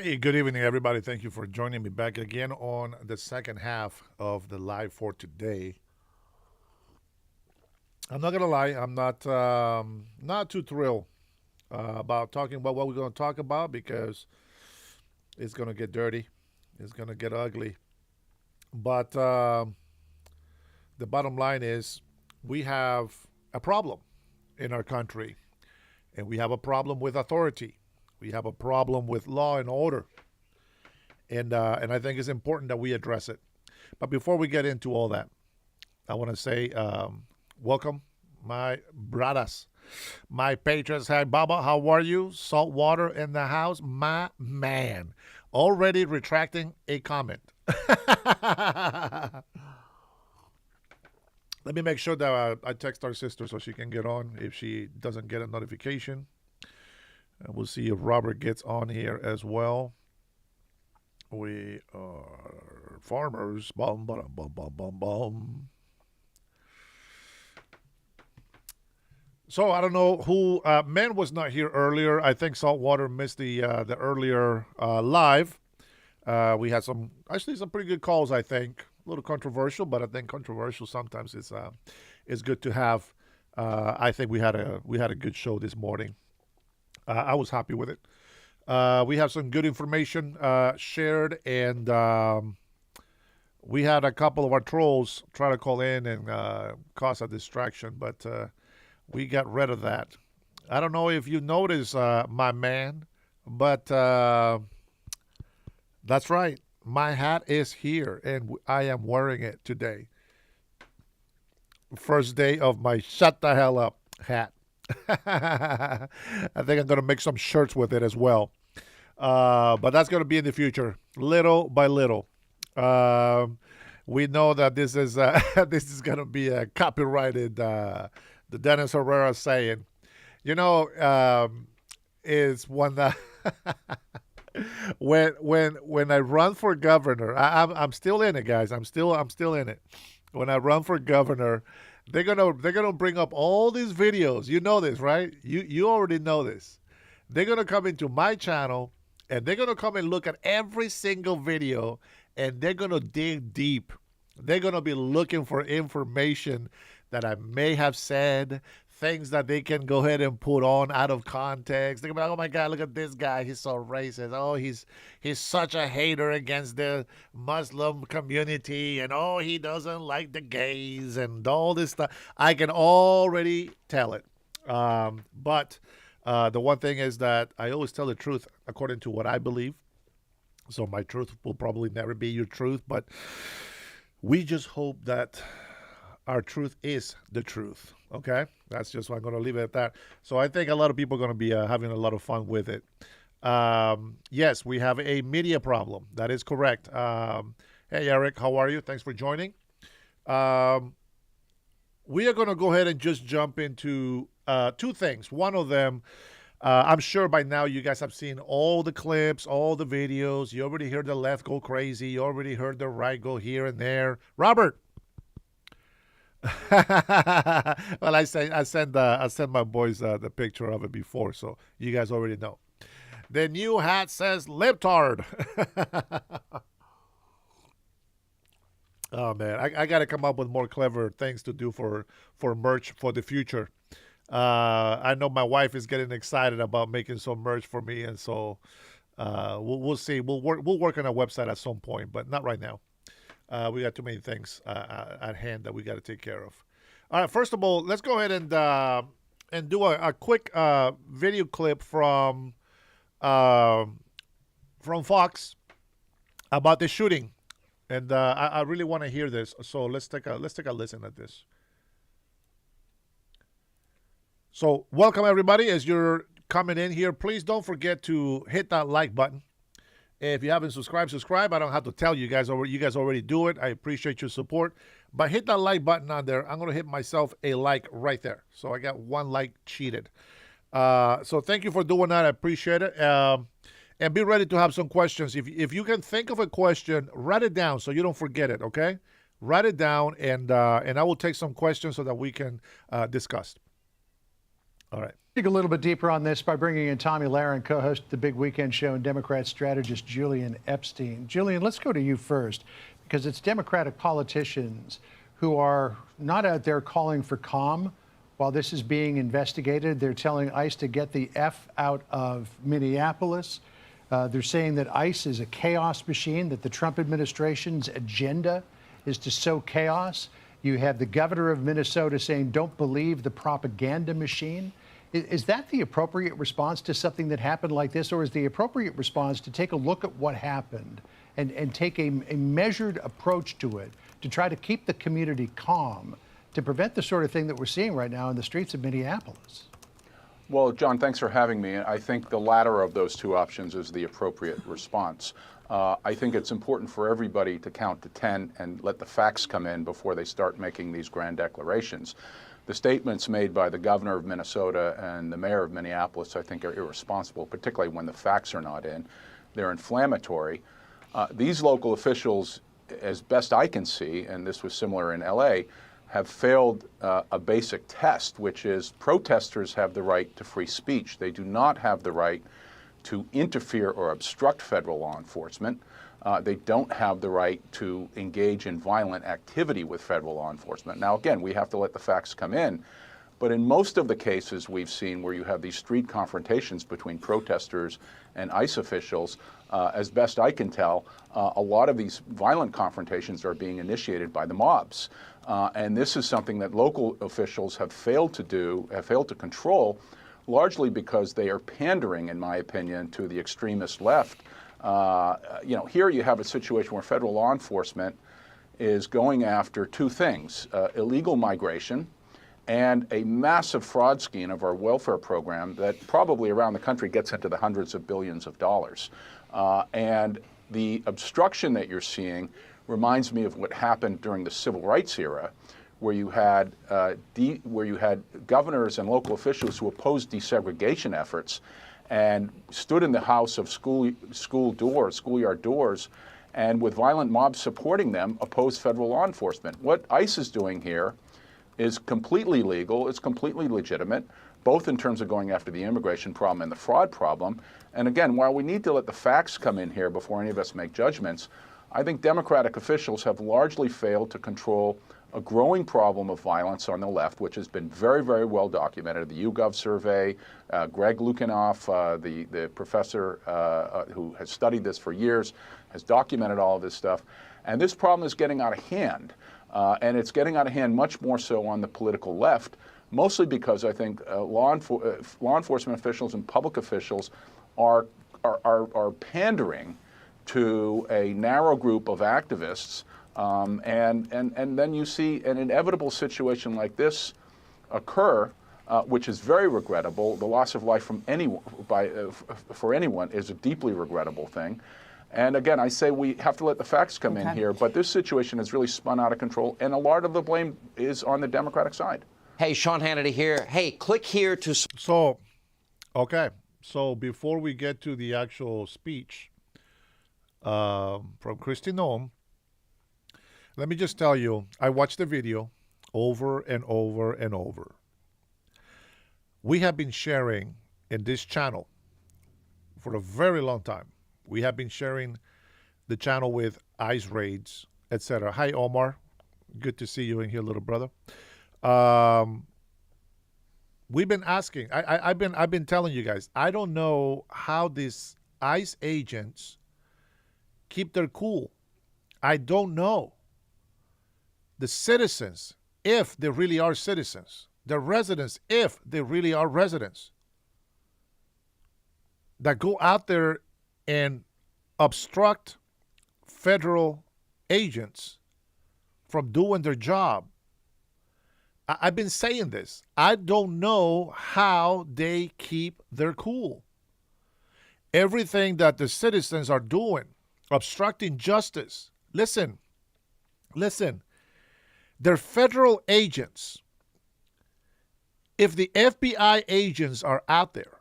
Hey, good evening, everybody. Thank you for joining me back again on the second half of the live for today. I'm not gonna lie, I'm not too thrilled about talking about what we're gonna talk about because it's gonna get dirty, it's gonna get ugly. But the bottom line is, we have a problem in our country, and we have a problem with authority. We have a problem with law and order, and I think it's important that we address it. But before we get into all that, I want to say welcome, my brothers, my patrons. Hi, Baba. How are you? Saltwater in the house, my man. Already retracting a comment. Let me make sure that I text our sister so she can get on if she doesn't get a notification. And we'll see if Robert gets on here as well. We are farmers. Bum, bum, bum, bum, bum, bum. So I don't know who. Man was not here earlier. I think Saltwater missed the earlier live. We had some pretty good calls. I think a little controversial, but I think controversial sometimes is good to have. I think we had a good show this morning. I was happy with it. We have some good information shared, and we had a couple of our trolls try to call in and cause a distraction, but we got rid of that. I don't know if you notice, my man, but that's right. My hat is here, and I am wearing it today. First day of my shut the hell up hat. I think I'm going to make some shirts with it as well. But that's going to be in the future, little by little. We know that this is this is going to be a copyrighted. The Dennis Herrera saying, you know, is when the when I run for governor, I'm still in it, guys. I'm still in it. When I run for governor, they're gonna bring up all these videos. You know this, right? You already know this. They're gonna come into my channel and they're gonna come and look at every single video, and they're gonna dig deep. They're gonna be looking for information that I may have said, things that they can go ahead and put on out of context. They're gonna be like, oh my God, look at this guy. He's so racist. Oh, he's such a hater against the Muslim community, and oh, he doesn't like the gays and all this stuff. I can already tell it. But the one thing is that I always tell the truth according to what I believe. So my truth will probably never be your truth, but we just hope that our truth is the truth. Okay, that's just why I'm going to leave it at that. So I think a lot of people are going to be having a lot of fun with it. Yes, we have a media problem. That is correct. Hey, Eric, how are you? Thanks for joining. We are going to go ahead and just jump into two things. One of them, I'm sure by now you guys have seen all the clips, all the videos. You already heard the left go crazy. You already heard the right go here and there. Robert. Well, I sent my boys the picture of it before, so you guys already know. The new hat says "Liptard." Oh man, I got to come up with more clever things to do for merch for the future. I know my wife is getting excited about making some merch for me, and so we'll see. We'll work on a website at some point, but not right now. We got too many things at hand that we got to take care of. All right, first of all, let's go ahead and do a quick video clip from Fox about the shooting, and I really want to hear this. So let's take a listen at this. So welcome everybody as you're coming in here. Please don't forget to hit that like button. If you haven't subscribed, subscribe. I don't have to tell you guys. You guys already do it. I appreciate your support. But hit that like button on there. I'm going to hit myself a like right there. So I got one like cheated. So thank you for doing that. I appreciate it. And be ready to have some questions. If you can think of a question, write it down so you don't forget it, okay? Write it down, and I will take some questions so that we can discuss. All right. Dig a little bit deeper on this by bringing in Tommy Lahren, co-host of the Big Weekend Show, and Democrat strategist Julian Epstein. Julian, let's go to you first, because it's Democratic politicians who are not out there calling for calm while this is being investigated. They're telling ICE to get the F out of Minneapolis. They're saying that ICE is a chaos machine, that the Trump administration's agenda is to sow chaos. You have the governor of Minnesota saying, don't believe the propaganda machine. Is that the appropriate response to something that happened like this, or is the appropriate response to take a look at what happened and take a measured approach to it to try to keep the community calm, to prevent the sort of thing that we're seeing right now in the streets of Minneapolis? Well, John, thanks for having me. I think the latter of those two options is the appropriate response. I think it's important for everybody to count to 10 and let the facts come in before they start making these grand declarations. The statements made by the governor of Minnesota and the mayor of Minneapolis, I think, are irresponsible, particularly when the facts are not in. They're inflammatory. These local officials, as best I can see, and this was similar in LA, have failed a basic test, which is protesters have the right to free speech. They do not have the right to interfere or obstruct federal law enforcement. They don't have the right to engage in violent activity with federal law enforcement. Now, again, we have to let the facts come in. But in most of the cases we've seen where you have these street confrontations between protesters and ICE officials, as best I can tell, a lot of these violent confrontations are being initiated by the mobs. And this is something that local officials have failed to do, have failed to control, largely because they are pandering, in my opinion, to the extremist left. Here you have a situation where federal law enforcement is going after two things, illegal migration and a massive fraud scheme of our welfare program that probably around the country gets into the hundreds of billions of dollars. And the obstruction that you're seeing reminds me of what happened during the civil rights era, where you had governors and local officials who opposed desegregation efforts and stood in the house of schoolyard doors, and with violent mobs supporting them, opposed federal law enforcement. What ICE is doing here is completely legal, it's completely legitimate, both in terms of going after the immigration problem and the fraud problem. And again, while we need to let the facts come in here before any of us make judgments, I think Democratic officials have largely failed to control a growing problem of violence on the left, which has been very, very well documented. The YouGov survey, Greg Lukinoff, the professor who has studied this for years, has documented all of this stuff. And this problem is getting out of hand. And it's getting out of hand much more so on the political left, mostly because I think law enforcement officials and public officials are pandering to a narrow group of activists. And then you see an inevitable situation like this occur, which is very regrettable. The loss of life from for anyone is a deeply regrettable thing. And again, I say we have to let the facts come in here, but this situation has really spun out of control, and a lot of the blame is on the Democratic side. Hey, Sean Hannity here. Hey, click here to... So before we get to the actual speech from Kristi Noem, let me just tell you, I watched the video over and over and over. We have been sharing in this channel for a very long time. We have been sharing the channel with ICE raids, etc. Hi, Omar. Good to see you in here, little brother. We've been asking. I've been telling you guys. I don't know how these ICE agents keep their cool. I don't know. The citizens, if they really are citizens, the residents, if they really are residents, that go out there and obstruct federal agents from doing their job. I've been saying this. I don't know how they keep their cool. Everything that the citizens are doing, obstructing justice. Listen. They're federal agents. If the FBI agents are out there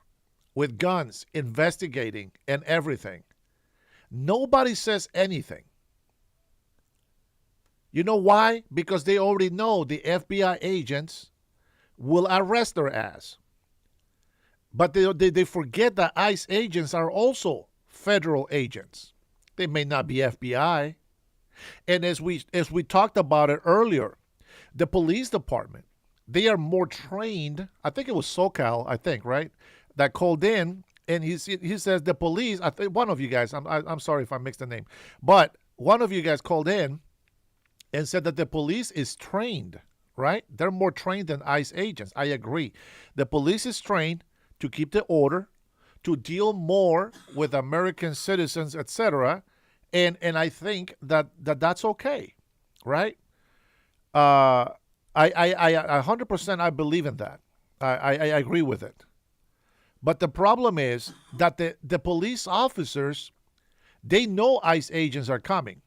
with guns, investigating and everything, nobody says anything. You know why? Because they already know the FBI agents will arrest their ass. But they forget that ICE agents are also federal agents. They may not be FBI. And as we talked about it earlier, the police department, they are more trained. I think it was SoCal, I think, right? That called in, and he says the police. I think one of you guys. I'm sorry if I mixed the name, but one of you guys called in and said that the police is trained. Right? They're more trained than ICE agents. I agree. The police is trained to keep the order, to deal more with American citizens, etc. And I think that's okay, right? I 100% I believe in that. I agree with it. But the problem is that the police officers, they know ICE agents are coming.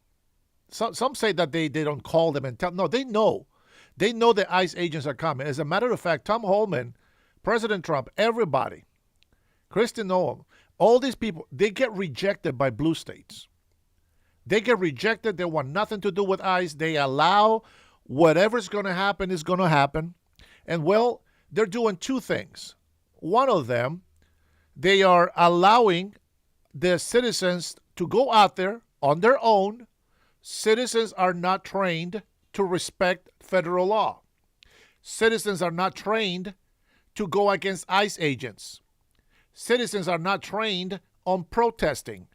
Some say that they don't call them and tell. No, they know. They know the ICE agents are coming. As a matter of fact, Tom Holman, President Trump, everybody, Kristi Noem, all these people, they get rejected by blue states. They get rejected. They want nothing to do with ICE. They allow whatever's going to happen is going to happen. And, well, they're doing two things. One of them, they are allowing the citizens to go out there on their own. Citizens are not trained to respect federal law. Citizens are not trained to go against ICE agents. Citizens are not trained on protesting.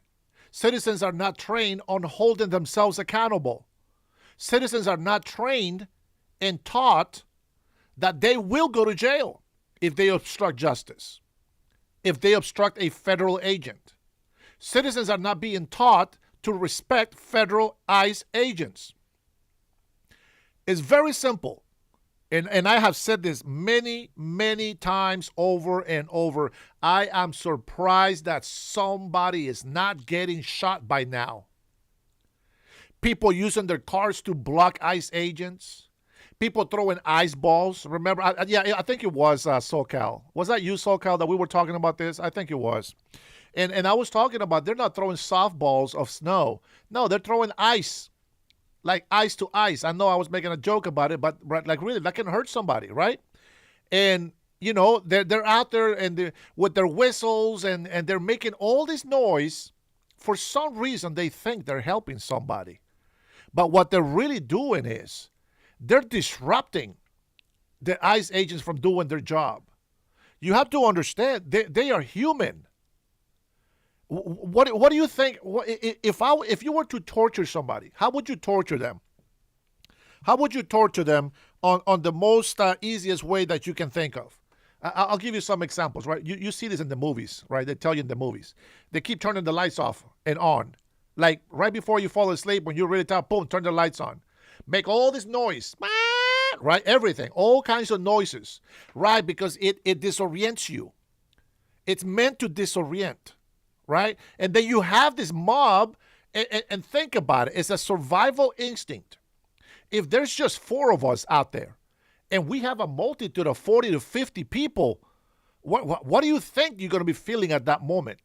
Citizens are not trained on holding themselves accountable. Citizens are not trained and taught that they will go to jail if they obstruct justice, if they obstruct a federal agent. Citizens are not being taught to respect federal ICE agents. It's very simple. And I have said this many, many times over and over. I am surprised that somebody is not getting shot by now. People using their cars to block ICE agents. People throwing ice balls. Remember, I think it was SoCal. Was that you, SoCal, that we were talking about this? I think it was. And I was talking about they're not throwing softballs of snow. No, they're throwing ice. Like ice to ice. I know I was making a joke about it, but like really, that can hurt somebody, right? And, you know, they're out there and with their whistles and they're making all this noise. For some reason, they think they're helping somebody. But what they're really doing is they're disrupting the ICE agents from doing their job. You have to understand, they are human. What do you think? If you were to torture somebody, how would you torture them? How would you torture them on the most easiest way that you can think of? I'll give you some examples, right? You see this in the movies, right? They tell you in the movies. They keep turning the lights off and on. Like right before you fall asleep, when you're really tired, boom, turn the lights on. Make all this noise, right? Everything, all kinds of noises, right? Because it disorients you. It's meant to disorient. Right? And then you have this mob, and think about it. It's a survival instinct. If there's just 4 of us out there, and we have a multitude of 40 to 50 people, what do you think you're going to be feeling at that moment?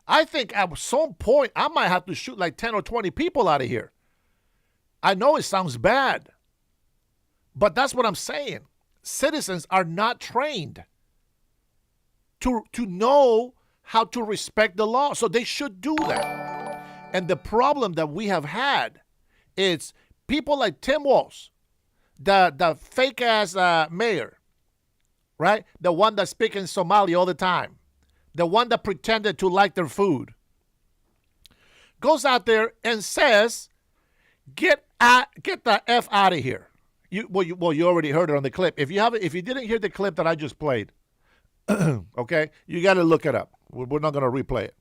I think at some point, I might have to shoot like 10 or 20 people out of here. I know it sounds bad, but that's what I'm saying. Citizens are not trained to know how to respect the law. So they should do that. And the problem that we have had is people like Tim Walz, the fake-ass mayor, right? The one that speaks in Somali all the time. The one that pretended to like their food. Goes out there and says, get the F out of here. You already heard it on the clip. If you didn't hear the clip that I just played, okay, you got to look it up. We're not going to replay it.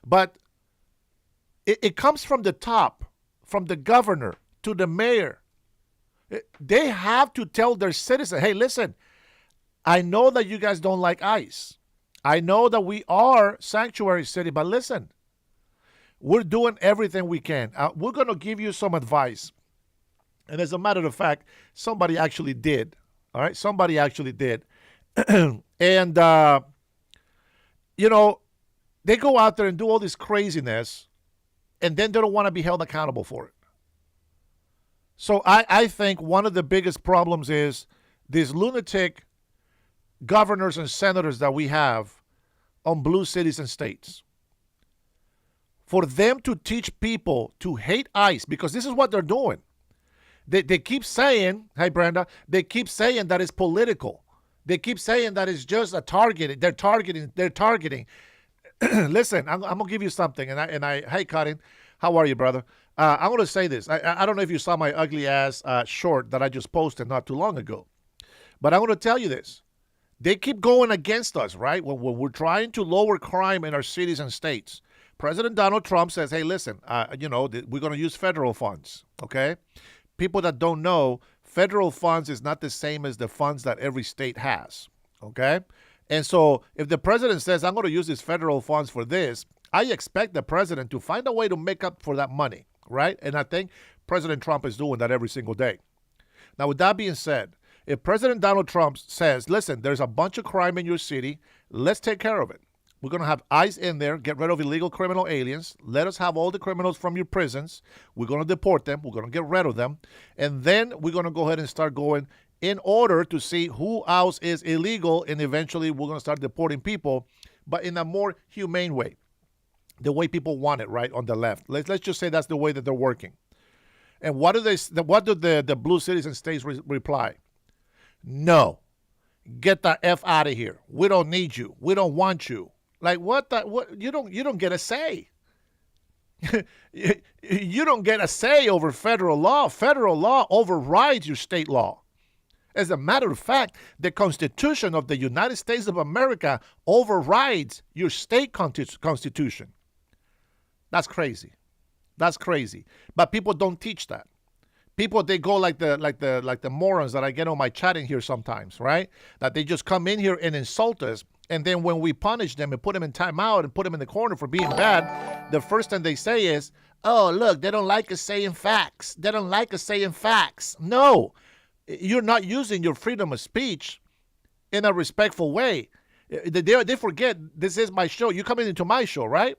But it comes from the top, from the governor to the mayor. They have to tell their citizens, hey, listen, I know that you guys don't like ICE. I know that we are sanctuary city, but listen, we're doing everything we can. We're going to give you some advice. And as a matter of fact, somebody actually did. All right, somebody actually did. And, you know, they go out there and do all this craziness, and then they don't want to be held accountable for it. So I think one of the biggest problems is this lunatic governors and senators that we have on blue cities and states. For them to teach people to hate ICE, because this is what they're doing. They keep saying, hey, Brenda, they keep saying that it's political. They keep saying that it's just a targeting. They're targeting. Listen, I'm going to give you something. Hey, Karin, how are you, brother? I'm going to say this. I don't know if you saw my ugly ass short that I just posted not too long ago. But I'm going to tell you this. They keep going against us, right? When we're trying to lower crime in our cities and states. President Donald Trump says, hey, listen, we're going to use federal funds, okay? People that don't know, federal funds is not the same as the funds that every state has, okay? And so if the president says, I'm going to use these federal funds for this, I expect the president to find a way to make up for that money, right? And I think President Trump is doing that every single day. Now, with that being said, if President Donald Trump says, listen, there's a bunch of crime in your city, let's take care of it. We're going to have ICE in there, get rid of illegal criminal aliens. Let us have all the criminals from your prisons. We're going to deport them. We're going to get rid of them. And then we're going to go ahead and start going in order to see who else is illegal. And eventually we're going to start deporting people, but in a more humane way. The way people want it, right, on the left. Let's just say that's the way that they're working. And what do the blue cities and states reply? No. Get the F out of here. We don't need you. We don't want you. Like what you don't get a say. You don't get a say over federal law. Federal law overrides your state law. As a matter of fact, the Constitution of the United States of America overrides your state constitution. That's crazy. That's crazy. But people don't teach that. People, they go like the morons that I get on my chat in here sometimes, right? That they just come in here and insult us. And then when we punish them and put them in timeout and put them in the corner for being bad, the first thing they say is, oh, look, they don't like us saying facts. They don't like us saying facts. No, you're not using your freedom of speech in a respectful way. They forget this is my show. You're coming into my show, right?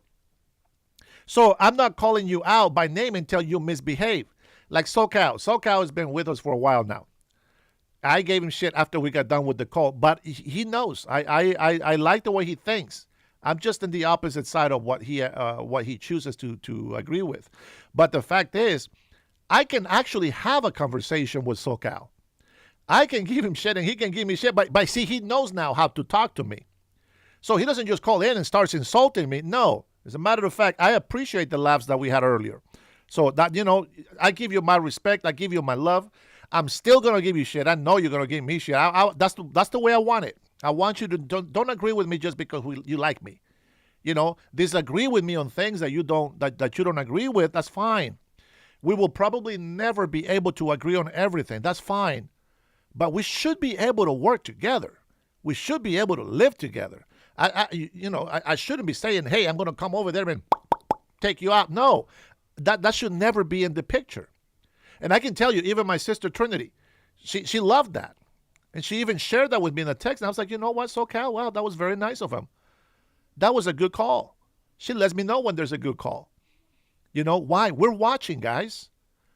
So I'm not calling you out by name until you misbehave. Like SoCal. SoCal has been with us for a while now. I gave him shit after we got done with the call, but he knows. I like the way he thinks. I'm just in the opposite side of what he chooses to agree with. But the fact is, I can actually have a conversation with SoCal. I can give him shit and he can give me shit. But see, he knows now how to talk to me. So he doesn't just call in and starts insulting me. No. As a matter of fact, I appreciate the laughs that we had earlier. So that, I give you my respect. I give you my love. I'm still going to give you shit. I know you're going to give me shit. That's the way I want it. I want you to don't agree with me just because you like me. Disagree with me on things that you don't agree with. That's fine. We will probably never be able to agree on everything. That's fine. But we should be able to work together. We should be able to live together. I shouldn't be saying, hey, I'm going to come over there and take you out. No, that should never be in the picture. And I can tell you, even my sister Trinity, she loved that. And she even shared that with me in a text. And I was like, you know what, SoCal? Wow, that was very nice of him. That was a good call. She lets me know when there's a good call. Why? We're watching, guys.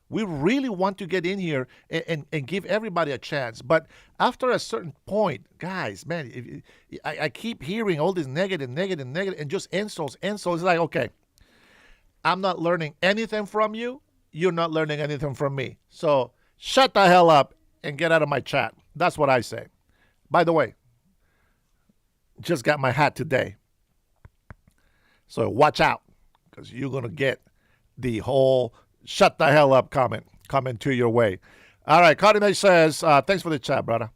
We really want to get in here and give everybody a chance. But after a certain point, guys, man, I keep hearing all this negative, and just insults. It's like, okay, I'm not learning anything from you. You're not learning anything from me. So shut the hell up and get out of my chat. That's what I say. By the way, just got my hat today. So watch out, because you're going to get the whole shut the hell up comment coming to your way. All right, Cardinal says, thanks for the chat, brother.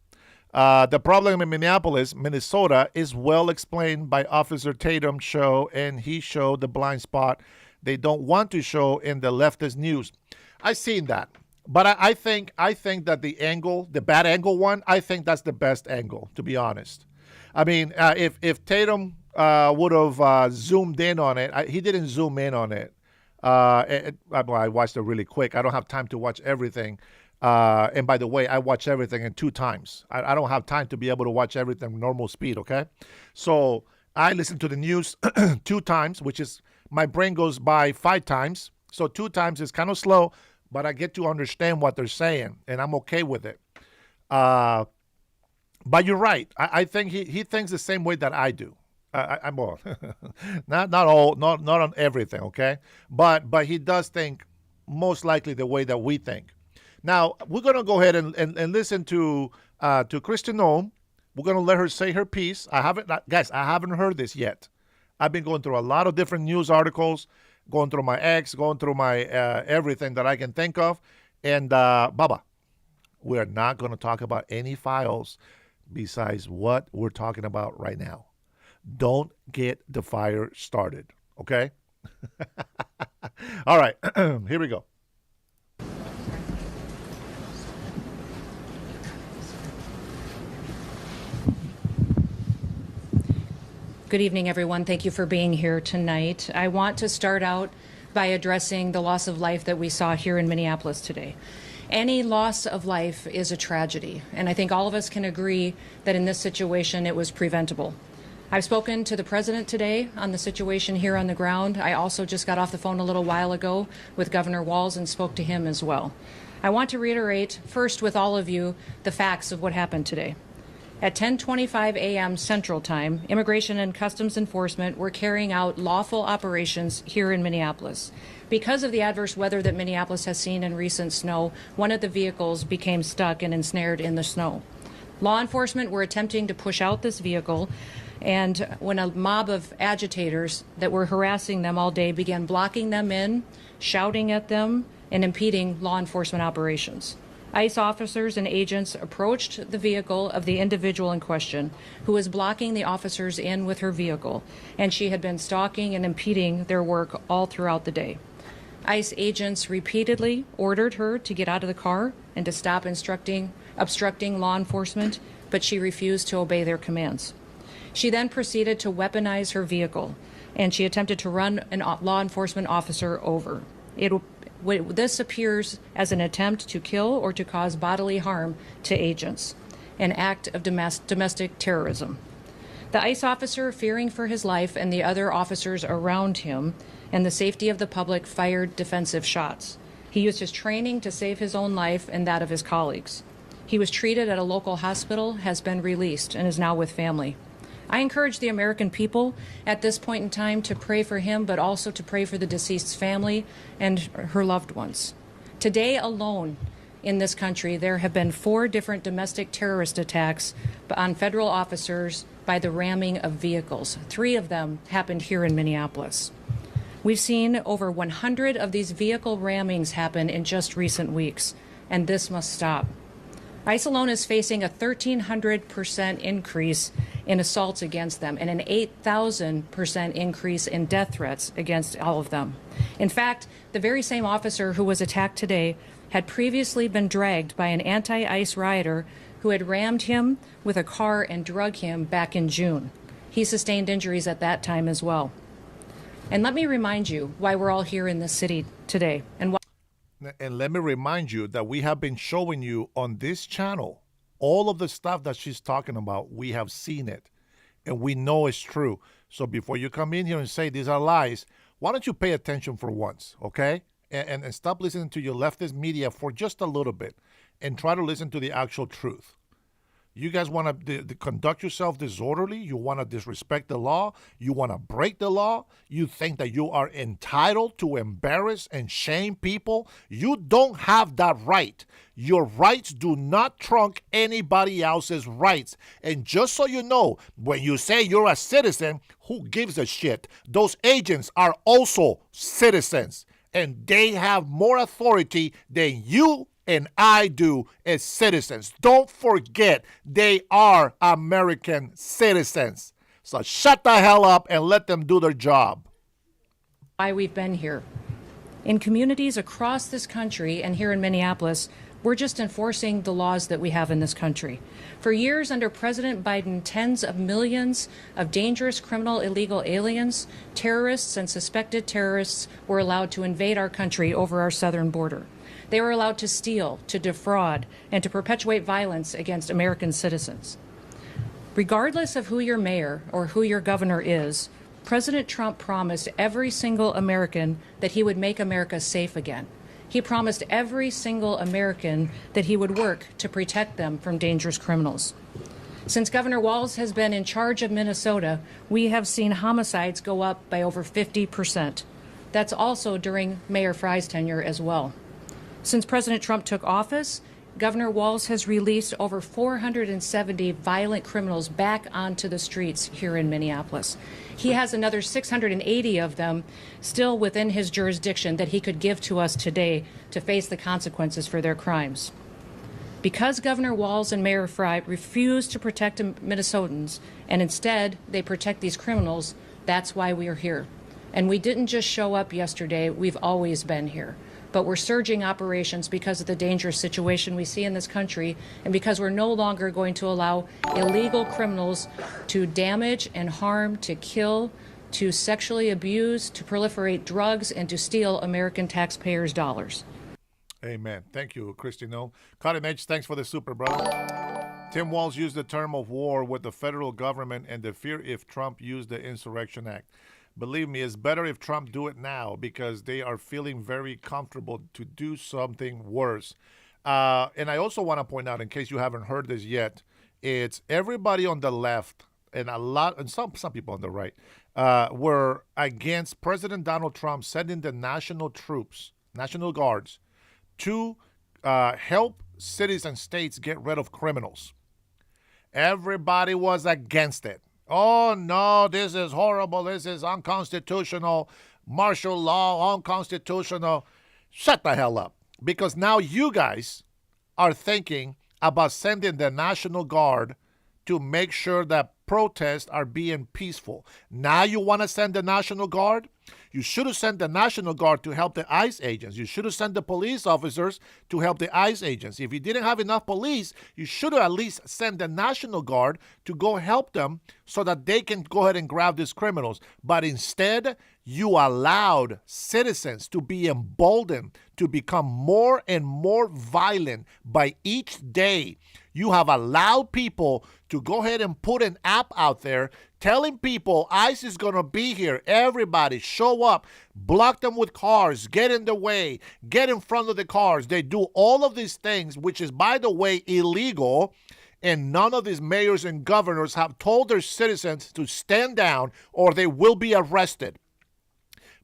The problem in Minneapolis, Minnesota, is well explained by Officer Tatum's show, and he showed the blind spot they don't want to show in the leftist news. I've seen that. But I think that the bad angle one, I think that's the best angle, to be honest. I mean, if Tatum would have zoomed in on it, he didn't zoom in on it. I watched it really quick. I don't have time to watch everything. And by the way, I watch everything in 2 times. I don't have time to be able to watch everything normal speed, okay? So I listen to the news 2 times, which is my brain goes by 5 times. So 2 times is kind of slow, but I get to understand what they're saying, and I'm okay with it. But But you're right. I think he thinks the same way that I do. I'm well, not on everything, okay? But he does think most likely the way that we think. Now we're gonna go ahead and listen to Kristen Noem. We're gonna let her say her piece. I haven't heard this yet. I've been going through a lot of different news articles, going through my ex, going through my everything that I can think of, and Baba, we're not gonna talk about any files besides what we're talking about right now. Don't get the fire started, okay? All right, here we go. Good evening, everyone. Thank you for being here tonight. I want to start out by addressing the loss of life that we saw here in Minneapolis today. Any loss of life is a tragedy, and I think all of us can agree that in this situation it was preventable. I've spoken to the president today on the situation here on the ground. I also just got off the phone a little while ago with Governor Walz and spoke to him as well. I want to reiterate first with all of you the facts of what happened today. At 10:25 a.m. Central Time, Immigration and Customs Enforcement were carrying out lawful operations here in Minneapolis. Because of the adverse weather that Minneapolis has seen in recent snow, one of the vehicles became stuck and ensnared in the snow. Law enforcement were attempting to push out this vehicle, and when a mob of agitators that were harassing them all day began blocking them in, shouting at them, and impeding law enforcement operations. ICE officers and agents approached the vehicle of the individual in question, who was blocking the officers in with her vehicle, and she had been stalking and impeding their work all throughout the day. ICE agents repeatedly ordered her to get out of the car and to stop obstructing law enforcement, but she refused to obey their commands. She then proceeded to weaponize her vehicle, and she attempted to run a law enforcement officer over. This appears as an attempt to kill or to cause bodily harm to agents, an act of domestic terrorism. The ICE officer, fearing for his life and the other officers around him and the safety of the public, fired defensive shots. He used his training to save his own life and that of his colleagues. He was treated at a local hospital, has been released, and is now with family. I encourage the American people at this point in time to pray for him, but also to pray for the deceased's family and her loved ones. Today alone in this country, there have been 4 different domestic terrorist attacks on federal officers by the ramming of vehicles. 3 of them happened here in Minneapolis. We've seen over 100 of these vehicle rammings happen in just recent weeks, and this must stop. ICE alone is facing a 1,300% increase in assaults against them and an 8,000% increase in death threats against all of them. In fact, the very same officer who was attacked today had previously been dragged by an anti-ICE rioter who had rammed him with a car and drug him back in June. He sustained injuries at that time as well. And let me remind you why we're all here in this city today and why. And let me remind you that we have been showing you on this channel all of the stuff that she's talking about. We have seen it and we know it's true. So before you come in here and say these are lies, why don't you pay attention for once, okay? And stop listening to your leftist media for just a little bit and try to listen to the actual truth. You guys want to conduct yourself disorderly. You want to disrespect the law. You want to break the law. You think that you are entitled to embarrass and shame people. You don't have that right. Your rights do not trump anybody else's rights. And just so you know, when you say you're a citizen, who gives a shit? Those agents are also citizens, and they have more authority than you and I do as citizens. Don't forget, they are American citizens. So shut the hell up and let them do their job. Why we've been here. In communities across this country and here in Minneapolis, we're just enforcing the laws that we have in this country. For years under President Biden, tens of millions of dangerous criminal illegal aliens, terrorists, and suspected terrorists were allowed to invade our country over our southern border. They were allowed to steal, to defraud, and to perpetuate violence against American citizens. Regardless of who your mayor or who your governor is, President Trump promised every single American that he would make America safe again. He promised every single American that he would work to protect them from dangerous criminals. Since Governor Walz has been in charge of Minnesota, we have seen homicides go up by over 50%. That's also during Mayor Fry's tenure as well. Since President Trump took office, Governor Walz has released over 470 violent criminals back onto the streets here in Minneapolis. He has another 680 of them still within his jurisdiction that he could give to us today to face the consequences for their crimes. Because Governor Walz and Mayor Fry refuse to protect Minnesotans, and instead they protect these criminals, that's why we are here. And we didn't just show up yesterday, we've always been here. But we're surging operations because of the dangerous situation we see in this country and because we're no longer going to allow illegal criminals to damage and harm, to kill, to sexually abuse, to proliferate drugs, and to steal American taxpayers' dollars. Amen. Thank you, Christine. Cotton Edge, thanks for the super, brother. Tim Walz used the term of war with the federal government and the fear if Trump used the Insurrection Act. Believe me, it's better if Trump do it now because they are feeling very comfortable to do something worse. And I also want to point out, in case you haven't heard this yet, it's everybody on the left and some people on the right were against President Donald Trump sending the national troops, National Guards, to help cities and states get rid of criminals. Everybody was against it. Oh, no, this is horrible. This is unconstitutional. Martial law, unconstitutional. Shut the hell up. Because now you guys are thinking about sending the National Guard to make sure that protests are being peaceful. Now you want to send the National Guard? You should have sent the National Guard to help the ICE agents. You should have sent the police officers to help the ICE agents. If you didn't have enough police, you should have at least sent the National Guard to go help them so that they can go ahead and grab these criminals. But instead, you allowed citizens to be emboldened to become more and more violent by each day. You have allowed people to go ahead and put an app out there telling people ICE is going to be here. Everybody show up, block them with cars, get in the way, get in front of the cars. They do all of these things, which is, by the way, illegal. And none of these mayors and governors have told their citizens to stand down or they will be arrested.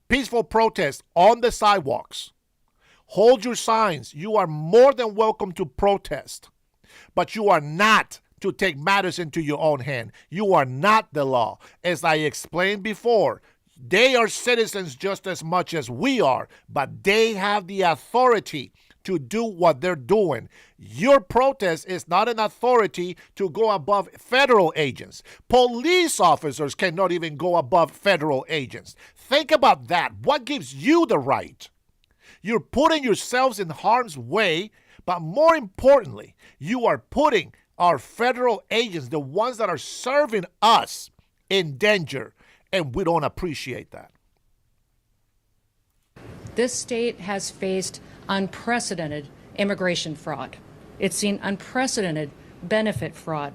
Peaceful protest on the sidewalks. Hold your signs. You are more than welcome to protest. But you are not to take matters into your own hand. You are not the law. As I explained before, they are citizens just as much as we are, but they have the authority to do what they're doing. Your protest is not an authority to go above federal agents. Police officers cannot even go above federal agents. Think about that. What gives you the right? You're putting yourselves in harm's way, but more importantly, you are putting our federal agents, the ones that are serving us, in danger, and we don't appreciate that. This state has faced unprecedented immigration fraud. It's seen unprecedented benefit fraud.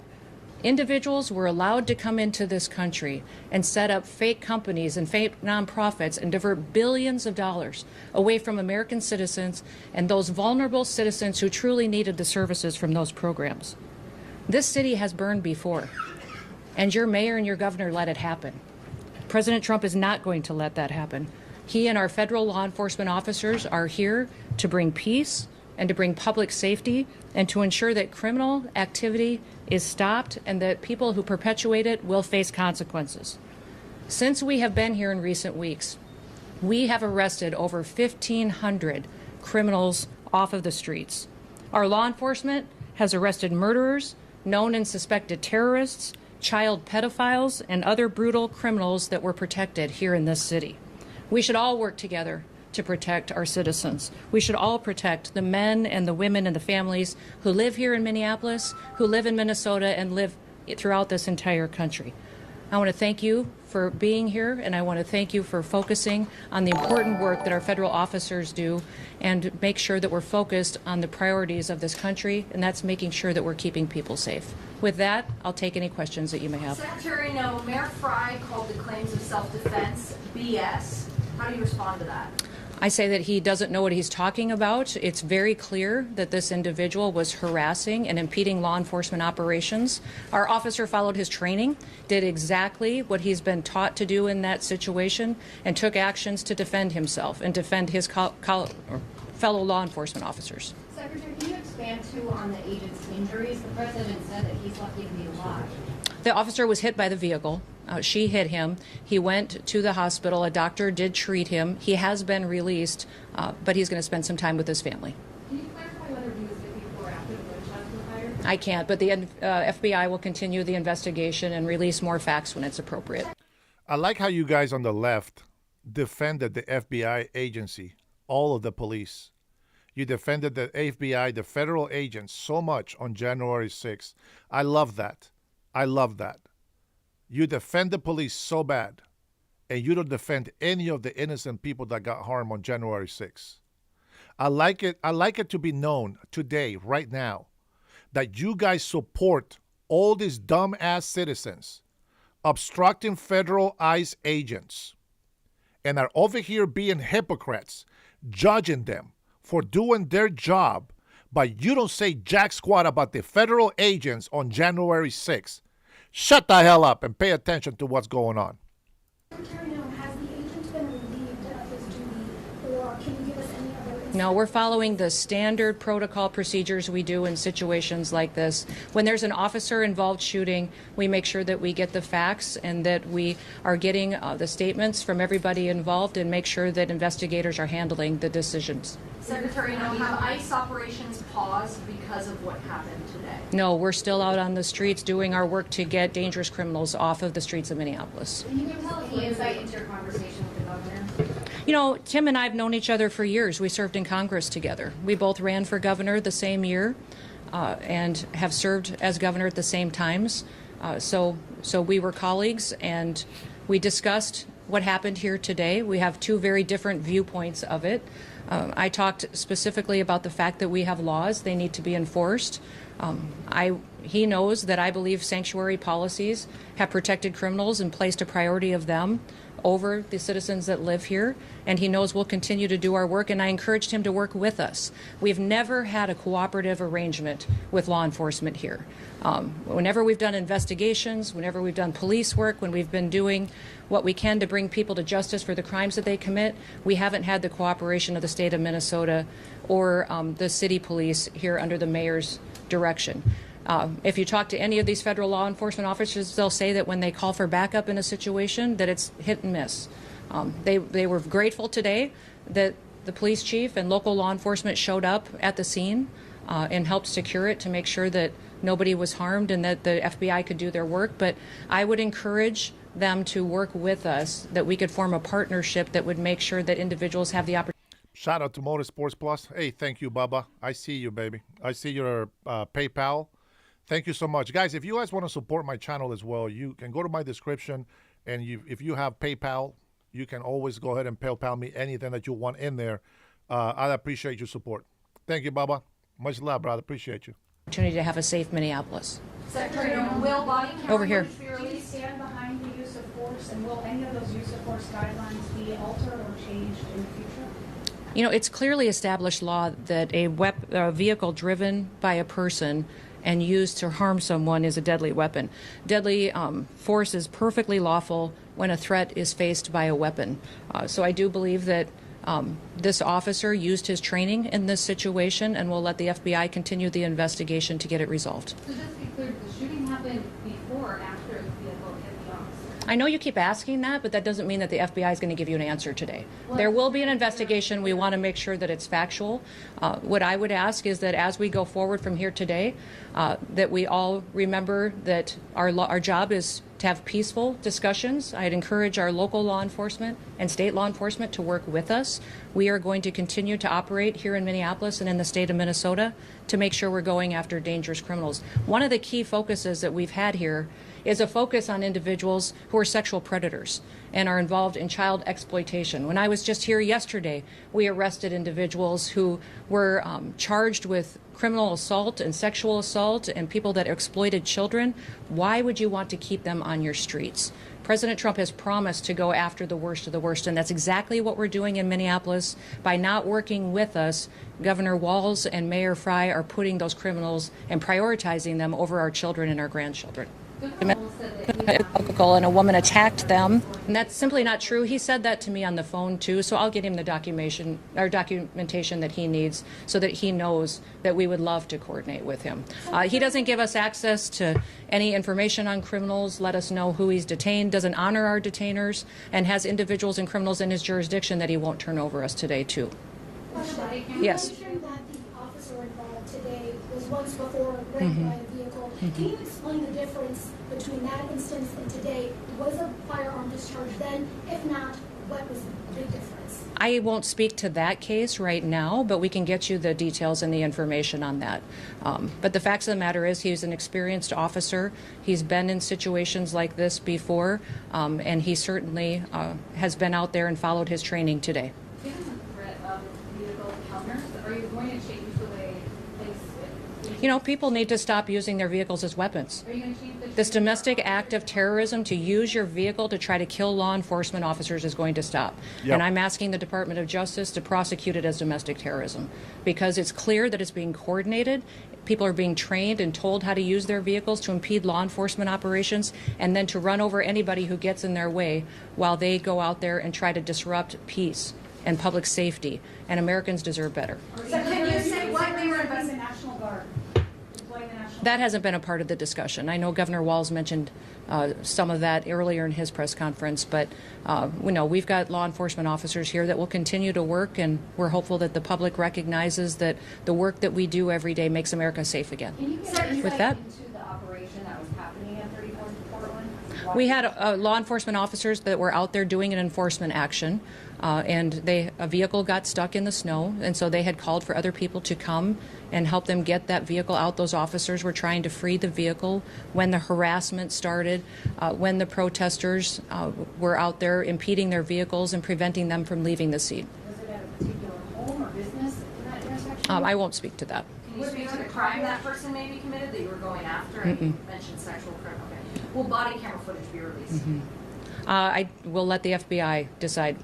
Individuals were allowed to come into this country and set up fake companies and fake nonprofits and divert billions of dollars away from American citizens and those vulnerable citizens who truly needed the services from those programs. This city has burned before, and your mayor and your governor let it happen. President Trump is not going to let that happen. He and our federal law enforcement officers are here to bring peace and to bring public safety and to ensure that criminal activity is stopped and that people who perpetuate it will face consequences. Since we have been here in recent weeks, we have arrested over 1,500 criminals off of the streets. Our law enforcement has arrested murderers, known and suspected terrorists, child pedophiles, and other brutal criminals that were protected here in this city. We should all work together to protect our citizens. We should all protect the men and the women and the families who live here in Minneapolis, who live in Minnesota, and live throughout this entire country. I want to thank you for being here, and I want to thank you for focusing on the important work that our federal officers do and make sure that we're focused on the priorities of this country, and that's making sure that we're keeping people safe. With that, I'll take any questions that you may have. Secretary, Mayor Fry called the claims of self-defense BS. How do you respond to that? I say that he doesn't know what he's talking about. It's very clear that this individual was harassing and impeding law enforcement operations. Our officer followed his training, did exactly what he's been taught to do in that situation, and took actions to defend himself and defend his fellow law enforcement officers. Secretary, can you expand too on the agent's injuries? The president said that he's lucky to be alive. The officer was hit by the vehicle. She hit him. He went to the hospital. A doctor did treat him. He has been released, but he's going to spend some time with his family. Can you clarify whether he was hit before or after the gunshots were fired? I can't, but the FBI will continue the investigation and release more facts when it's appropriate. I like how you guys on the left defended the FBI agency, all of the police. You defended the FBI, the federal agents, so much on January 6th. I love that. I love that. You defend the police so bad, and you don't defend any of the innocent people that got harmed on January 6th. I like it to be known today, right now, that you guys support all these dumb-ass citizens obstructing federal ICE agents and are over here being hypocrites, judging them for doing their job, but you don't say jack squat about the federal agents on January 6th. Shut the hell up and pay attention to what's going on. Secretary, now, has the agent been relieved of his duty, or can you give us any other? No, we're following the standard protocol procedures we do in situations like this. When there's an officer-involved shooting, we make sure that we get the facts and that we are getting the statements from everybody involved and make sure that investigators are handling the decisions. Secretary, now have ICE operations paused because of what happened today? No, we're still out on the streets doing our work to get dangerous criminals off of the streets of Minneapolis. Can you tell us any insight into your conversation with the governor? You know, Tim and I have known each other for years. We served in Congress together. We both ran for governor the same year and have served as governor at the same times. So we were colleagues, and we discussed what happened here today. We have two very different viewpoints of it. I talked specifically about the fact that we have laws. They need to be enforced. He knows that I believe sanctuary policies have protected criminals and placed a priority of them over the citizens that live here, and he knows we'll continue to do our work, and I encouraged him to work with us. We've never had a cooperative arrangement with law enforcement here. Whenever we've done investigations, whenever we've done police work, when we've been doing what we can to bring people to justice for the crimes that they commit, we haven't had the cooperation of the state of Minnesota or the city police here under the mayor's direction. If you talk to any of these federal law enforcement officers, they'll say that when they call for backup in a situation, that it's hit and miss. They were grateful today that the police chief and local law enforcement showed up at the scene and helped secure it to make sure that nobody was harmed and that the FBI could do their work. But I would encourage them to work with us, that we could form a partnership that would make sure that individuals have the opportunity. Shout out to Motorsports Plus. Hey, thank you, Bubba. I see you, baby. I see your PayPal. Thank you so much. Guys, if you guys want to support my channel as well, you can go to my description, and if you have PayPal, you can always go ahead and PayPal me anything that you want in there. I'd appreciate your support. Thank you, Bubba. Much love, brother. Appreciate you. Opportunity to have a safe Minneapolis. Secretary, will body cameras Over here. be Do you released? stand behind the use of force, and will any of those use of force guidelines be altered or changed in the future? You know, it's clearly established law that a vehicle driven by a person and used to harm someone is a deadly weapon. Deadly force is perfectly lawful when a threat is faced by a weapon. So I do believe that this officer used his training in this situation, and we'll let the FBI continue the investigation to get it resolved. So just to be clear, did the shooting happened before or after the vehicle hit the officer? I know you keep asking that, but that doesn't mean that the FBI is going to give you an answer today. There will be an investigation. We want to make sure that it's factual. What I would ask is that as we go forward from here today, that we all remember that our job is to have peaceful discussions. I'd encourage our local law enforcement and state law enforcement to work with us. We are going to continue to operate here in Minneapolis and in the state of Minnesota to make sure we're going after dangerous criminals. One of the key focuses that we've had here is a focus on individuals who are sexual predators and are involved in child exploitation. When I was just here yesterday, we arrested individuals who were charged with criminal assault and sexual assault and people that exploited children. Why would you want to keep them on your streets? President Trump has promised to go after the worst of the worst, and that's exactly what we're doing in Minneapolis. By not working with us, Governor Walz and Mayor Frey are putting those criminals and prioritizing them over our children and our grandchildren. And a woman attacked them, and that's simply not true. He said that to me on the phone too, so I'll get him the documentation that he needs so that he knows that we would love to coordinate with him. He doesn't give us access to any information on criminals, let us know who he's detained, doesn't honor our detainers, and has individuals and criminals in his jurisdiction that he won't turn over us today too. Yes. You mentioned that the officer involved today was once before raped by a vehicle. Can you explain the difference between that instance and today? Was a firearm discharged then? If not, what was the big difference? I won't speak to that case right now, but we can get you the details and the information on that. But the facts of the matter is he's an experienced officer. He's been in situations like this before, and he certainly has been out there and followed his training today. Given the threat of vehicle encounters, are you going to change the way things? You know, people need to stop using their vehicles as weapons. Are you going to change the This domestic act of terrorism to use your vehicle to try to kill law enforcement officers is going to stop. Yep. And I'm asking the Department of Justice to prosecute it as domestic terrorism because it's clear that it's being coordinated. People are being trained and told how to use their vehicles to impede law enforcement operations and then to run over anybody who gets in their way while they go out there and try to disrupt peace and public safety. And Americans deserve better. So can you say what they were the National Guard? Deploying the National Guard? That hasn't been a part of the discussion. I know Governor Walz mentioned some of that earlier in his press conference, but we know we've got law enforcement officers here that will continue to work, and we're hopeful that the public recognizes that the work that we do every day makes America safe again. Can you get insight With that, into the operation that was happening at 34th and Portland? we had law enforcement officers that were out there doing an enforcement action, and a vehicle got stuck in the snow, and so they had called for other people to come and help them get that vehicle out. Those officers were trying to free the vehicle when the harassment started, when the protesters were out there impeding their vehicles and preventing them from leaving the scene. Was it at a particular home or business in that intersection? I won't speak to that. Can you speak to the crime that person may be committed that you were going after? And you mentioned sexual crime. Okay. Will body camera footage be released? I will let the FBI decide.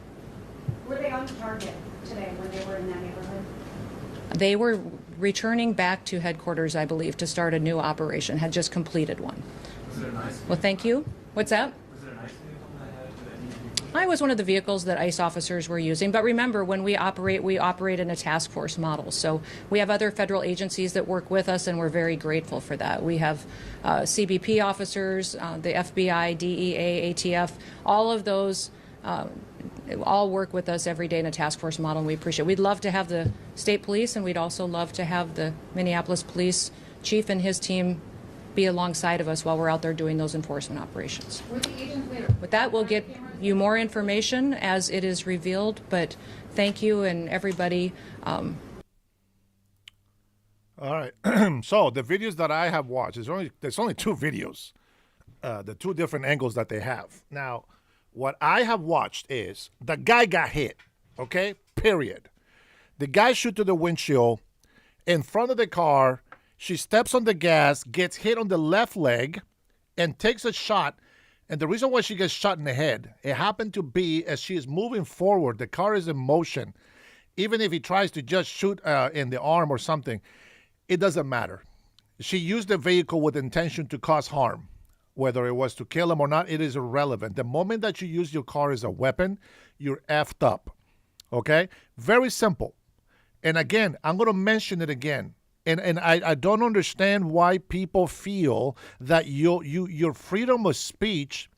Were they on target today when they were in that neighborhood? They were returning back to headquarters, I believe, to start a new operation, had just completed one. Was it a nice? Well, thank you. What's that? Was it a nice vehicle that had? I was one of the vehicles that ICE officers were using. But remember, when we operate in a task force model. So we have other federal agencies that work with us, and we're very grateful for that. We have CBP officers, the FBI, DEA, ATF, all of those all work with us every day in a task force model, and we appreciate it. We'd love to have the state police, and we'd also love to have the Minneapolis police chief and his team be alongside of us while we're out there doing those enforcement operations. Were the agents later? With that, we'll get you more information as it is revealed, but thank you and everybody. All right. So the videos that I have watched, there's only two videos, the two different angles that they have. Now, what I have watched is the guy got hit, okay? Period. The guy shoot to the windshield in front of the car. She steps on the gas, gets hit on the left leg, and takes a shot. And the reason why she gets shot in the head, it happened to be as she is moving forward, the car is in motion. Even if he tries to just shoot in the arm or something, it doesn't matter. She used the vehicle with intention to cause harm. Whether it was to kill him or not, it is irrelevant. The moment that you use your car as a weapon, you're effed up. Okay? Very simple. And again, I'm going to mention it again. And I don't understand why people feel that your freedom of speech,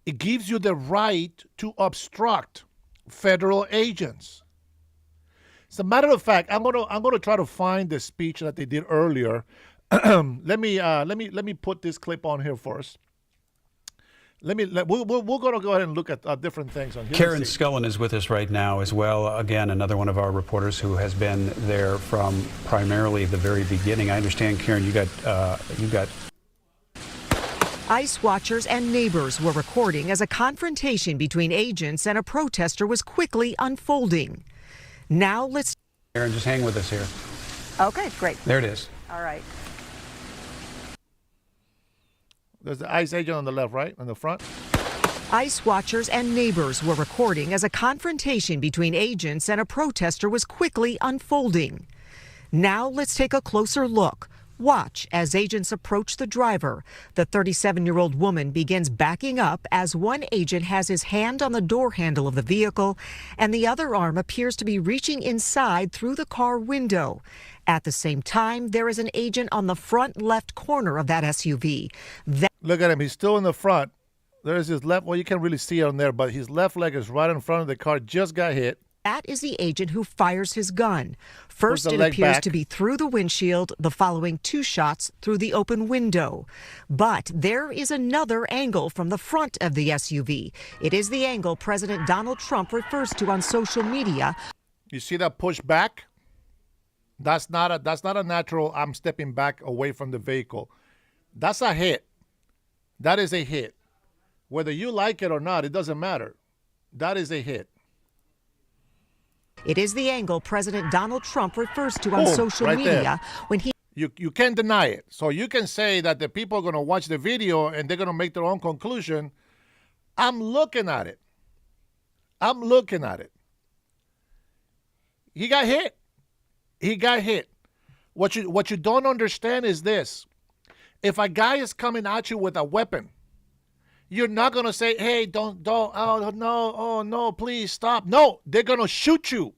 it gives you the right to obstruct federal agents. As a matter of fact, I'm gonna try to find the speech that they did earlier. Let me put this clip on here first. We're going to go ahead and look at different things on here. Karen Scullen is with us right now as well. Again, another one of our reporters who has been there from primarily the very beginning. I understand, Karen, you got. ICE watchers and neighbors were recording as a confrontation between agents and a protester was quickly unfolding. Now let's. Karen, just hang with us here. Okay, great. There it is. All right. There's the ICE agent on the left, right? On the front. ICE watchers and neighbors were recording as a confrontation between agents and a protester was quickly unfolding. Now let's take a closer look. Watch as agents approach the driver. The 37-year-old woman begins backing up as one agent has his hand on the door handle of the vehicle and the other arm appears to be reaching inside through the car window. At the same time, there is an agent on the front left corner of that SUV. Look at him. He's still in the front. There's his left. Well, you can't really see it on there, but his left leg is right in front of the car. Just got hit. That is the agent who fires his gun. First, it appears to be through the windshield, the following 2 shots through the open window. But there is another angle from the front of the SUV. It is the angle President Donald Trump refers to on social media. You see that push back? That's not a natural, I'm stepping back away from the vehicle. That's a hit. That is a hit. Whether you like it or not, it doesn't matter. That is a hit. It is the angle President Donald Trump refers to on social media when he... You can't deny it. So you can say that the people are going to watch the video and they're going to make their own conclusion. I'm looking at it. I'm looking at it. He got hit. He got hit. What you don't understand is this. If a guy is coming at you with a weapon, you're not going to say, hey, don't, oh, no, please stop. No, they're going to shoot you.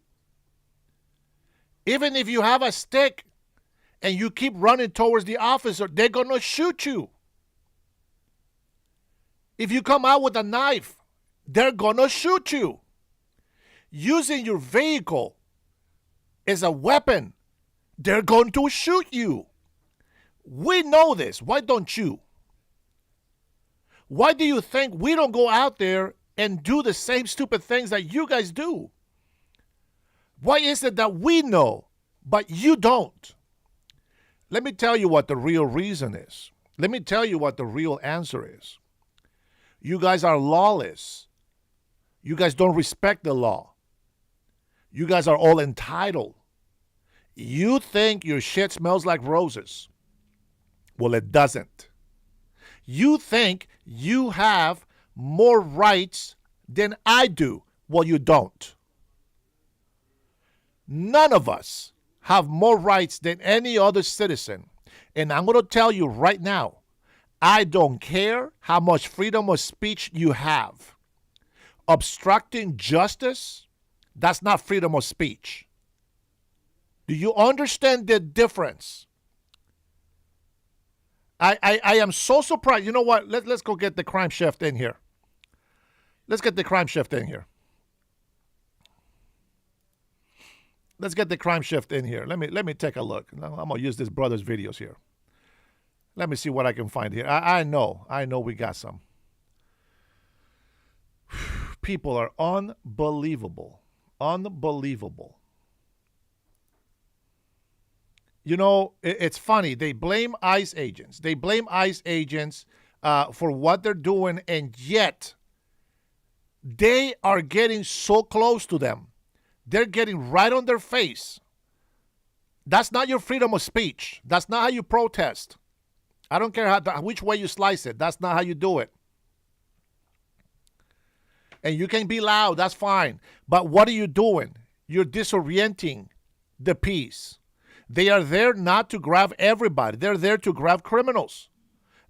Even if you have a stick and you keep running towards the officer, they're going to shoot you. If you come out with a knife, they're going to shoot you. Using your vehicle as a weapon, they're going to shoot you. We know this. Why don't you? Why do you think we don't go out there and do the same stupid things that you guys do? Why is it that we know, but you don't? Let me tell you what the real reason is. Let me tell you what the real answer is. You guys are lawless. You guys don't respect the law. You guys are all entitled. You think your shit smells like roses. Well, it doesn't. You think you have more rights than I do. Well, you don't. None of us have more rights than any other citizen. And I'm going to tell you right now, I don't care how much freedom of speech you have. Obstructing justice, that's not freedom of speech. Do you understand the difference? I am so surprised. You know what? Let's go get the crime shift in here. Let's get the crime shift in here. Let's get the crime shift in here. Let me take a look. I'm gonna use this brother's videos here. Let me see what I can find here. I know we got some. People are unbelievable. Unbelievable. You know, it's funny. They blame ICE agents. They blame ICE agents for what they're doing, and yet they are getting so close to them. They're getting right on their face. That's not your freedom of speech. That's not how you protest. I don't care which way you slice it. That's not how you do it. And you can be loud. That's fine. But what are you doing? You're disorienting the peace. They are there not to grab everybody. They're there to grab criminals.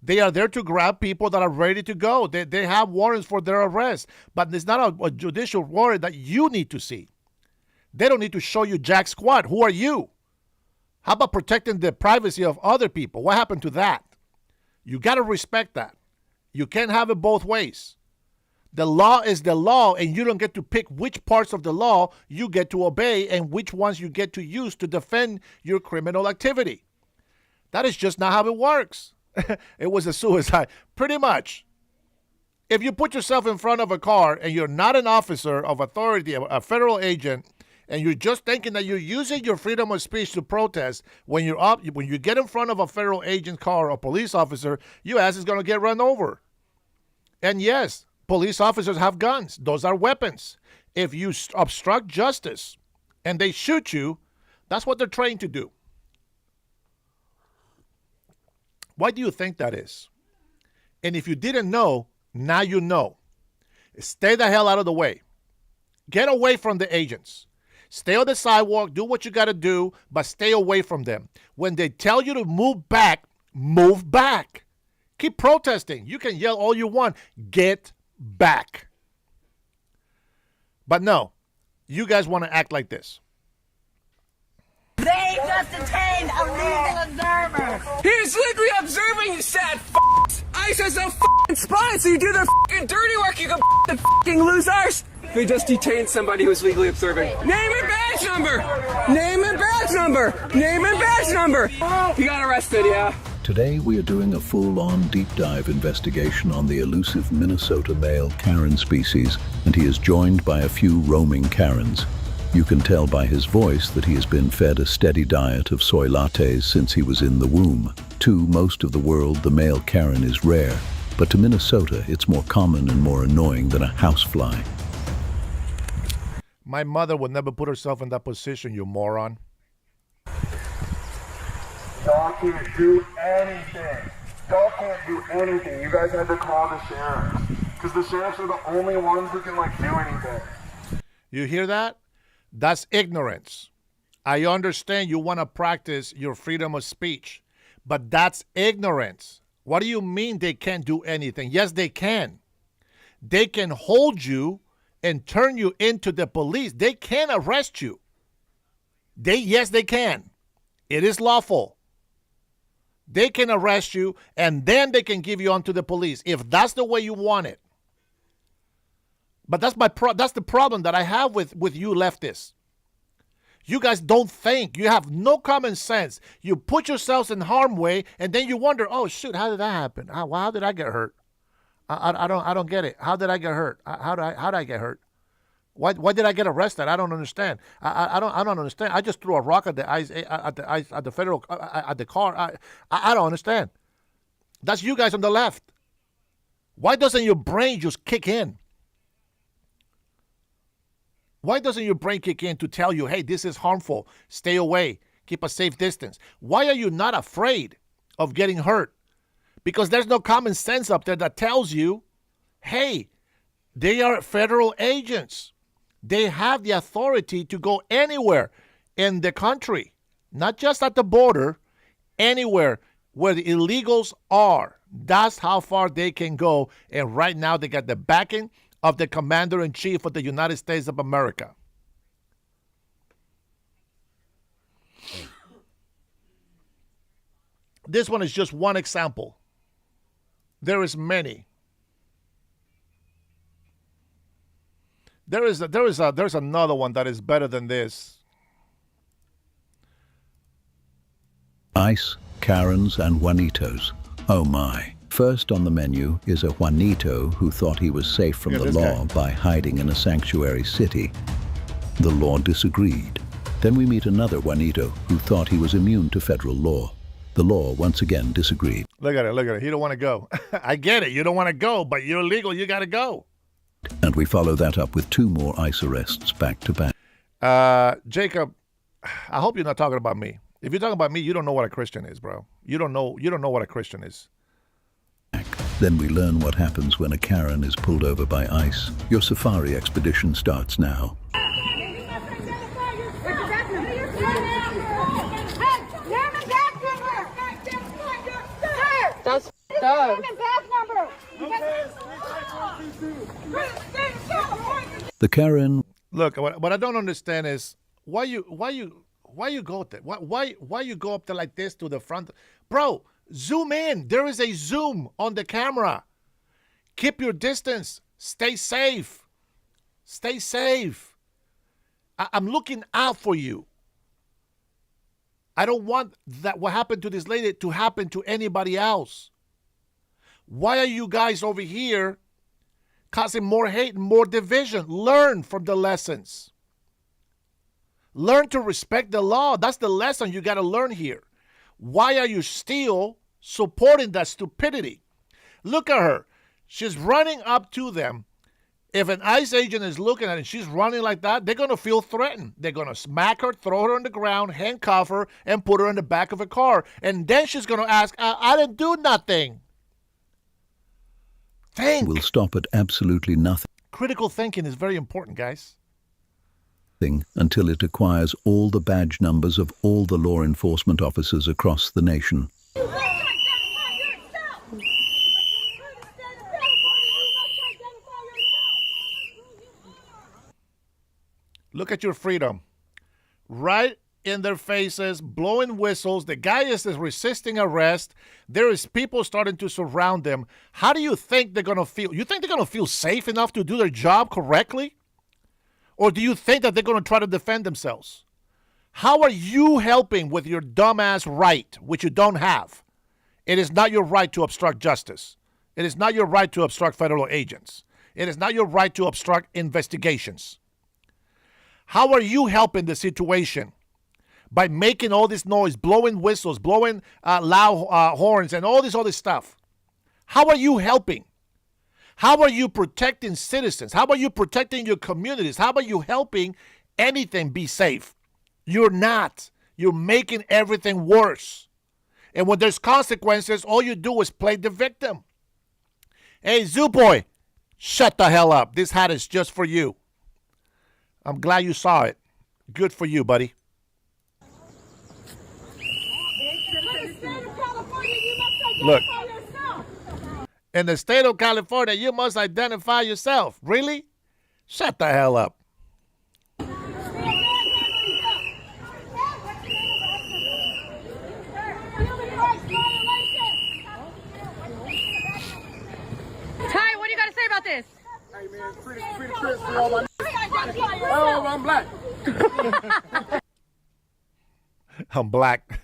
They are there to grab people that are ready to go. They have warrants for their arrest. But it's not a judicial warrant that you need to see. They don't need to show you jack squat. Who are you? How about protecting the privacy of other people? What happened to that? You got to respect that. You can't have it both ways. The law is the law, and you don't get to pick which parts of the law you get to obey and which ones you get to use to defend your criminal activity. That is just not how it works. It was a suicide. Pretty much. If you put yourself in front of a car and you're not an officer of authority, a federal agent, and you're just thinking that you're using your freedom of speech to protest, when you get in front of a federal agent car or police officer, your ass is going to get run over. And yes, police officers have guns. Those are weapons. If you obstruct justice and they shoot you, that's what they're trained to do. Why do you think that is? And if you didn't know, now you know. Stay the hell out of the way. Get away from the agents. Stay on the sidewalk, do what you got to do, but stay away from them. When they tell you to move back, move back. Keep protesting. You can yell all you want. Get back. But no, you guys want to act like this. They just detained a legal observer. He's legally observing, you sad f***s. ICE has no f***ing spine, so you do their f***ing dirty work, you f***ing losers. They just detained somebody who's legally observing. Name and badge number. Name and badge number. Name and badge number. You got arrested, yeah. Today we are doing a full-on deep dive investigation on the elusive Minnesota male Karen species, and he is joined by a few roaming Karens. You can tell by his voice that he has been fed a steady diet of soy lattes since he was in the womb. To most of the world, the male Karen is rare, but to Minnesota, it's more common and more annoying than a housefly. My mother would never put herself in that position, you moron. Y'all can't do anything. Y'all can't do anything. You guys had to call the sheriffs. Because the sheriffs are the only ones who can, do anything. You hear that? That's ignorance. I understand you want to practice your freedom of speech, but that's ignorance. What do you mean they can't do anything? Yes, they can. They can hold you and turn you into the police. They can arrest you. Yes, they can. It is lawful. They can arrest you, and then they can give you onto the police if that's the way you want it. But that's the problem that I have with you leftists. You guys don't think. You have no common sense. You put yourselves in harm's way, and then you wonder, oh, shoot, how did that happen? How did I get hurt? I don't get it. How did I get hurt? How did I get hurt? Why did I get arrested? I don't understand. I don't understand. I just threw a rock at the car. I don't understand. That's you guys on the left. Why doesn't your brain just kick in? Why doesn't your brain kick in to tell you, hey, this is harmful, stay away, keep a safe distance? Why are you not afraid of getting hurt? Because there's no common sense up there that tells you, hey, they are federal agents. They have the authority to go anywhere in the country, not just at the border, anywhere where the illegals are. That's how far they can go. And right now they got the backing of the Commander-in-Chief of the United States of America. This one is just one example. There is many. There's another one that is better than this. ICE, Karens, and Juanitos. Oh my. First on the menu is a Juanito who thought he was safe from the law by hiding in a sanctuary city. The law disagreed. Then we meet another Juanito who thought he was immune to federal law. The law once again disagreed. Look at it. He don't want to go. I get it. You don't want to go, but you're illegal. You got to go. And we follow that up with 2 more ICE arrests back to back. Jacob, I hope you're not talking about me. If you're talking about me, you don't know what a Christian is, bro. You don't know what a Christian is. Then we learn what happens when a Karen is pulled over by ICE. Your safari expedition starts now. That's the Karen. Look, what I don't understand is why you go up there? Why you go up there like this to the front, bro? Zoom in. There is a zoom on the camera. Keep your distance. Stay safe. Stay safe. I'm looking out for you. I don't want that what happened to this lady to happen to anybody else. Why are you guys over here causing more hate and more division? Learn from the lessons. Learn to respect the law. That's the lesson you got to learn here. Why are you still supporting that stupidity? Look at her. She's running up to them. If an ICE agent is looking at her and she's running like that, they're going to feel threatened. They're going to smack her, throw her on the ground, handcuff her, and put her in the back of a car. And then she's going to ask, I didn't do nothing. Think. Will stop at absolutely nothing. Critical thinking is very important, guys. Until it acquires all the badge numbers of all the law enforcement officers across the nation. Look at your freedom. Right in their faces, blowing whistles. The guy is resisting arrest. There is people starting to surround them. How do you think they're going to feel? You think they're going to feel safe enough to do their job correctly? Or do you think that they're going to try to defend themselves? How are you helping with your dumbass right, which you don't have? It is not your right to obstruct justice. It is not your right to obstruct federal agents. It is not your right to obstruct investigations. How are you helping the situation? By making all this noise, blowing whistles, blowing loud horns, and all this other stuff. How are you helping? How are you protecting citizens? How are you protecting your communities? How are you helping anything be safe? You're not. You're making everything worse. And when there's consequences, all you do is play the victim. Hey, Zoo Boy, shut the hell up. This hat is just for you. I'm glad you saw it. Good for you, buddy. Look. In the state of California, you must identify yourself. Really? Shut the hell up. Ty, what do you got to say about this? Hey man, free the Crips for all my oh, I'm black. I'm black.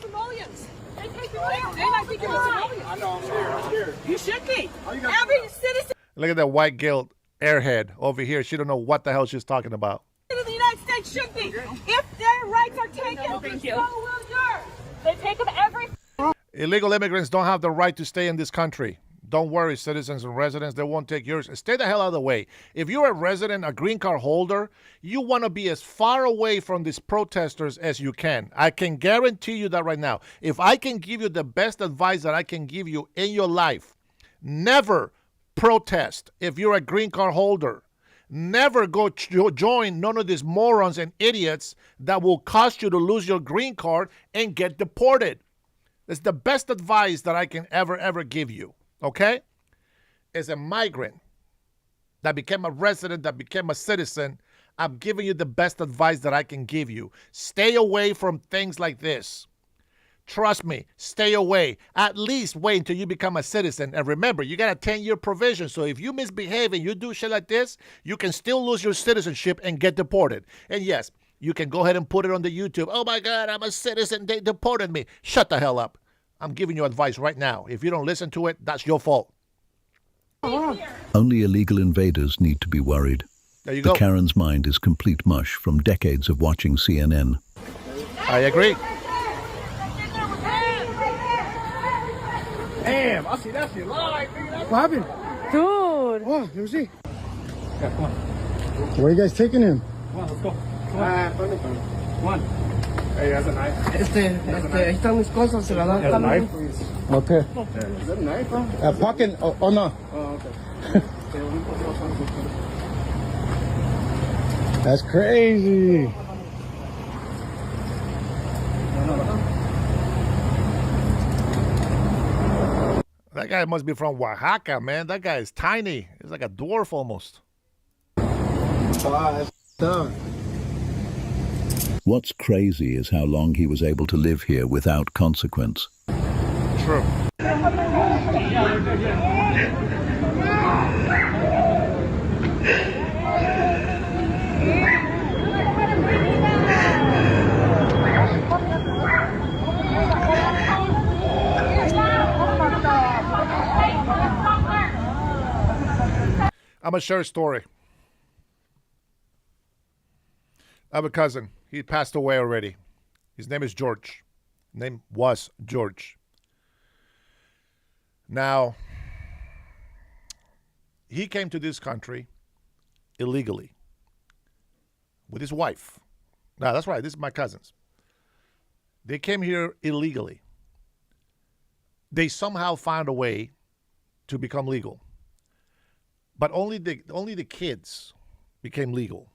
Simoleons. They take you there. They might think you're a Simoleon. I know, I'm scared. You should be. Every citizen Look at that white guilt airhead over here. She don't know what the hell she's talking about. in the United States should be. If their rights are taken, thank you. So will yours. They take them every. Illegal immigrants don't have the right to stay in this country. Don't worry, citizens and residents, they won't take yours. Stay the hell out of the way. If you're a resident, a green card holder, you want to be as far away from these protesters as you can. I can guarantee you that right now. If I can give you the best advice that I can give you in your life, never protest if you're a green card holder. Never go join none of these morons and idiots that will cause you to lose your green card and get deported. That's the best advice that I can ever give you. Okay? As a migrant that became a resident, that became a citizen, I'm giving you the best advice that I can give you. Stay away from things like this. Trust me, stay away. At least wait until you become a citizen. And remember, you got a 10-year provision. So if you misbehave and you do shit like this, you can still lose your citizenship and get deported. And yes, you can go ahead and put it on the YouTube. Oh my God, I'm a citizen. They deported me. Shut the hell up. I'm giving you advice right now. If you don't listen to it, that's your fault. Only illegal invaders need to be worried. There you the go. Karen's mind is complete mush from decades of watching CNN. I agree. Damn, I see that shit live. What happened? Dude. Oh, let me see. Yeah, come on. Where are you guys taking him? Come on, let's go. Come on. Hey, that's a knife. Ahí están mis cosas, se las dan. That's a knife? Okay. Is that a knife, bro? Pocket, oh no. Oh, okay. That's crazy. That guy must be from Oaxaca, man. That guy is tiny. He's like a dwarf almost. What's crazy is how long he was able to live here without consequence. True. I'm going to share a story. I have a cousin. He passed away already. His name is George. Name was George. Now, he came to this country illegally with his wife. Now, that's right. This is my cousins. They came here illegally. They somehow found a way to become legal. but only the kids became legal.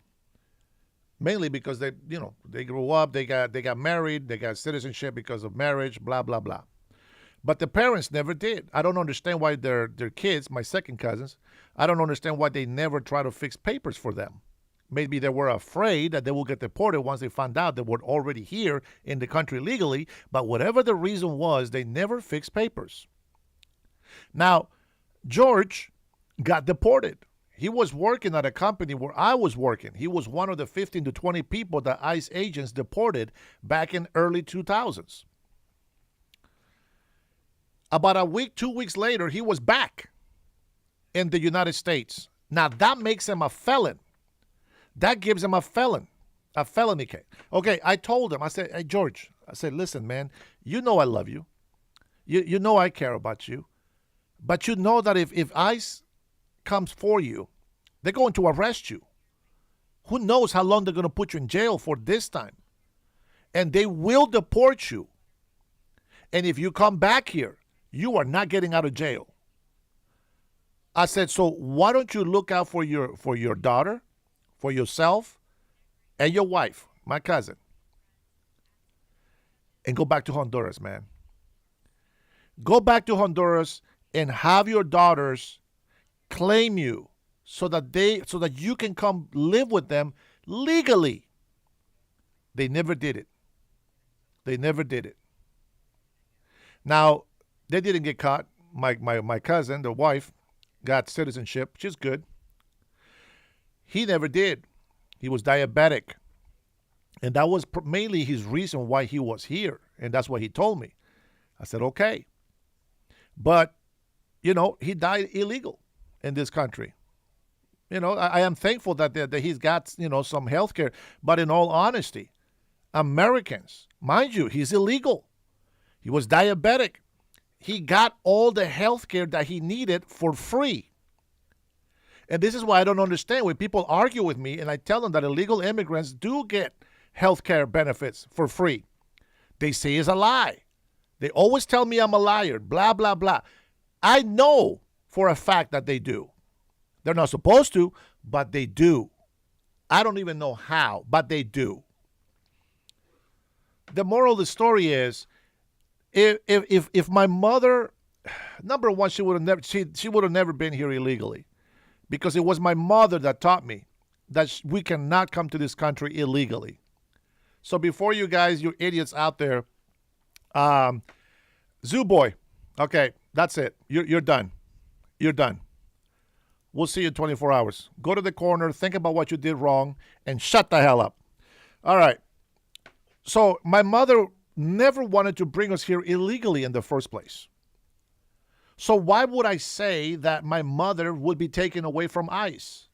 Mainly because they grew up, they got married, they got citizenship because of marriage, blah blah blah. But the parents never did. I don't understand why their kids, my second cousins, I don't understand why they never try to fix papers for them. Maybe they were afraid that they will get deported once they found out they were already here in the country legally. But whatever the reason was, they never fixed papers. Now, George got deported. He was working at a company where I was working. He was one of the 15 to 20 people that ICE agents deported back in early 2000s. About a week, 2 weeks later, he was back in the United States. Now, that makes him a felon. That gives him a felony case. Okay, I told him, I said, hey, George, I said, listen, man, you know I love you. You know I care about you. But you know that if ICE comes for you, they're going to arrest you. Who knows how long they're going to put you in jail for this time. And they will deport you. And if you come back here, you are not getting out of jail. I said, so why don't you look out for your daughter, for yourself, and your wife, my cousin, and go back to Honduras, man. Go back to Honduras and have your daughters claim you so that you can come live with them legally. They never did it. They never did it. Now, they didn't get caught. My cousin, the wife, got citizenship. She's good. He never did. He was diabetic. And that was mainly his reason why he was here. And that's what he told me. I said, okay. But, he died illegal in this country. I am thankful that he's got, some health care. But in all honesty, Americans, mind you, he's illegal. He was diabetic. He got all the health care that he needed for free. And this is why I don't understand when people argue with me and I tell them that illegal immigrants do get health care benefits for free. They say it's a lie. They always tell me I'm a liar, blah, blah, blah. I know for a fact that they do. They're not supposed to, but they do. I don't even know how, but they do. The moral of the story is, if my mother, number one, she would have never been here illegally, because it was my mother that taught me that we cannot come to this country illegally. So before you guys, you idiots out there, Zoo Boy, okay, that's it. You're done. You're done. We'll see you in 24 hours. Go to the corner, think about what you did wrong, and shut the hell up. All right. So my mother never wanted to bring us here illegally in the first place. So why would I say that my mother would be taken away from ICE?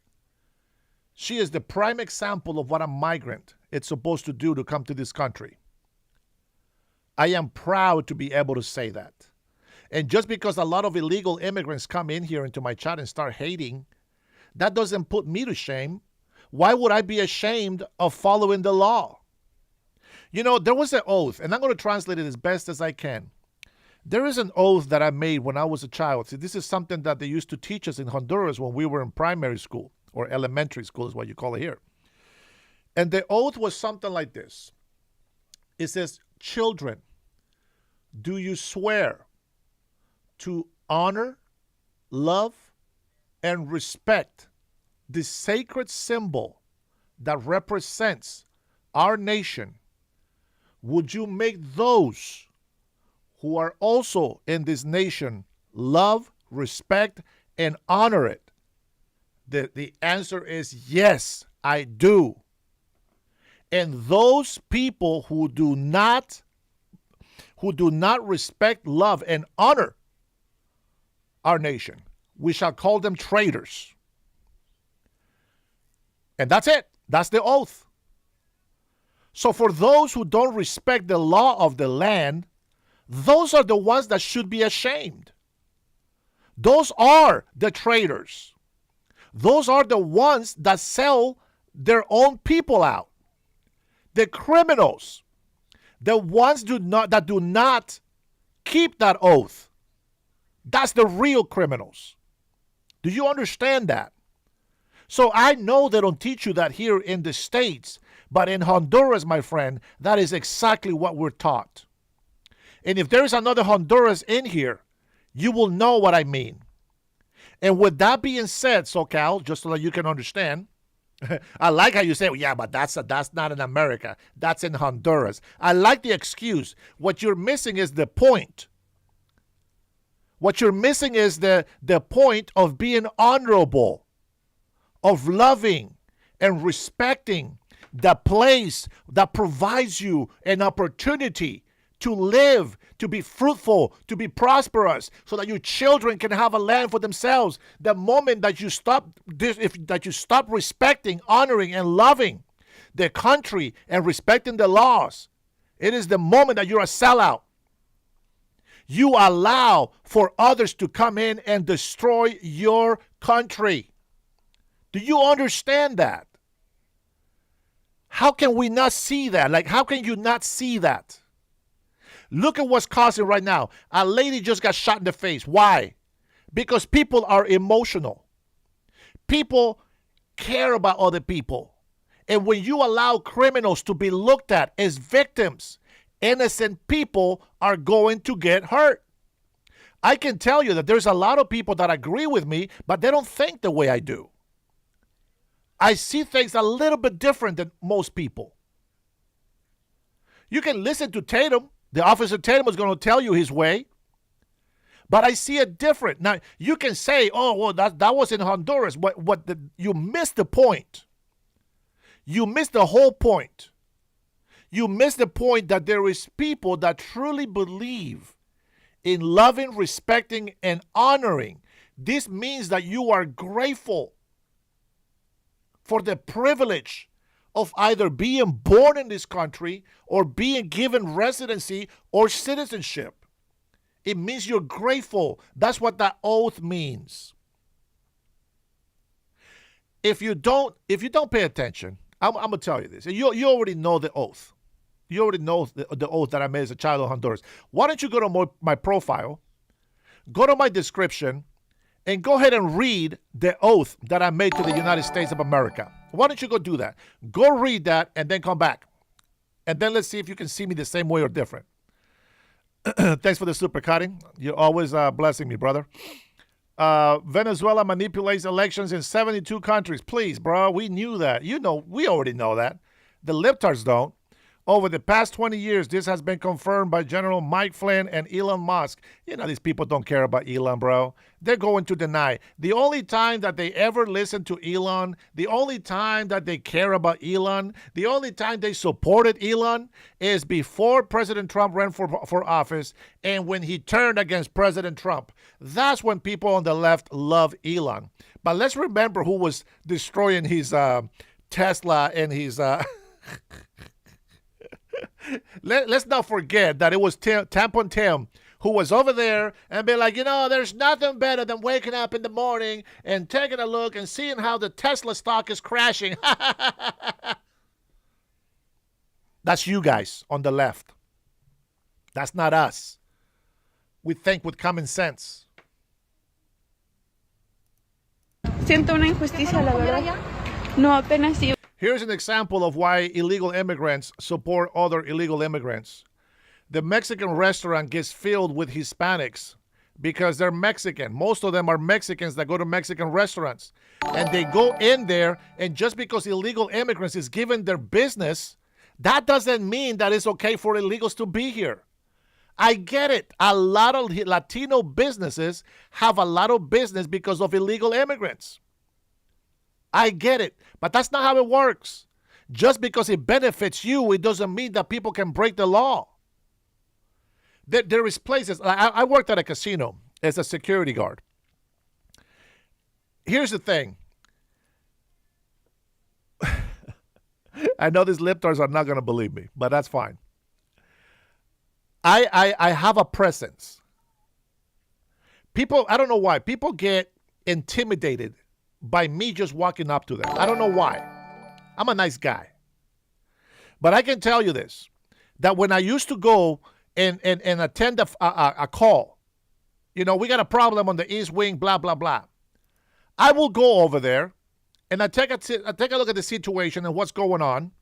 She is the prime example of what a migrant is supposed to do to come to this country. I am proud to be able to say that. And just because a lot of illegal immigrants come in here into my chat and start hating, that doesn't put me to shame. Why would I be ashamed of following the law? There was an oath, and I'm going to translate it as best as I can. There is an oath that I made when I was a child. See, this is something that they used to teach us in Honduras when we were in primary school, or elementary school is what you call it here. And the oath was something like this. It says, children, do you swear to honor, love, and respect the sacred symbol that represents our nation? Would you make those who are also in this nation love, respect, and honor it? The answer is yes, I do. And those people who do not respect, love, and honor our nation, we shall call them traitors. And that's it. That's the oath. So for those who don't respect the law of the land, those are the ones that should be ashamed. Those are the traitors. Those are the ones that sell their own people out. The criminals, the ones that do not keep that oath. That's the real criminals. Do you understand that? So I know they don't teach you that here in the States, but in Honduras, my friend, that is exactly what we're taught. And if there is another Honduras in here, you will know what I mean. And with that being said, SoCal, just so that you can understand, I like how you say, well, yeah, but that's not in America. That's in Honduras. I like the excuse. What you're missing is the point. What you're missing is the point of being honorable, of loving and respecting the place that provides you an opportunity to live, to be fruitful, to be prosperous, so that your children can have a land for themselves. The moment that you stop respecting, honoring, and loving the country and respecting the laws, it is the moment that you're a sellout. You allow for others to come in and destroy your country. Do you understand that? How can we not see that? Like, how can you not see that? Look at what's causing right now. A lady just got shot in the face. Why? Because people are emotional. People care about other people. And when you allow criminals to be looked at as victims, innocent people are going to get hurt. I can tell you that there's a lot of people that agree with me, but they don't think the way I do. I see things a little bit different than most people. You can listen to Tatum. The officer Tatum is going to tell you his way. But I see it different. Now, you can say, oh, well, that was in Honduras. You missed the point. You missed the whole point. You missed the point that there is people that truly believe in loving, respecting, and honoring. This means that you are grateful for the privilege of either being born in this country or being given residency or citizenship. It means you're grateful. That's what that oath means. If you don't pay attention, I'm going to tell you this. You already know the oath. You already know the oath that I made as a child of Honduras. Why don't you go to my profile, go to my description, and go ahead and read the oath that I made to the United States of America. Why don't you go do that? Go read that and then come back. And then let's see if you can see me the same way or different. Thanks for the super cutting. You're always blessing me, brother. Venezuela manipulates elections in 72 countries. Please, bro, we knew that. We already know that. The libtards don't. Over the past 20 years, this has been confirmed by General Mike Flynn and Elon Musk. These people don't care about Elon, bro. They're going to deny. The only time that they ever listen to Elon, the only time that they care about Elon, the only time they supported Elon is before President Trump ran for office and when he turned against President Trump. That's when people on the left love Elon. But let's remember who was destroying his Tesla and his... Let's not forget that it was Tampon Tim who was over there and be like, there's nothing better than waking up in the morning and taking a look and seeing how the Tesla stock is crashing. That's you guys on the left. That's not us. We think with common sense. Siento una injusticia, la verdad. No apenas iba. Here's an example of why illegal immigrants support other illegal immigrants. The Mexican restaurant gets filled with Hispanics because they're Mexican. Most of them are Mexicans that go to Mexican restaurants. And they go in there, and just because illegal immigrants is given their business, that doesn't mean that it's okay for illegals to be here. I get it. A lot of Latino businesses have a lot of business because of illegal immigrants. I get it, but that's not how it works. Just because it benefits you, it doesn't mean that people can break the law. There is places. I worked at a casino as a security guard. Here's the thing. I know these libtards are not going to believe me, but that's fine. I have a presence. People, I don't know why. People get intimidated by me just walking up to them. I don't know why. I'm a nice guy. But I can tell you this, that when I used to go and attend a call, we got a problem on the East Wing, blah, blah, blah. I will go over there and I take a look at the situation and what's going on.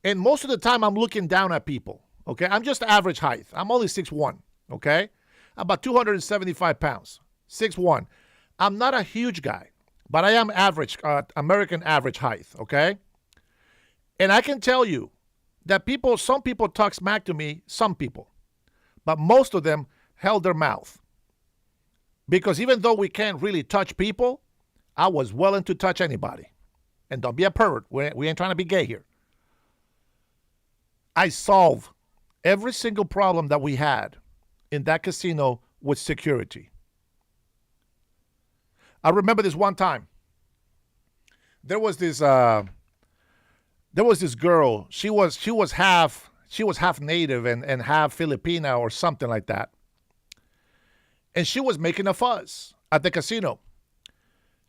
And most of the time, I'm looking down at people, okay? I'm just average height. I'm only 6'1", okay? I'm about 275 pounds, 6'1". I'm not a huge guy, but I am average, American average height, okay? And I can tell you that some people talk smack to me, some people, but most of them held their mouth. Because even though we can't really touch people, I was willing to touch anybody. And don't be a pervert. We ain't trying to be gay here. I solved every single problem that we had in that casino with security. I remember this one time. There was this girl. She was half native and half Filipina or something like that. And she was making a fuss at the casino.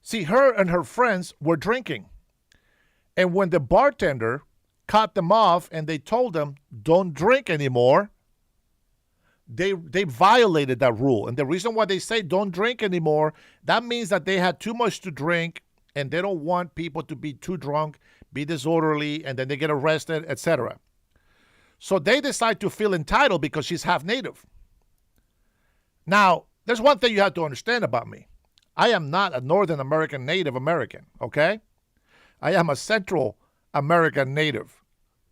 See, her and her friends were drinking. And when the bartender cut them off and they told them, don't drink anymore, they violated that rule. And the reason why they say don't drink anymore, that means that they had too much to drink and they don't want people to be too drunk, be disorderly, and then they get arrested, etc. So they decide to feel entitled because she's half native. Now, there's one thing you have to understand about me. I am not a Northern American Native American, okay? I am a Central American Native,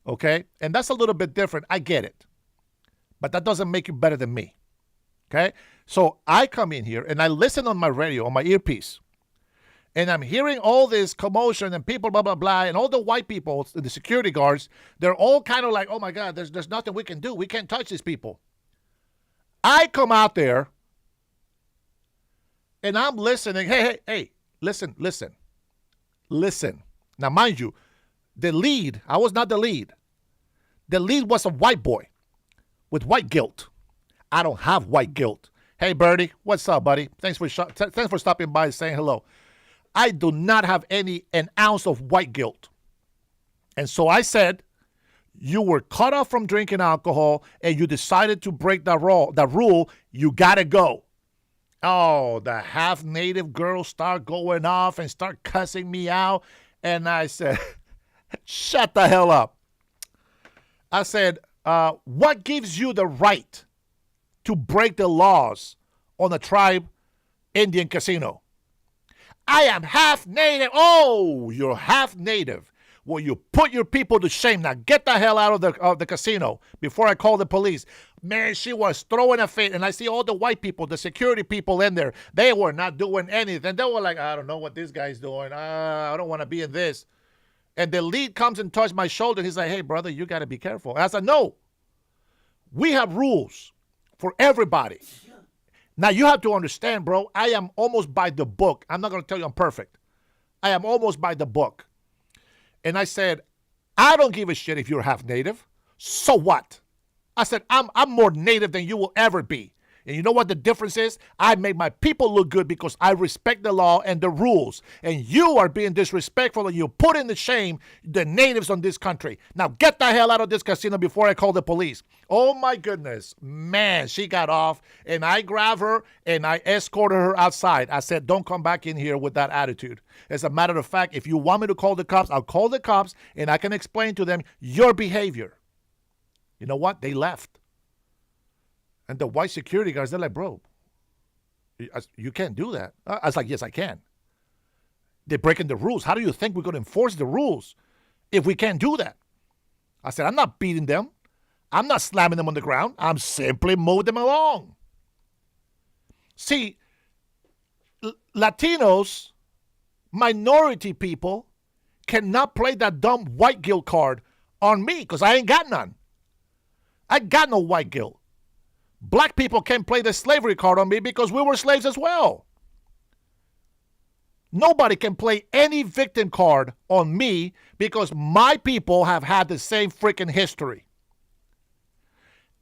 okay? And that's a little bit different. I get it. But that doesn't make you better than me, okay? So I come in here and I listen on my radio, on my earpiece, and I'm hearing all this commotion and people, blah, blah, blah, and all the white people, the security guards, they're all kind of like, oh, my God, there's nothing we can do. We can't touch these people. I come out there, and I'm listening. Hey, listen. Now, mind you, the lead, I was not the lead. The lead was a white boy with white guilt. I don't have white guilt. Hey, Bertie, what's up, buddy? Thanks for stopping by and saying hello. I do not have an ounce of white guilt. And so I said, you were cut off from drinking alcohol and you decided to break that rule, you got to go. Oh, the half-native girls start going off and start cussing me out. And I said, shut the hell up. I said, what gives you the right to break the laws on a tribe Indian casino? I am half-native. Oh, you're half-native. Well, you put your people to shame. Now get the hell out of the casino before I call the police. Man, she was throwing a fit, and I see all the white people, the security people in there. They were not doing anything. They were like, I don't know what this guy's doing. I don't want to be in this. And the lead comes and touches my shoulder. He's like, hey, brother, you got to be careful. And I said, no. We have rules for everybody. Now, you have to understand, bro, I am almost by the book. I'm not going to tell you I'm perfect. I am almost by the book. And I said, I don't give a shit if you're half native. So what? I said, I'm more native than you will ever be. And you know what the difference is? I make my people look good because I respect the law and the rules. And you are being disrespectful and you put in the shame the natives on this country. Now get the hell out of this casino before I call the police. Oh my goodness. Man, she got off and I grabbed her and I escorted her outside. I said, don't come back in here with that attitude. As a matter of fact, if you want me to call the cops, I'll call the cops and I can explain to them your behavior. You know what? They left. And the white security guards, they're like, bro, you can't do that. I was like, yes, I can. They're breaking the rules. How do you think we're going to enforce the rules if we can't do that? I said, I'm not beating them. I'm not slamming them on the ground. I'm simply moving them along. See, Latinos, minority people, cannot play that dumb white guilt card on me because I ain't got none. I got no white guilt. Black people can't play the slavery card on me because we were slaves as well. Nobody can play any victim card on me because my people have had the same freaking history.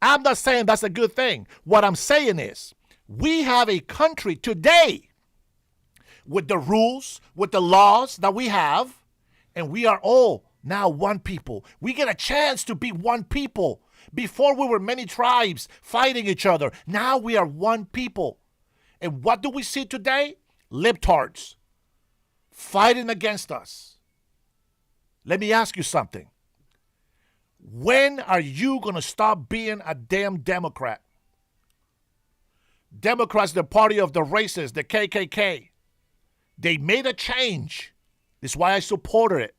I'm not saying that's a good thing. What I'm saying is we have a country today with the rules, with the laws that we have, and we are all now one people. We get a chance to be one people. Before we were many tribes fighting each other. Now we are one people. And what do we see today? libtards fighting against us. Let me ask you something. When are you going to stop being a damn Democrat? Democrats, the party of the racists, the KKK. They made a change. This is why I supported it.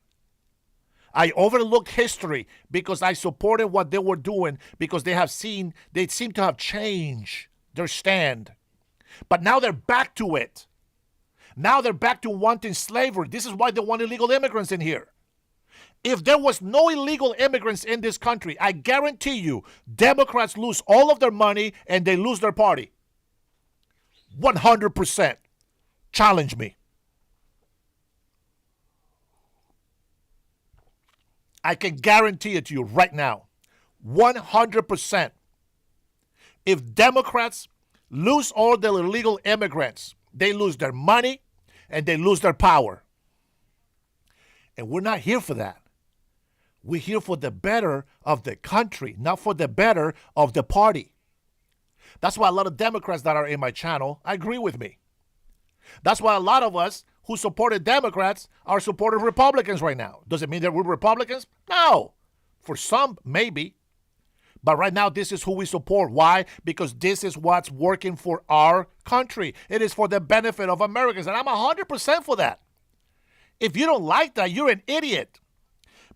I overlooked history because I supported what they were doing because they seem to have changed their stand. But now they're back to it. Now they're back to wanting slavery. This is why they want illegal immigrants in here. If there was no illegal immigrants in this country, I guarantee you, Democrats lose all of their money and they lose their party. 100%. Challenge me. I can guarantee it to you right now. 100%. If Democrats lose all the illegal immigrants, they lose their money and they lose their power. And we're not here for that. We're here for the better of the country, not for the better of the party. That's why a lot of Democrats that are in my channel agree with me. That's why a lot of us who supported Democrats are supporting Republicans right now. Does it mean that we're Republicans? No. For some, maybe. But right now, this is who we support. Why? Because this is what's working for our country. It is for the benefit of Americans. And I'm 100% for that. If you don't like that, you're an idiot.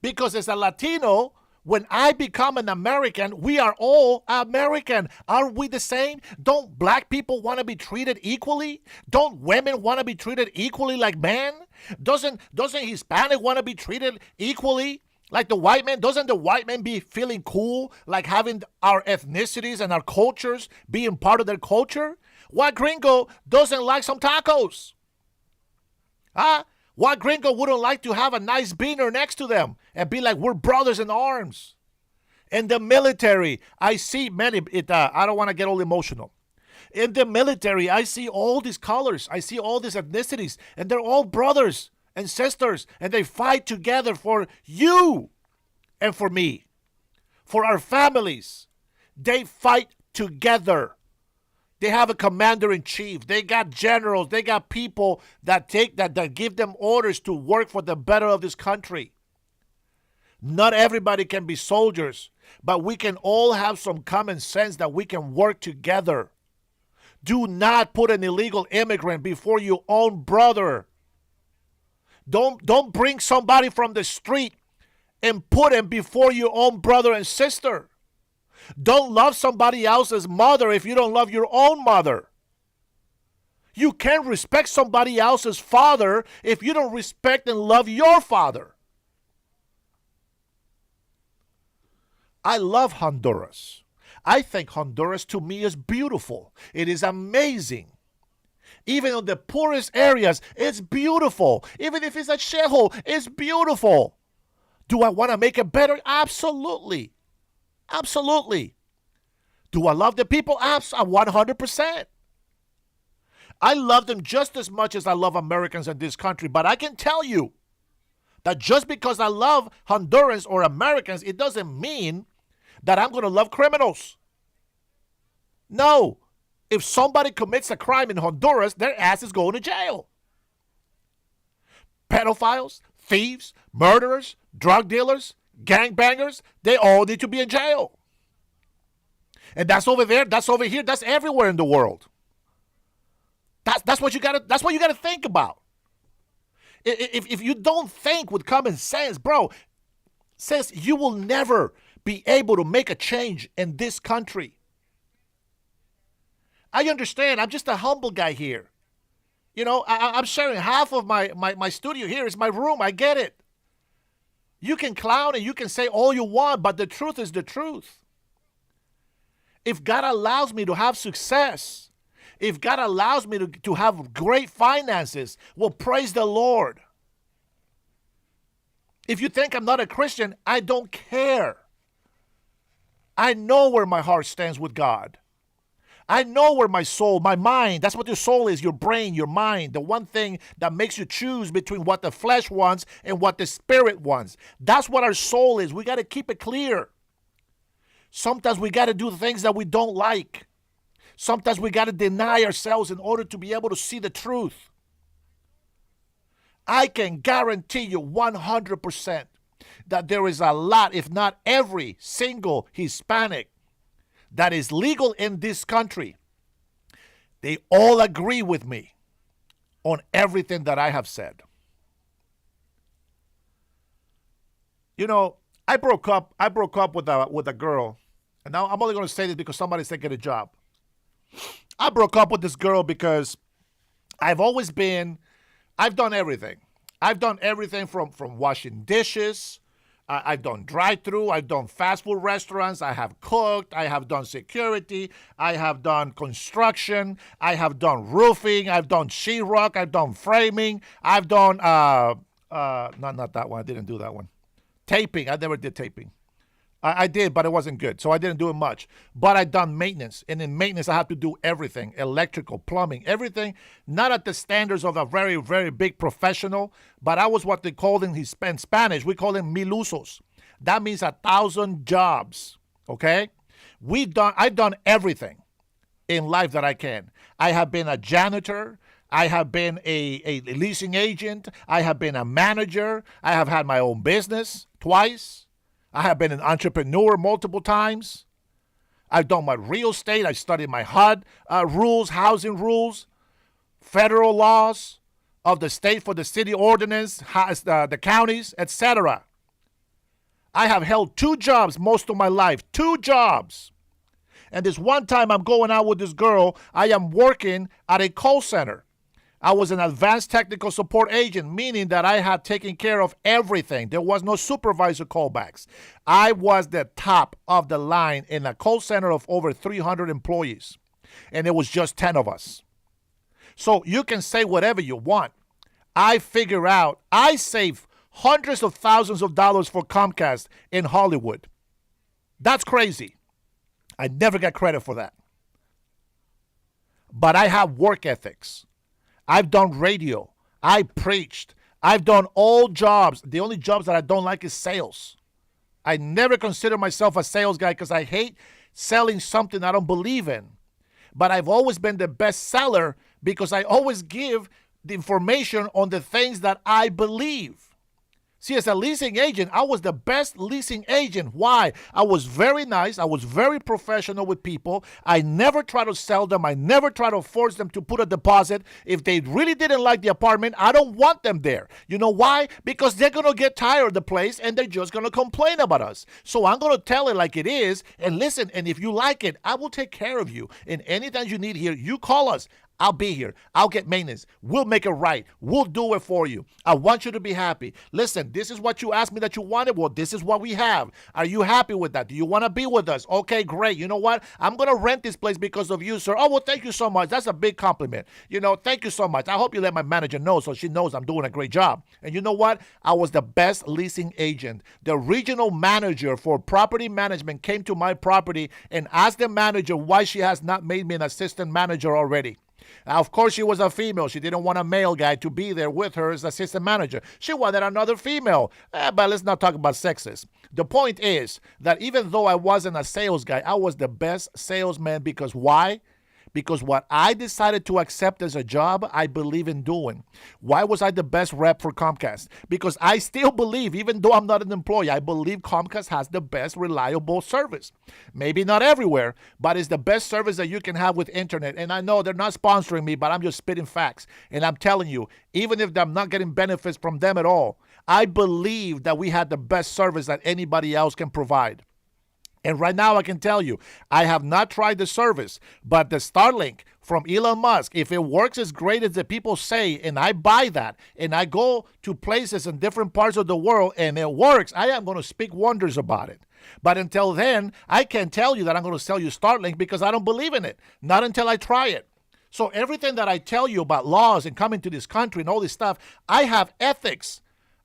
Because as a Latino, when I become an American, we are all American. Aren't we the same? Don't black people want to be treated equally? Don't women want to be treated equally like men? Doesn't Hispanic want to be treated equally like the white man? Doesn't the white man be feeling cool like having our ethnicities and our cultures being part of their culture? What gringo doesn't like some tacos? Huh? What gringo wouldn't like to have a nice beaner next to them and be like, we're brothers in arms? In the military, I see many, I don't want to get all emotional. In the military, I see all these colors. I see all these ethnicities, and they're all brothers and sisters, and they fight together for you and for me, for our families. They fight together. They have a commander-in-chief. They got generals. They got people that give them orders to work for the better of this country. Not everybody can be soldiers, but we can all have some common sense that we can work together. Do not put an illegal immigrant before your own brother. Don't bring somebody from the street and put him before your own brother and sister. Don't love somebody else's mother if you don't love your own mother. You can't respect somebody else's father if you don't respect and love your father. I love Honduras. I think Honduras to me is beautiful. It is amazing. Even in the poorest areas, it's beautiful. Even if it's a shithole, it's beautiful. Do I want to make it better? Absolutely. Absolutely. Do I love the people? Absolutely. 100%. I love them just as much as I love Americans in this country. But I can tell you that just because I love Hondurans or Americans, it doesn't mean that I'm going to love criminals. No. If somebody commits a crime in Honduras, their ass is going to jail. Pedophiles, thieves, murderers, drug dealers, gangbangers, they all need to be in jail. And that's over there, that's over here, that's everywhere in the world. That's what you gotta think about. If you don't think with common sense, bro, says you will never be able to make a change in this country. I understand, I'm just a humble guy here. You know, I'm sharing half of my studio here. It's my room, I get it. You can clown and you can say all you want, but the truth is the truth. If God allows me to have success, if God allows me to have great finances, well, praise the Lord. If you think I'm not a Christian, I don't care. I know where my heart stands with God. I know where my soul, my mind, that's what your soul is, your brain, your mind, the one thing that makes you choose between what the flesh wants and what the spirit wants. That's what our soul is. We got to keep it clear. Sometimes we got to do things that we don't like. Sometimes we got to deny ourselves in order to be able to see the truth. I can guarantee you 100% that there is a lot, if not every single Hispanic that is legal in this country. They all agree with me on everything that I have said. You know, I broke up with a girl, and now I'm only going to say this because somebody's taking a job. I broke up with this girl because I've done everything. I've done everything from washing dishes. I've done drive-through. I've done fast food restaurants. I have cooked. I have done security. I have done construction. I have done roofing. I've done sheetrock. I've done framing. I've done not that one. I didn't do that one. Taping. I never did taping. I did, but it wasn't good, so I didn't do it much. But I done maintenance, and in maintenance, I have to do everything: electrical, plumbing, everything. Not at the standards of a very, very big professional, but I was what they called in Spanish. We call them milusos. That means 1,000 jobs. Okay, I've done everything in life that I can. I have been a janitor. I have been a leasing agent. I have been a manager. I have had my own business twice. I have been an entrepreneur multiple times. I've done my real estate. I studied my HUD rules, housing rules, federal laws of the state for the city ordinance, the counties, etc. I have held 2 jobs most of my life, 2 jobs. And this one time I'm going out with this girl, I am working at a call center. I was an advanced technical support agent, meaning that I had taken care of everything. There was no supervisor callbacks. I was the top of the line in a call center of over 300 employees, and it was just 10 of us. So you can say whatever you want. I save hundreds of thousands of dollars for Comcast in Hollywood. That's crazy. I never get credit for that. But I have work ethics. I've done radio. I preached. I've done all jobs. The only jobs that I don't like is sales. I never consider myself a sales guy because I hate selling something I don't believe in. But I've always been the best seller because I always give the information on the things that I believe. See, as a leasing agent, I was the best leasing agent. Why? I was very nice. I was very professional with people. I never try to sell them. I never try to force them to put a deposit. If they really didn't like the apartment, I don't want them there. You know why? Because they're going to get tired of the place and they're just going to complain about us. So I'm going to tell it like it is. And listen, and if you like it, I will take care of you. And anything you need here, you call us. I'll be here. I'll get maintenance. We'll make it right. We'll do it for you. I want you to be happy. Listen, this is what you asked me that you wanted. Well, this is what we have. Are you happy with that? Do you want to be with us? Okay, great. You know what? I'm going to rent this place because of you, sir. Oh, well, thank you so much. That's a big compliment. You know, thank you so much. I hope you let my manager know so she knows I'm doing a great job. And you know what? I was the best leasing agent. The regional manager for property management came to my property and asked the manager why she has not made me an assistant manager already. Now, of course, she was a female. She didn't want a male guy to be there with her as assistant manager. She wanted another female. But let's not talk about sexist. The point is that even though I wasn't a sales guy, I was the best salesman because why? Because what I decided to accept as a job, I believe in doing. Why was I the best rep for Comcast? Because I still believe, even though I'm not an employee, I believe Comcast has the best reliable service. Maybe not everywhere, but it's the best service that you can have with internet. And I know they're not sponsoring me, but I'm just spitting facts. And I'm telling you, even if I'm not getting benefits from them at all, I believe that we had the best service that anybody else can provide. And right now I can tell you, I have not tried the service, but the Starlink from Elon Musk, if it works as great as the people say, and I buy that, and I go to places in different parts of the world and it works, I am going to speak wonders about it. But until then, I can't tell you that I'm going to sell you Starlink because I don't believe in it. Not until I try it. So everything that I tell you about laws and coming to this country and all this stuff, I have ethics.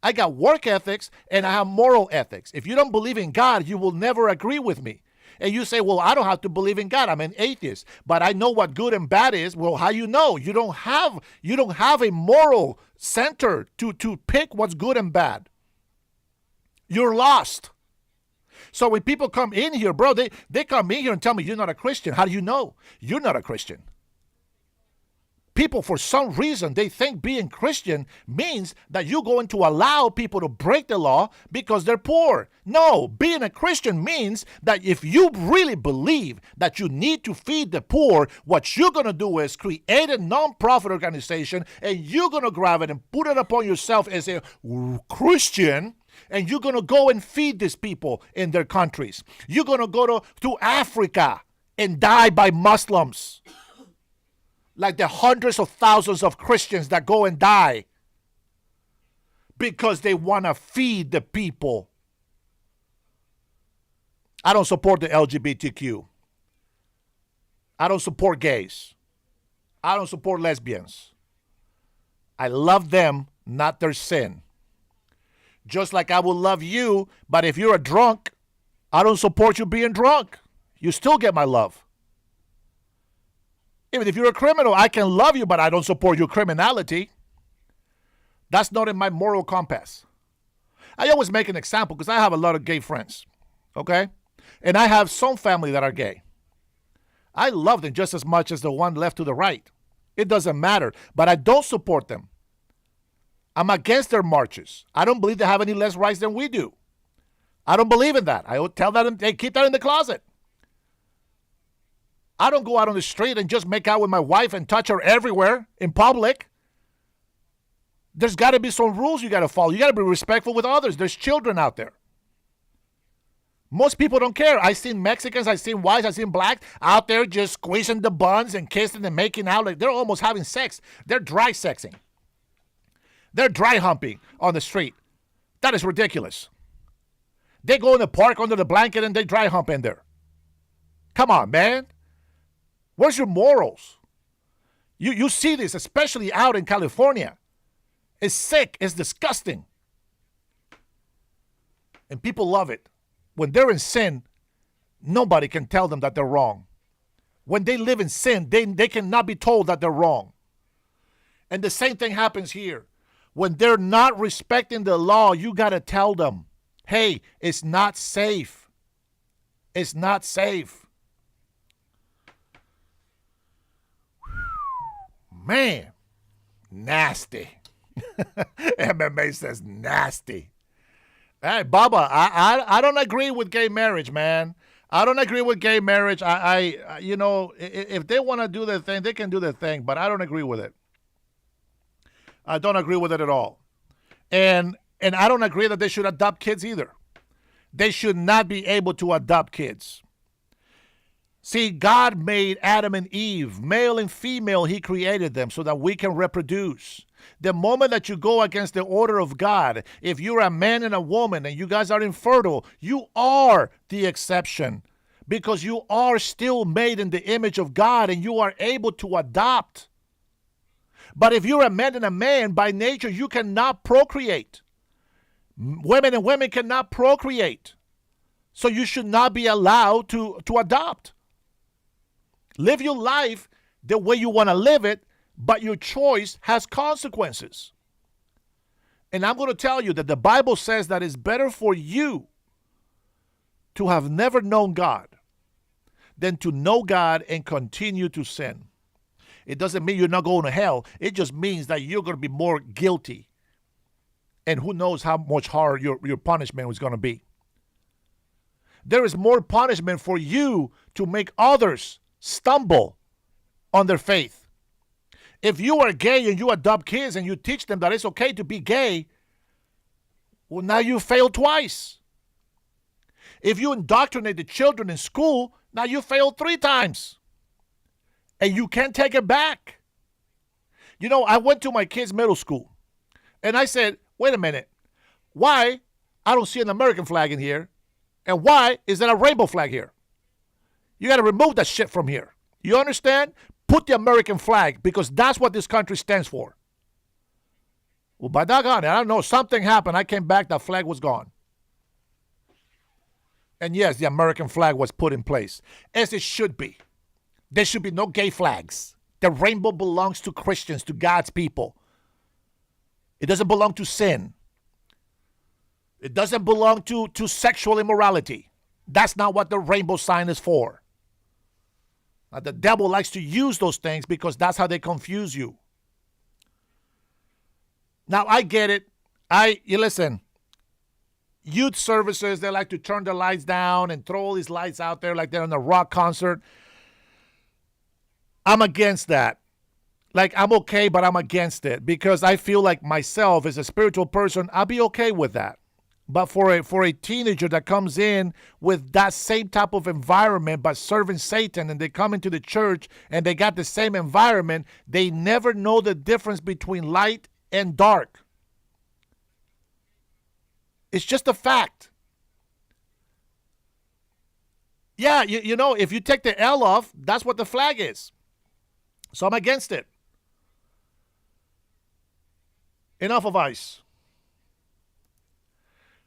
I got work ethics and I have moral ethics. If you don't believe in God, you will never agree with me. And you say, well, I don't have to believe in God. I'm an atheist, but I know what good and bad is. Well, how you know? You don't have a moral center to pick what's good and bad. You're lost. So when people come in here, bro, they come in here and tell me you're not a Christian. How do you know? You're not a Christian. people, for some reason, they think being Christian means that you're going to allow people to break the law because they're poor. No, being a Christian means that if you really believe that you need to feed the poor, what you're going to do is create a non-profit organization, and you're going to grab it and put it upon yourself as a Christian, and you're going to go and feed these people in their countries. You're going to go to Africa and die by Muslims, like the hundreds of thousands of Christians that go and die because they want to feed the people. I don't support the LGBTQ. I don't support gays. I don't support lesbians. I love them, not their sin. Just like I will love you, but if you're a drunk, I don't support you being drunk. You still get my love. Even if you're a criminal, I can love you, but I don't support your criminality. That's not in my moral compass. I always make an example because I have a lot of gay friends, okay? And I have some family that are gay. I love them just as much as the one left to the right. It doesn't matter, but I don't support them. I'm against their marches. I don't believe they have any less rights than we do. I don't believe in that. I would tell them, they keep that in the closet. I don't go out on the street and just make out with my wife and touch her everywhere in public. There's got to be some rules you got to follow. You got to be respectful with others. There's children out there. Most people don't care. I've seen Mexicans, I've seen whites, I've seen blacks out there just squeezing the buns and kissing and making out. Like they're almost having sex. They're dry sexing. They're dry humping on the street. That is ridiculous. They go in the park under the blanket and they dry hump in there. Come on, man. Where's your morals? You see this, especially out in California. It's sick. It's disgusting. And people love it. When they're in sin, nobody can tell them that they're wrong. When they live in sin, they cannot be told that they're wrong. And the same thing happens here. When they're not respecting the law, you got to tell them, hey, it's not safe. It's not safe. Man, nasty. MMA says nasty. Hey, Bubba, I don't agree with gay marriage, man. I don't agree with gay marriage. I you know, if they want to do their thing, they can do their thing, but I don't agree with it. I don't agree with it at all. And I don't agree that they should adopt kids either. They should not be able to adopt kids. See, God made Adam and Eve, male and female, he created them so that we can reproduce. The moment that you go against the order of God, if you're a man and a woman and you guys are infertile, you are the exception because you are still made in the image of God and you are able to adopt. But if you're a man and a man, by nature, you cannot procreate. Women and women cannot procreate. So you should not be allowed to adopt. Live your life the way you want to live it, but your choice has consequences. And I'm going to tell you that the Bible says that it's better for you to have never known God than to know God and continue to sin. It doesn't mean you're not going to hell. It just means that you're going to be more guilty. And who knows how much harder your punishment is going to be. There is more punishment for you to make others stumble on their faith. If you are gay and you adopt kids and you teach them that it's okay to be gay, well, now you failed twice. If you indoctrinate the children in school, now you failed 3 times. And you can't take it back. You know, I went to my kids' middle school and I said, wait a minute, why I don't see an American flag in here? And why is there a rainbow flag here? You got to remove that shit from here. You understand? Put the American flag because that's what this country stands for. Well, by doggone it, I don't know. Something happened. I came back. That flag was gone. And yes, the American flag was put in place, as it should be. There should be no gay flags. The rainbow belongs to Christians, to God's people. It doesn't belong to sin. It doesn't belong to sexual immorality. That's not what the rainbow sign is for. The devil likes to use those things because that's how they confuse you. Now, I get it. You listen, youth services, they like to turn the lights down and throw all these lights out there like they're in a rock concert. I'm against that. Like, I'm okay, but I'm against it because I feel like myself as a spiritual person, I'll be okay with that. But for a teenager that comes in with that same type of environment but serving Satan, and they come into the church and they got the same environment, they never know the difference between light and dark. It's just a fact. Yeah, you know, if you take the L off, that's what the flag is. So I'm against it. Enough of ICE.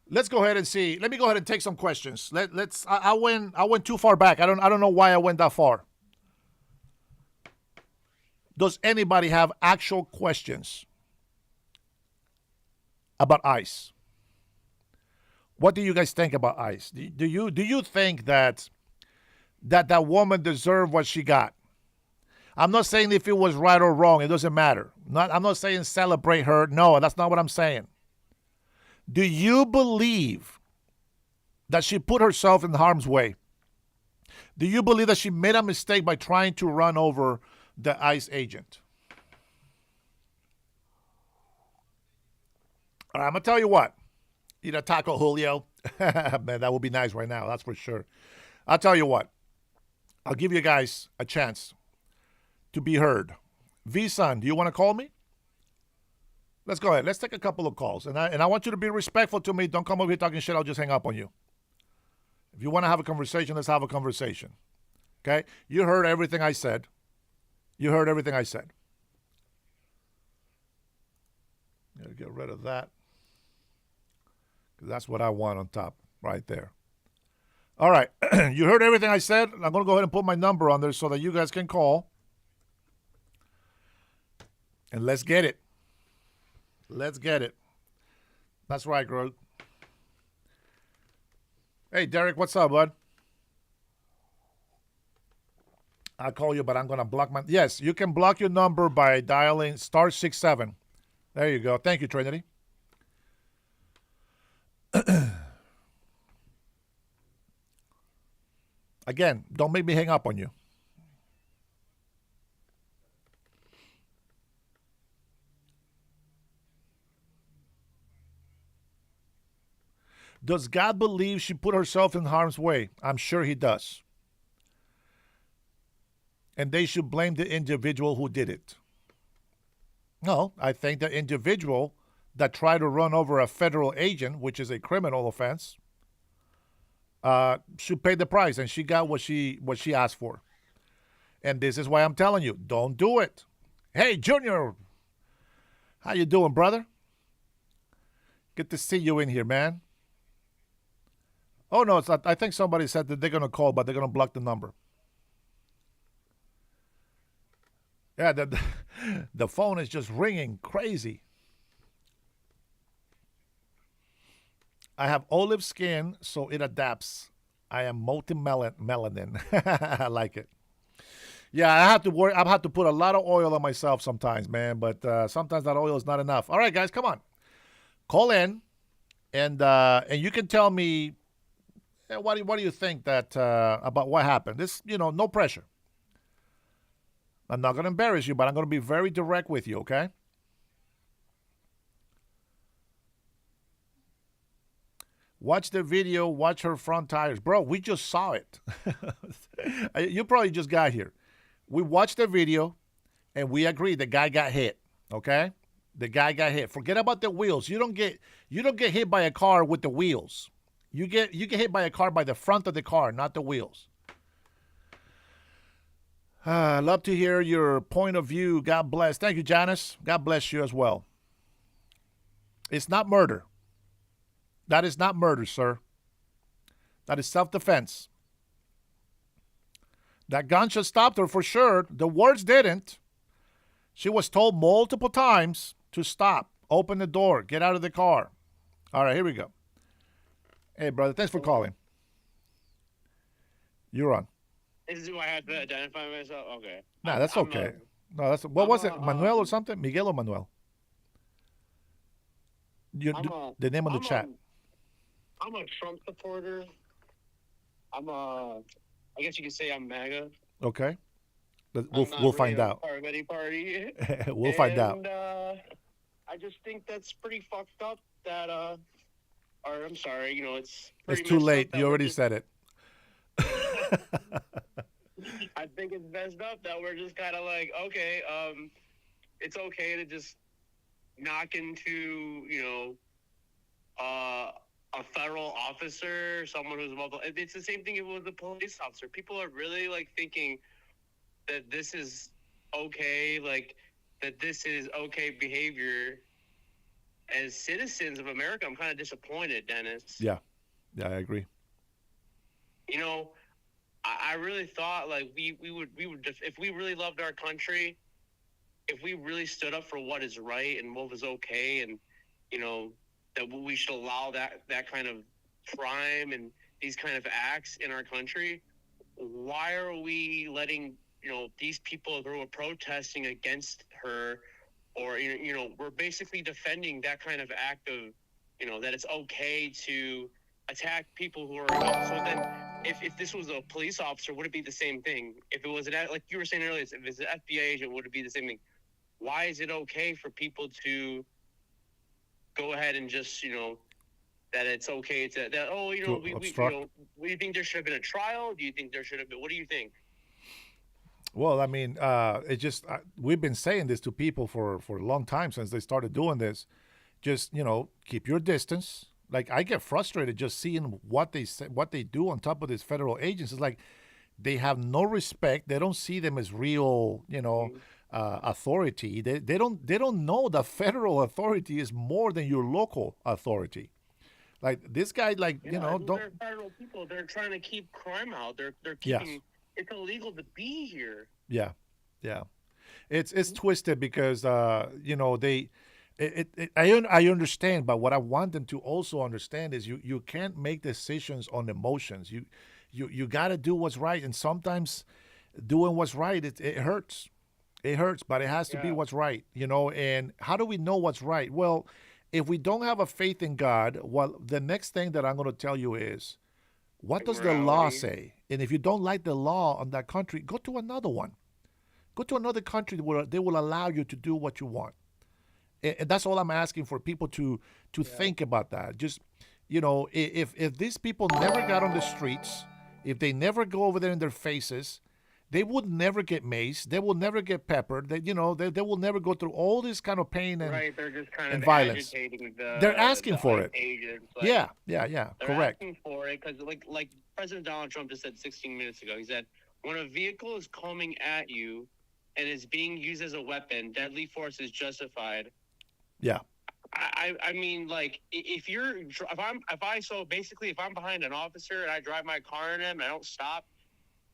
Let's go ahead and see. Let me go ahead and take some questions. I went too far back. I don't know why I went that far. Does anybody have actual questions about ICE? What do you guys think about ICE? Do you think that woman deserved what she got? I'm not saying if it was right or wrong. It doesn't matter. I'm not saying celebrate her. No, that's not what I'm saying. Do you believe that she put herself in harm's way? Do you believe that she made a mistake by trying to run over the ICE agent? All right, I'm going to tell you what. Eat a taco, Julio. Man, that would be nice right now. That's for sure. I'll tell you what. I'll give you guys a chance to be heard. V-Son, do you want to call me? Let's go ahead. Let's take a couple of calls. And I want you to be respectful to me. Don't come over here talking shit. I'll just hang up on you. If you want to have a conversation, let's have a conversation. Okay? You heard everything I said. You heard everything I said. Gotta get rid of that. Because that's what I want on top right there. All right. You heard everything I said. I'm going to go ahead and put my number on there so that you guys can call. And let's get it. Let's get it. That's right, Groot. Hey, Derek, what's up, bud? I'll call you, but I'm going to block my... Yes, you can block your number by dialing *67. There you go. Thank you, Trinity. Again, don't make me hang up on you. Does God believe she put herself in harm's way? I'm sure he does. And they should blame the individual who did it. No, I think the individual that tried to run over a federal agent, which is a criminal offense, should pay the price, and she got what she asked for. And this is why I'm telling you, don't do it. Hey, Junior, how you doing, brother? Good to see you in here, man. Oh, no, it's not. I think somebody said that they're going to call, but they're going to block the number. Yeah, the phone is just ringing crazy. I have olive skin, so it adapts. I am multi-melanin. I like it. Yeah, I have to worry. I have to put a lot of oil on myself sometimes, man. But sometimes that oil is not enough. All right, guys, come on. Call in, and you can tell me what do you think that about what happened. This, no pressure. I'm not going to embarrass you, but I'm going to be very direct with you, okay? Watch the video, watch her front tires. Bro, we just saw it. You probably just got here. We watched the video, and we agree the guy got hit, okay? The guy got hit. Forget about the wheels. You don't get hit by a car with the wheels. You get hit by a car by the front of the car, not the wheels. I love to hear your point of view. God bless. Thank you, Janice. God bless you as well. It's not murder. That is not murder, sir. That is self-defense. That gunshot stopped her for sure. The words didn't. She was told multiple times to stop, open the door, get out of the car. All right, here we go. Hey, brother, thanks for calling. You're on. Do I have to identify myself? Okay. Nah, that's okay. No, that's what was it? Manuel or something? Miguel or Manuel? The name on the chat. I'm a Trump supporter. I guess you could say I'm MAGA. Okay. We'll find out. Part of any party. We'll find out. I just think that's pretty fucked up that, or I'm sorry, it's It's too late. You already said it. I think it's messed up that we're just kind of like, okay, it's okay to just knock into, a federal officer, someone who's mobile. It's the same thing with a police officer. People are really like thinking that this is okay, like that this is okay behavior. As citizens of America, I'm kind of disappointed, Dennis. Yeah, I agree. I really thought like we would if we really loved our country, if we really stood up for what is right and what was okay, and that we should allow that kind of crime and these kind of acts in our country. Why are we letting these people who are protesting against her, or we're basically defending that kind of act of that it's okay to attack people who are so then if this was a police officer, would it be the same thing? If it was like you were saying earlier, if it's an FBI agent, would it be the same thing? Why is it okay for people to go ahead and just that it's okay to that do you think there should have been a trial? Do you think there should have been? What do you think? Well, I mean, it just we've been saying this to people for a long time since they started doing this. Just keep your distance. Like I get frustrated just seeing what they say, what they do on top of these federal agents. It's like they have no respect. They don't see them as real, authority. They don't know that federal authority is more than your local authority. Like this guy, like don't. They're federal people. They're trying to keep crime out. They're keeping. Yes. It's illegal to be here. Yeah. It's twisted because they. I understand, but what I want them to also understand is you can't make decisions on emotions. You got to do what's right, and sometimes doing what's right it hurts. It hurts, but it has to be what's right, And how do we know what's right? Well, if we don't have a faith in God, well, the next thing that I'm going to tell you is, what does the law say? And if you don't like the law on that country, go to another one. Go to another country where they will allow you to do what you want. And that's all I'm asking for people to think about that. Just, if these people never got on the streets, if they never go over there in their faces, they would never get maced. They will never get peppered. They will never go through all this kind of pain and right. They're just kind and of violence. Agitating They're asking for it. Agents, Yeah. They're Correct. asking for it because, like President Donald Trump just said 16 minutes ago, he said, when a vehicle is coming at you and is being used as a weapon, deadly force is justified. Yeah. I mean, like, if I'm behind an officer and I drive my car in him and I don't stop,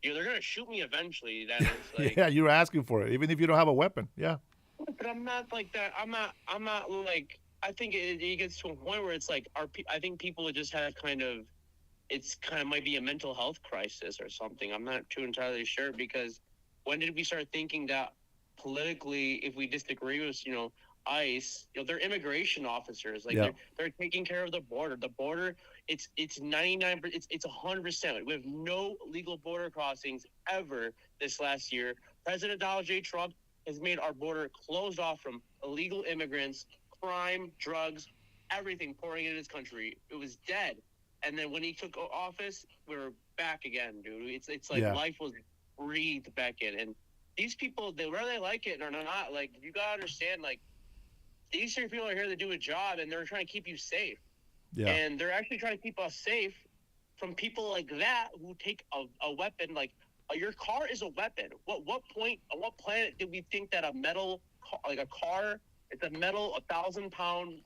they're gonna shoot me eventually. That is like, yeah, you're asking for it, even if you don't have a weapon. Yeah. But I'm not like that. I'm not like. I think it gets to a point where it's like, I think people just have might be a mental health crisis or something. I'm not too entirely sure, because when did we start thinking that politically, if we disagree with ICE, they're immigration officers. Like they're taking care of the border. The border, it's 99%, it's 100%. We have no legal border crossings ever this last year. President Donald J. Trump has made our border closed off from illegal immigrants, crime, drugs, everything pouring into this country. It was dead. And then when he took office, we were back again, dude. It's like life was breathed back in. And these people, whether they like it or not, like, you gotta understand, like, these people are here to do a job, and they're trying to keep you safe. Yeah. And they're actually trying to keep us safe from people like that who take a weapon. Like, your car is a weapon. What point, on what planet did we think that a metal, like a car, it's a metal 1,000-pound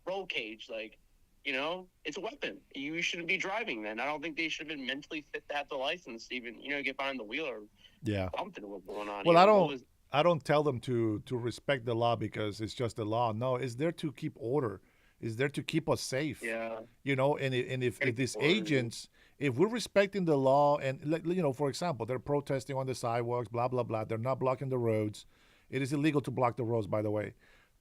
roll cage, like, it's a weapon. You shouldn't be driving then. I don't think they should have been mentally fit to have the license to even, get behind the wheel or something. What's going on? Well, I don't tell them to respect the law because it's just the law. No, it's there to keep order. It's there to keep us safe. Yeah. And if these agents, If we're respecting the law, and for example, they're protesting on the sidewalks, blah blah blah. They're not blocking the roads. It is illegal to block the roads, by the way.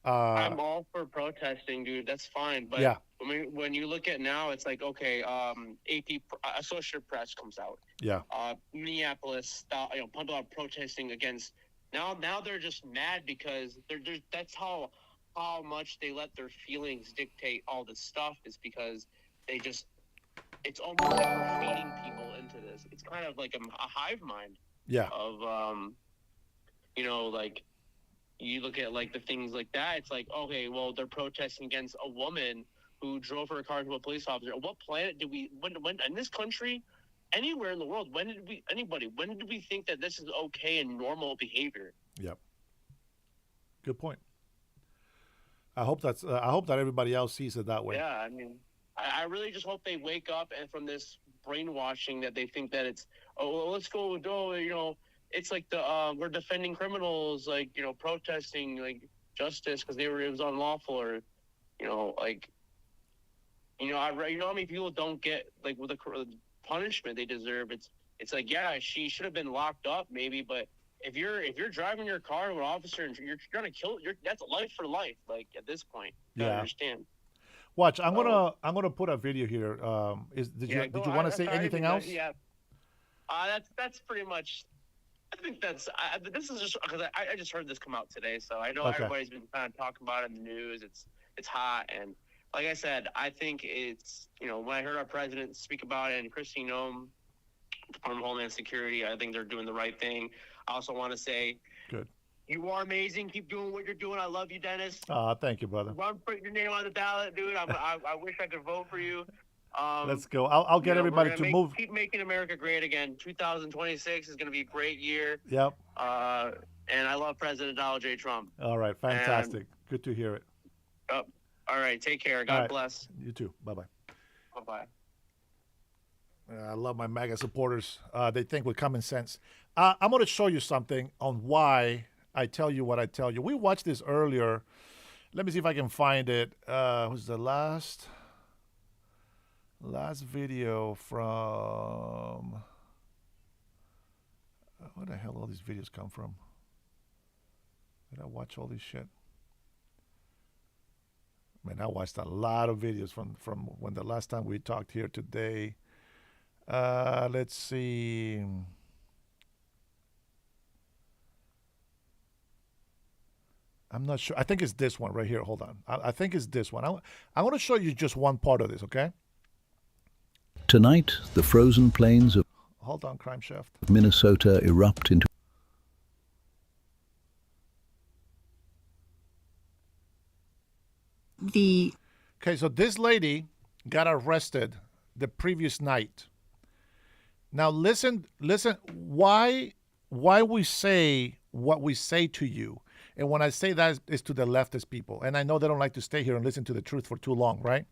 I'm all for protesting, dude. That's fine. But Yeah. when you look at now, it's like, okay, AP Associated Press comes out. Yeah. Minneapolis, pumped out protesting against. Now they're just mad because that's how much they let their feelings dictate all this stuff, is because it's almost like we're feeding people into this. It's kind of like a hive mind. Yeah. Of like, you look at like the things like that. It's like, okay, well, they're protesting against a woman who drove her car to a police officer. What planet did we when in this country, anywhere in the world, when did we think that this is okay and normal behavior? Yep. Good point. I hope that everybody else sees it that way. Yeah, I mean, I really just hope they wake up and from this brainwashing that they think that it's, let's go, it's like we're defending criminals, like, protesting like justice because it was unlawful, or like, how many people don't get like with the punishment they deserve. It's like, yeah, she should have been locked up maybe, but if you're driving your car to an officer and you're gonna kill, that's life for life. Like at this point, you gotta understand. Watch, I'm gonna put a video here. Did you want to say anything else? Yeah, that's pretty much. I think this is just because I just heard this come out today, so I know everybody's been kind of talking about it in the news. It's hot, and like I said, I think it's when I heard our president speak about it and Christine Noem, Department of Homeland Security, I think they're doing the right thing. I also want to say, good. You are amazing. Keep doing what you're doing. I love you, Dennis. Thank you, brother. Put your name on the ballot, dude. I wish I could vote for you. Let's go. I'll get everybody to move. Keep making America great again. 2026 is going to be a great year. Yep. And I love President Donald J. Trump. All right. Fantastic. Good to hear it. All right. Take care. God bless. You too. Bye-bye. Bye-bye. I love my MAGA supporters. They think with common sense. I'm going to show you something on why I tell you what I tell you. We watched this earlier. Let me see if I can find it. Was the last video from... where the hell all these videos come from? Did I watch all this shit? Man, I watched a lot of videos from when the last time we talked here today. Let's see. I'm not sure. I think it's this one right here. Hold on. I think it's this one. I want to show you just one part of this, okay? Tonight, the frozen plains of Hold on, Crime Chef. Minnesota erupt into Okay, so this lady got arrested the previous night. Now listen, why we say what we say to you. And when I say that, is to the leftist people. And I know they don't like to stay here and listen to the truth for too long, right?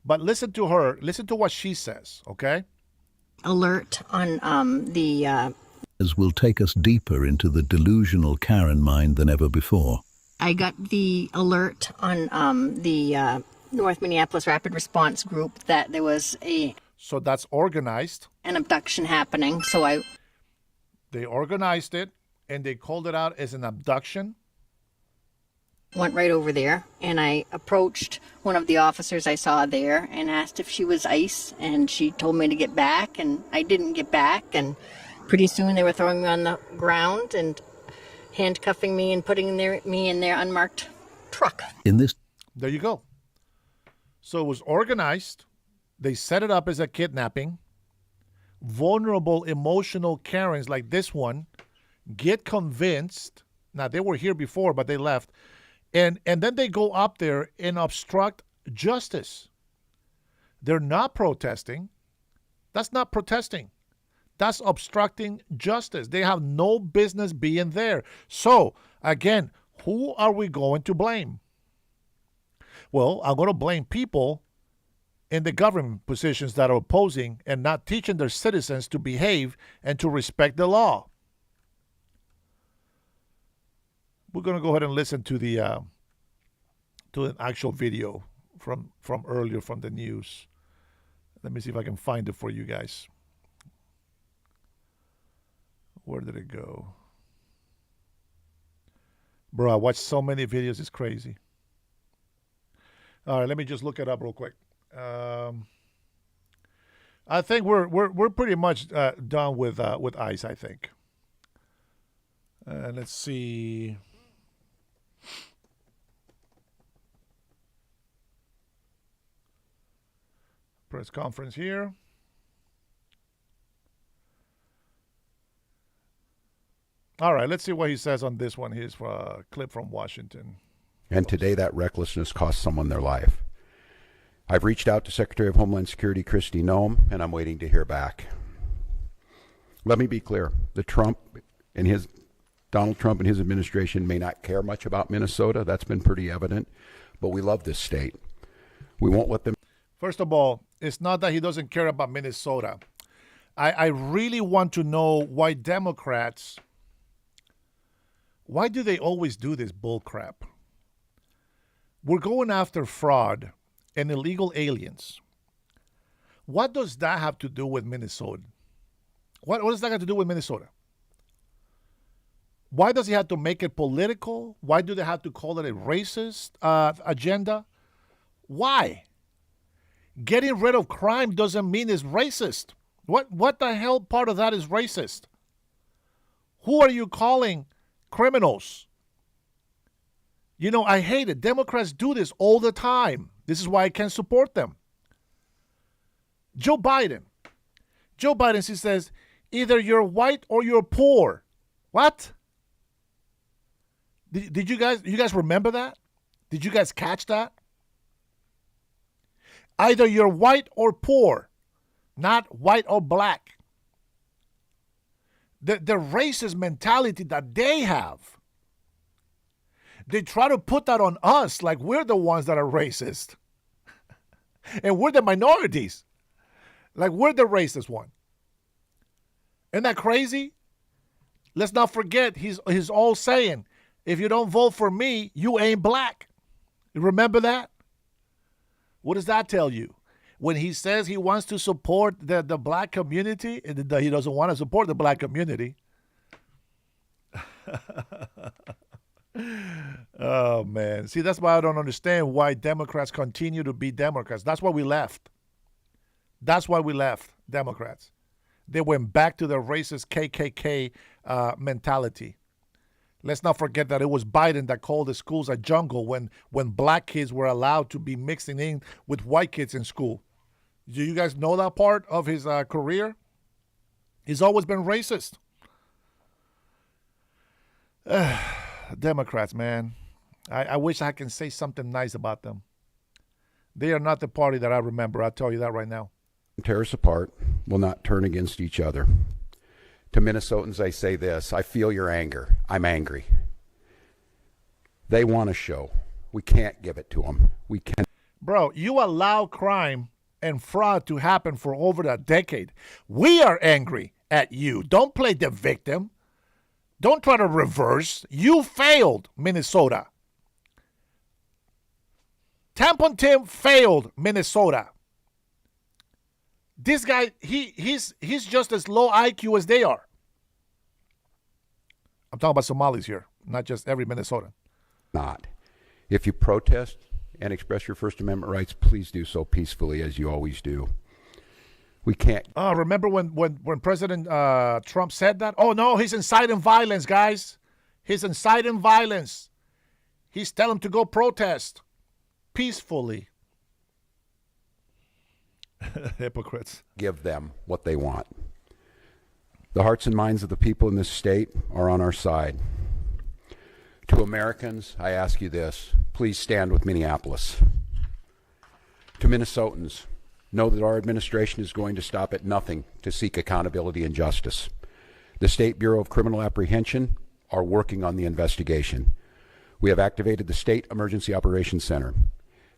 But listen to her. Listen to what she says, okay? Alert on as will take us deeper into the delusional Karen mind than ever before. I got the alert on the North Minneapolis Rapid Response Group that there was So that's organized. An abduction happening. They organized it and they called it out as an abduction. Went right over there and I approached one of the officers I saw there and asked if she was ICE, and she told me to get back, and I didn't get back, and pretty soon they were throwing me on the ground and handcuffing me and putting me in their unmarked truck. There you go. So it was organized. They set it up as a kidnapping. Vulnerable, emotional Karens like this one get convinced. Now, they were here before, but they left. And then they go up there and obstruct justice. They're not protesting. That's not protesting. That's obstructing justice. They have no business being there. So, again, who are we going to blame? Well, I'm going to blame people in the government positions that are opposing and not teaching their citizens to behave and to respect the law. We're going to go ahead and listen to the to an actual video from earlier from the news. Let me see if I can find it for you guys. Where did it go? Bro, I watched so many videos. It's crazy. All right, let me just look it up real quick. I think we're pretty much done with ICE. I think. Let's see. Press conference here. All right, let's see what he says on this one. Here's a clip from Washington. And today that recklessness cost someone their life. I've reached out to Secretary of Homeland Security Kristi Noem, and I'm waiting to hear back. Let me be clear. Donald Trump and his administration may not care much about Minnesota. That's been pretty evident. But we love this state. We won't let them. First of all, it's not that he doesn't care about Minnesota. I really want to know why Democrats, why do they always do this bull crap? We're going after fraud and illegal aliens. What does that have to do with Minnesota? What does that have to do with Minnesota? Why does he have to make it political? Why do they have to call it a racist agenda? Why? Getting rid of crime doesn't mean it's racist. What the hell part of that is racist? Who are you calling criminals? You know, I hate it. Democrats do this all the time. This is why I can't support them. Joe Biden, he says, either you're white or you're poor. What? Did you guys remember that? Did you guys catch that? Either you're white or poor, not white or black. The racist mentality that they have, they try to put that on us like we're the ones that are racist. And we're the minorities. Like we're the racist one. Isn't that crazy? Let's not forget, he's all saying, if you don't vote for me, you ain't black. You remember that? What does that tell you? When he says he wants to support the black community, he doesn't want to support the black community. Oh, man. See, that's why I don't understand why Democrats continue to be Democrats. That's why we left. That's why we left, Democrats. They went back to the racist KKK mentality. Let's not forget that it was Biden that called the schools a jungle when black kids were allowed to be mixing in with white kids in school. Do you guys know that part of his career? He's always been racist. Democrats, man. I wish I can say something nice about them. They are not the party that I remember. I'll tell you that right now. Tear us apart, will not turn against each other. To Minnesotans, I say this: I feel your anger. I'm angry. They want a show. We can't give it to them. We can. Bro, you allow crime and fraud to happen for over a decade. We are angry at you. Don't play the victim. Don't try to reverse. You failed, Minnesota. Tampon Tim failed, Minnesota. This guy, he's just as low IQ as they are. I'm talking about Somalis here, not just every Minnesotan. Not. If you protest and express your First Amendment rights, please do so peacefully, as you always do. We can't. Remember when President Trump said that? Oh, no, he's inciting violence, guys. He's inciting violence. He's telling them to go protest peacefully. Hypocrites. Give them what they want. The hearts and minds of the people in this state are on our side. To Americans, I ask you this: please stand with Minneapolis. To Minnesotans, know that our administration is going to stop at nothing to seek accountability and justice. The State Bureau of Criminal Apprehension are working on the investigation. We have activated the State Emergency Operations Center.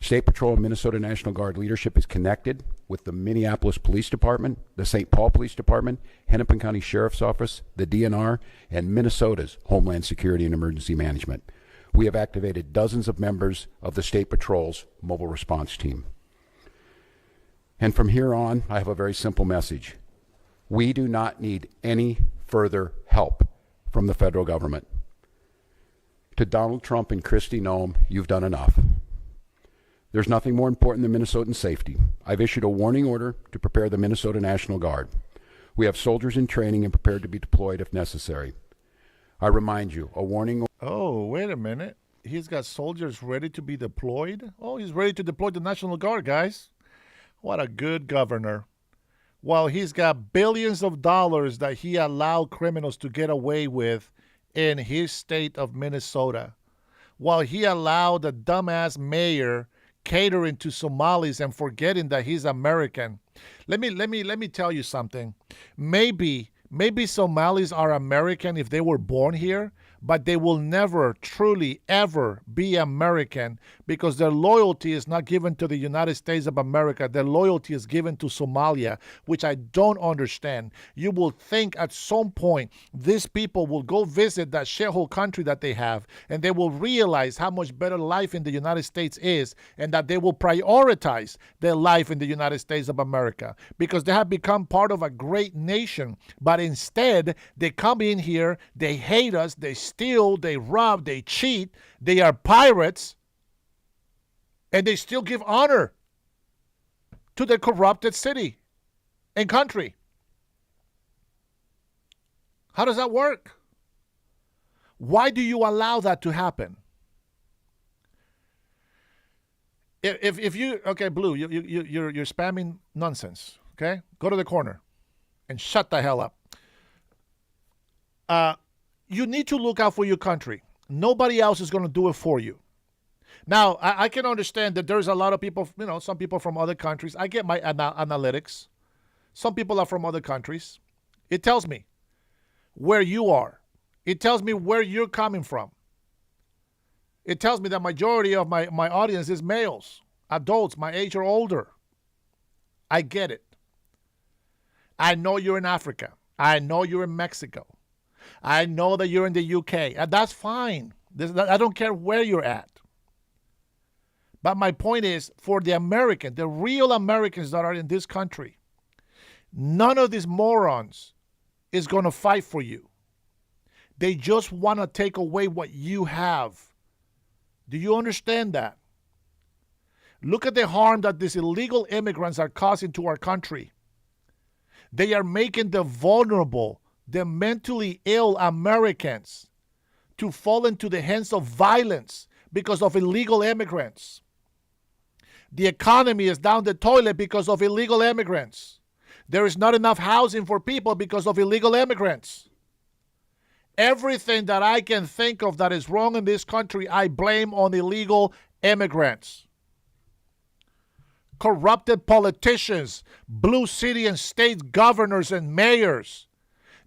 State Patrol and Minnesota National Guard leadership is connected with the Minneapolis Police Department, the St. Paul Police Department, Hennepin County Sheriff's Office, the DNR, and Minnesota's Homeland Security and Emergency Management. We have activated dozens of members of the State Patrol's mobile response team. And from here on, I have a very simple message. We do not need any further help from the federal government. To Donald Trump and Kristi Noem, you've done enough. There's nothing more important than Minnesotan safety. I've issued a warning order to prepare the Minnesota National Guard. We have soldiers in training and prepared to be deployed if necessary. I remind you, a warning. Oh, wait a minute. He's got soldiers ready to be deployed? Oh, he's ready to deploy the National Guard, guys. What a good governor. While he's got billions of dollars that he allowed criminals to get away with in his state of Minnesota. While he allowed the dumbass mayor catering to Somalis and forgetting that he's American. Let me tell you something. Maybe Somalis are American if they were born here, but they will never truly ever be American because their loyalty is not given to the United States of America. Their loyalty is given to Somalia, which I don't understand. You will think at some point these people will go visit that shithole country that they have, and they will realize how much better life in the United States is, and that they will prioritize their life in the United States of America because they have become part of a great nation. But instead, they come in here, they hate us, they steal, they rob, they cheat, they are pirates, and they still give honor to the corrupted city and country. How does that work? Why do you allow that to happen? If you, okay, Blue, you're spamming nonsense, okay? Go to the corner and shut the hell up. You need to look out for your country. Nobody else is going to do it for you. Now, I can understand that there's a lot of people, some people from other countries. I get my analytics. Some people are from other countries. It tells me where you are. It tells me where you're coming from. It tells me that majority of my audience is males, adults, my age or older. I get it. I know you're in Africa. I know you're in Mexico. I know that you're in the UK. And that's fine. I don't care where you're at. But my point is, for the American, the real Americans that are in this country, none of these morons is going to fight for you. They just want to take away what you have. Do you understand that? Look at the harm that these illegal immigrants are causing to our country. They are making the vulnerable, the mentally ill Americans to fall into the hands of violence because of illegal immigrants. The economy is down the toilet because of illegal immigrants. There is not enough housing for people because of illegal immigrants. Everything that I can think of that is wrong in this country, I blame on illegal immigrants. Corrupted politicians, blue city and state governors and mayors.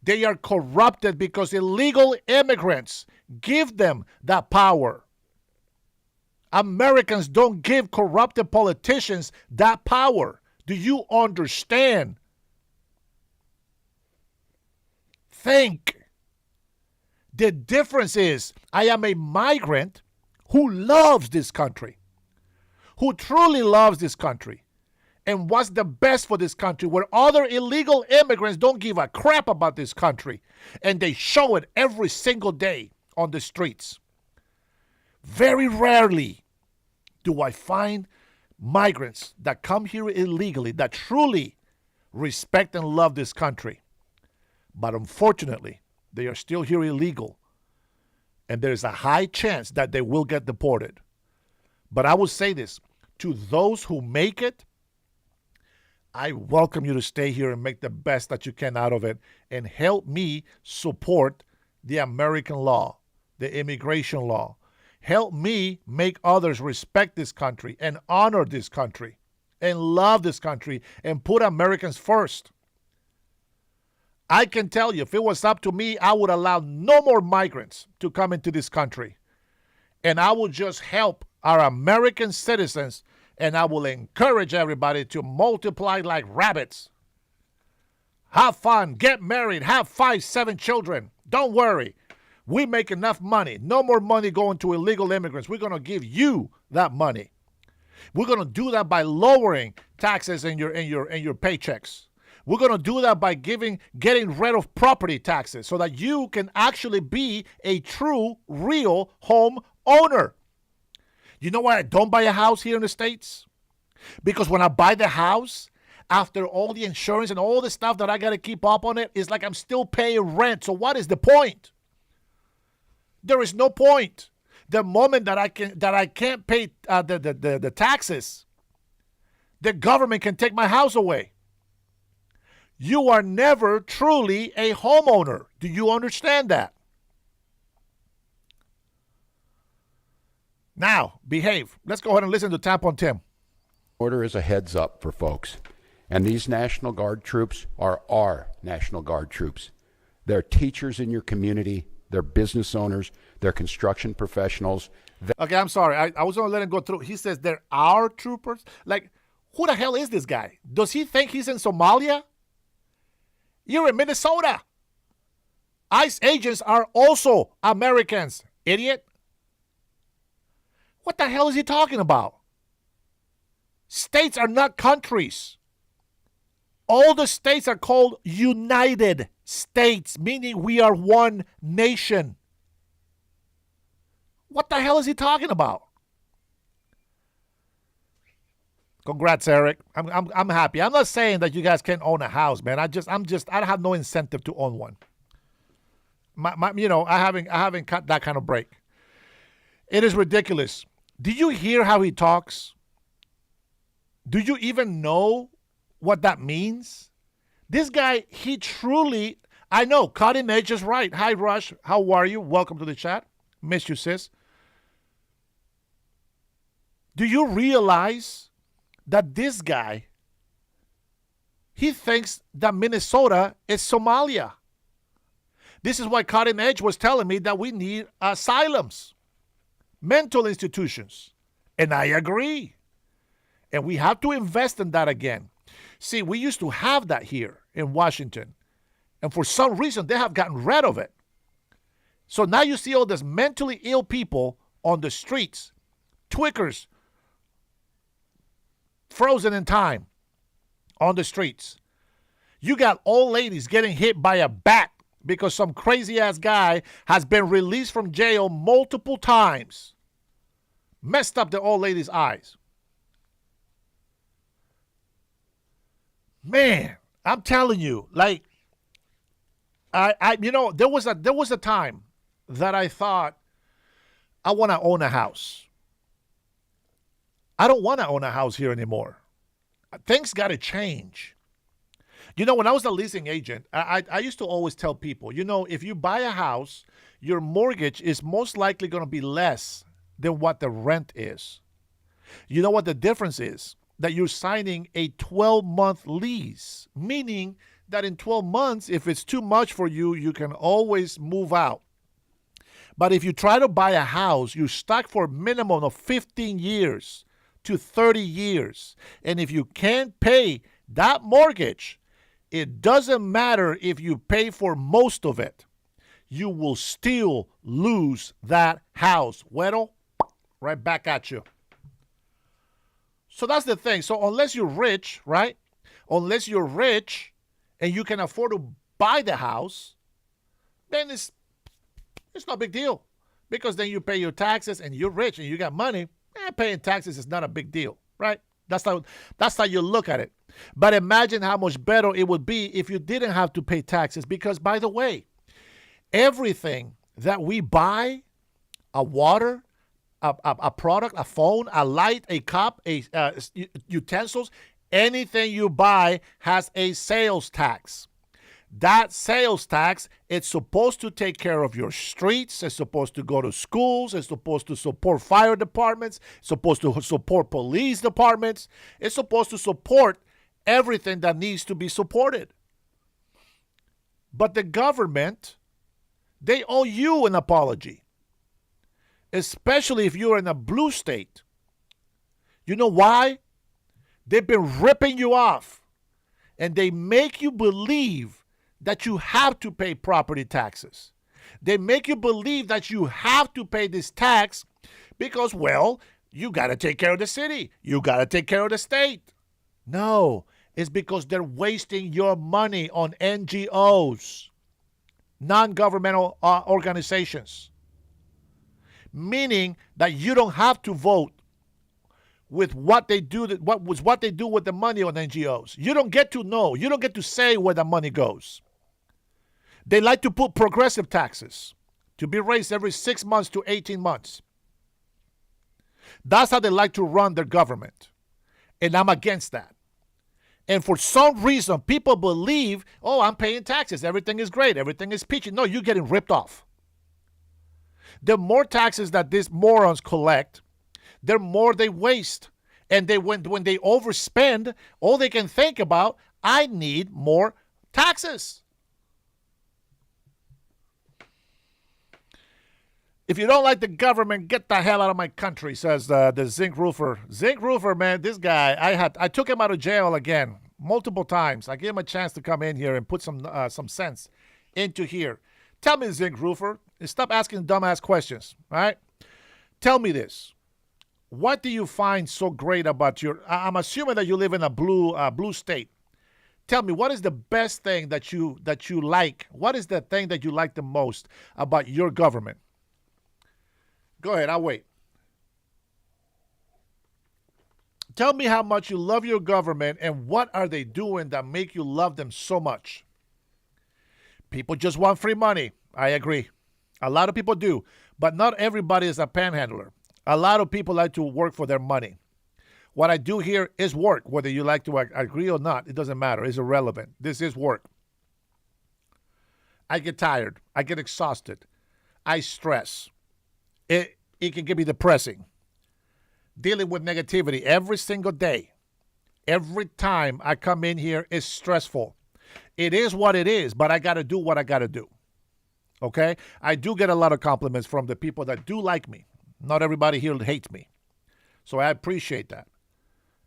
They are corrupted because illegal immigrants give them that power. Americans don't give corrupted politicians that power. Do you understand? Think. The difference is I am a migrant who loves this country, who truly loves this country and what's the best for this country, where other illegal immigrants don't give a crap about this country, and they show it every single day on the streets. Very rarely do I find migrants that come here illegally that truly respect and love this country. But unfortunately, they are still here illegal, and there's a high chance that they will get deported. But I will say this, to those who make it, I welcome you to stay here and make the best that you can out of it and help me support the American law, the immigration law. Help me make others respect this country and honor this country and love this country and put Americans first. I can tell you, if it was up to me, I would allow no more migrants to come into this country. And I will just help our American citizens, and I will encourage everybody to multiply like rabbits. Have fun, get married, have 5, 7 children. Don't worry. We make enough money. No more money going to illegal immigrants. We're going to give you that money. We're going to do that by lowering taxes and your paychecks. We're going to do that by getting rid of property taxes so that you can actually be a true, real home owner. You know why I don't buy a house here in the States? Because when I buy the house, after all the insurance and all the stuff that I got to keep up on it, it's like I'm still paying rent. So what is the point? There is no point. The moment that I can't pay the taxes, the government can take my house away. You are never truly a homeowner. Do you understand that? Now, behave. Let's go ahead and listen to Tap on Tim. Order is a heads up for folks. And these National Guard troops are our National Guard troops. They're teachers in your community. They're business owners. They're construction professionals. Okay, I'm sorry. I was going to let him go through. He says they're our troopers. Like, who the hell is this guy? Does he think he's in Somalia? You're in Minnesota. ICE agents are also Americans, idiot. What the hell is he talking about? States are not countries. All the states are called United States, meaning we are one nation. What the hell is he talking about? Congrats, Eric. I'm happy. I'm not saying that you guys can't own a house, man. I have no incentive to own one. I haven't cut that kind of break. It is ridiculous. Do you hear how he talks? Do you even know what that means? This guy, he truly, I know, cutting edge is right. Hi, Rush. How are you? Welcome to the chat. Miss you, sis. Do you realize that this guy, he thinks that Minnesota is Somalia? This is why Cutting Edge was telling me that we need asylums, mental institutions. And I agree. And we have to invest in that again. See, we used to have that here in Washington. And for some reason, they have gotten rid of it. So now you see all these mentally ill people on the streets, Twickers, frozen in time on the streets. You got old ladies getting hit by a bat because some crazy-ass guy has been released from jail multiple times. Messed up the old lady's eyes. Man, I'm telling you, like, there was a time that I thought I want to own a house. I don't want to own a house here anymore. Things got to change. When I was a leasing agent, I used to always tell people, if you buy a house, your mortgage is most likely going to be less than what the rent is. You know what the difference is? That you're signing a 12-month lease, meaning that in 12 months, if it's too much for you, you can always move out. But if you try to buy a house, you're stuck for a minimum of 15 years to 30 years. And if you can't pay that mortgage, it doesn't matter if you pay for most of it. You will still lose that house. Well, right back at you. So that's the thing. So unless you're rich, right? Unless you're rich and you can afford to buy the house, then it's no big deal. Because then you pay your taxes and you're rich and you got money. Paying taxes is not a big deal, right? That's how you look at it. But imagine how much better it would be if you didn't have to pay taxes. Because, by the way, everything that we buy, a water, a product, a phone, a light, a cup, utensils, anything you buy has a sales tax. That sales tax, it's supposed to take care of your streets. It's supposed to go to schools. It's supposed to support fire departments. It's supposed to support police departments. It's supposed to support everything that needs to be supported. But the government, they owe you an apology, especially if you're in a blue state. You know why? They've been ripping you off, and they make you believe that you have to pay property taxes. They make you believe that you have to pay this tax because, well, you got to take care of the city. You got to take care of the state. No, it's because they're wasting your money on NGOs, non-governmental organizations, meaning that you don't have to vote with what they do, what they do with the money on NGOs. You don't get to know. You don't get to say where the money goes. They like to put progressive taxes to be raised every 6 months to 18 months. That's how they like to run their government. And I'm against that. And for some reason, people believe, oh, I'm paying taxes. Everything is great. Everything is peachy. No, you're getting ripped off. The more taxes that these morons collect, the more they waste. And when they overspend, all they can think about, I need more taxes. If you don't like the government, get the hell out of my country, says the Zinc Roofer. Zinc Roofer, man, this guy, I took him out of jail again multiple times. I gave him a chance to come in here and put some sense into here. Tell me, Zinc Roofer, stop asking dumbass questions, all right? Tell me this. What do you find so great about I'm assuming that you live in a blue state. Tell me, what is the best thing that you like? What is the thing that you like the most about your government? Go ahead, I'll wait. Tell me how much you love your government and what are they doing that make you love them so much? People just want free money. I agree. A lot of people do, but not everybody is a panhandler. A lot of people like to work for their money. What I do here is work, whether you like to agree or not. It doesn't matter. It's irrelevant. This is work. I get tired. I get exhausted. I stress. It can get me depressing. Dealing with negativity every single day. Every time I come in here is stressful. It is what it is, but I got to do what I got to do. Okay? I do get a lot of compliments from the people that do like me. Not everybody here hates me. So I appreciate that.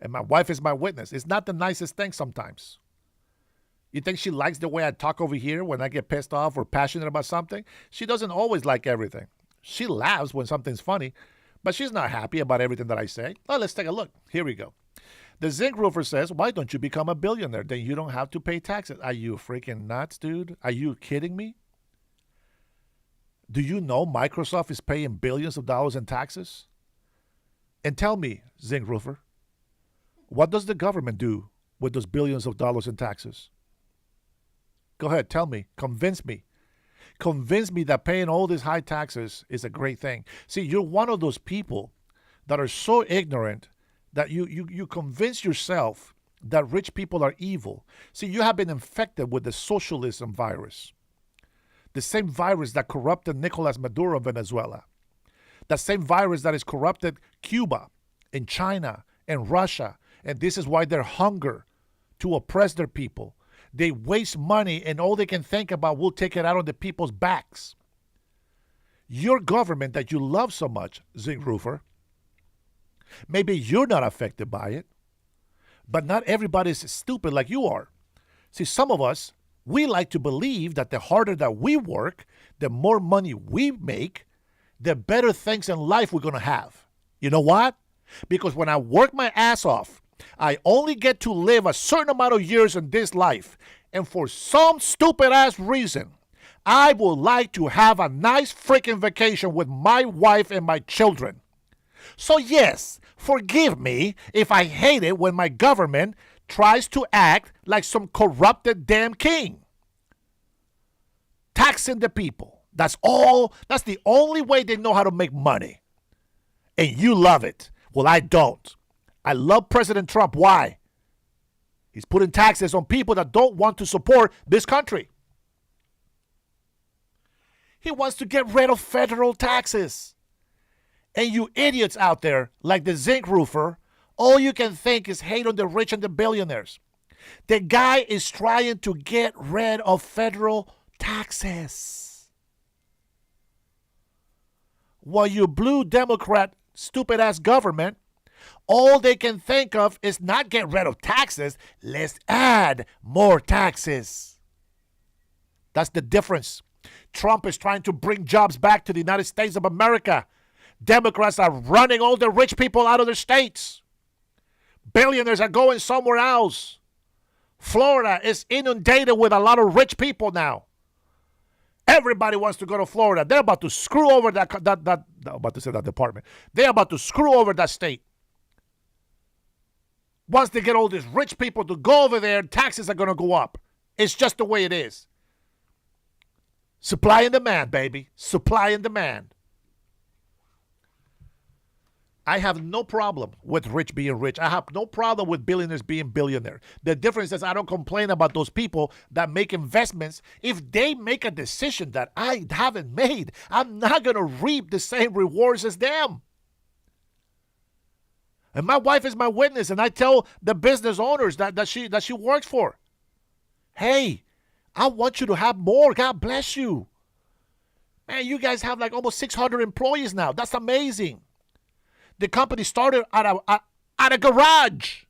And my wife is my witness. It's not the nicest thing sometimes. You think she likes the way I talk over here when I get pissed off or passionate about something? She doesn't always like everything. She laughs when something's funny, but she's not happy about everything that I say. Oh, let's take a look. Here we go. The Zinc Roofer says, why don't you become a billionaire? Then you don't have to pay taxes. Are you freaking nuts, dude? Are you kidding me? Do you know Microsoft is paying billions of dollars in taxes? And tell me, Zinc Roofer, what does the government do with those billions of dollars in taxes? Go ahead, tell me. Convince me. Convince me that paying all these high taxes is a great thing. See, you're one of those people that are so ignorant that you convince yourself that rich people are evil. See, you have been infected with the socialism virus. The same virus that corrupted Nicolas Maduro in Venezuela. The same virus that has corrupted Cuba and China and Russia. And this is why they're hunger to oppress their people. They waste money and all they can think about will take it out on the people's backs. Your government that you love so much, Zinc Roofer, maybe you're not affected by it, but not everybody's stupid like you are. See, some of us, we like to believe that the harder that we work, the more money we make, the better things in life we're going to have. You know what? Because when I work my ass off, I only get to live a certain amount of years in this life. And for some stupid ass reason, I would like to have a nice freaking vacation with my wife and my children. So yes, forgive me if I hate it when my government tries to act like some corrupted damn king. Taxing the people. That's the only way they know how to make money. And you love it. Well, I don't. I love President Trump. Why? He's putting taxes on people that don't want to support this country. He wants to get rid of federal taxes. And you idiots out there, like the Zinc Roofer, all you can think is hate on the rich and the billionaires. The guy is trying to get rid of federal taxes. While you blue Democrat, stupid-ass government, all they can think of is not get rid of taxes, let's add more taxes. That's the difference. Trump is trying to bring jobs back to the United States of America. Democrats are running all the rich people out of their states. Billionaires are going somewhere else. Florida is inundated with a lot of rich people now. Everybody wants to go to Florida. They're about to screw over that I'm about to say that department. They're about to screw over that state. Once they get all these rich people to go over there, taxes are going to go up. It's just the way it is. Supply and demand, baby. Supply and demand. I have no problem with rich being rich. I have no problem with billionaires being billionaires. The difference is I don't complain about those people that make investments. If they make a decision that I haven't made, I'm not going to reap the same rewards as them. And my wife is my witness, and I tell the business owners that she works for, hey, I want you to have more. God bless you. Man, you guys have like almost 600 employees now. That's amazing. The company started at a garage.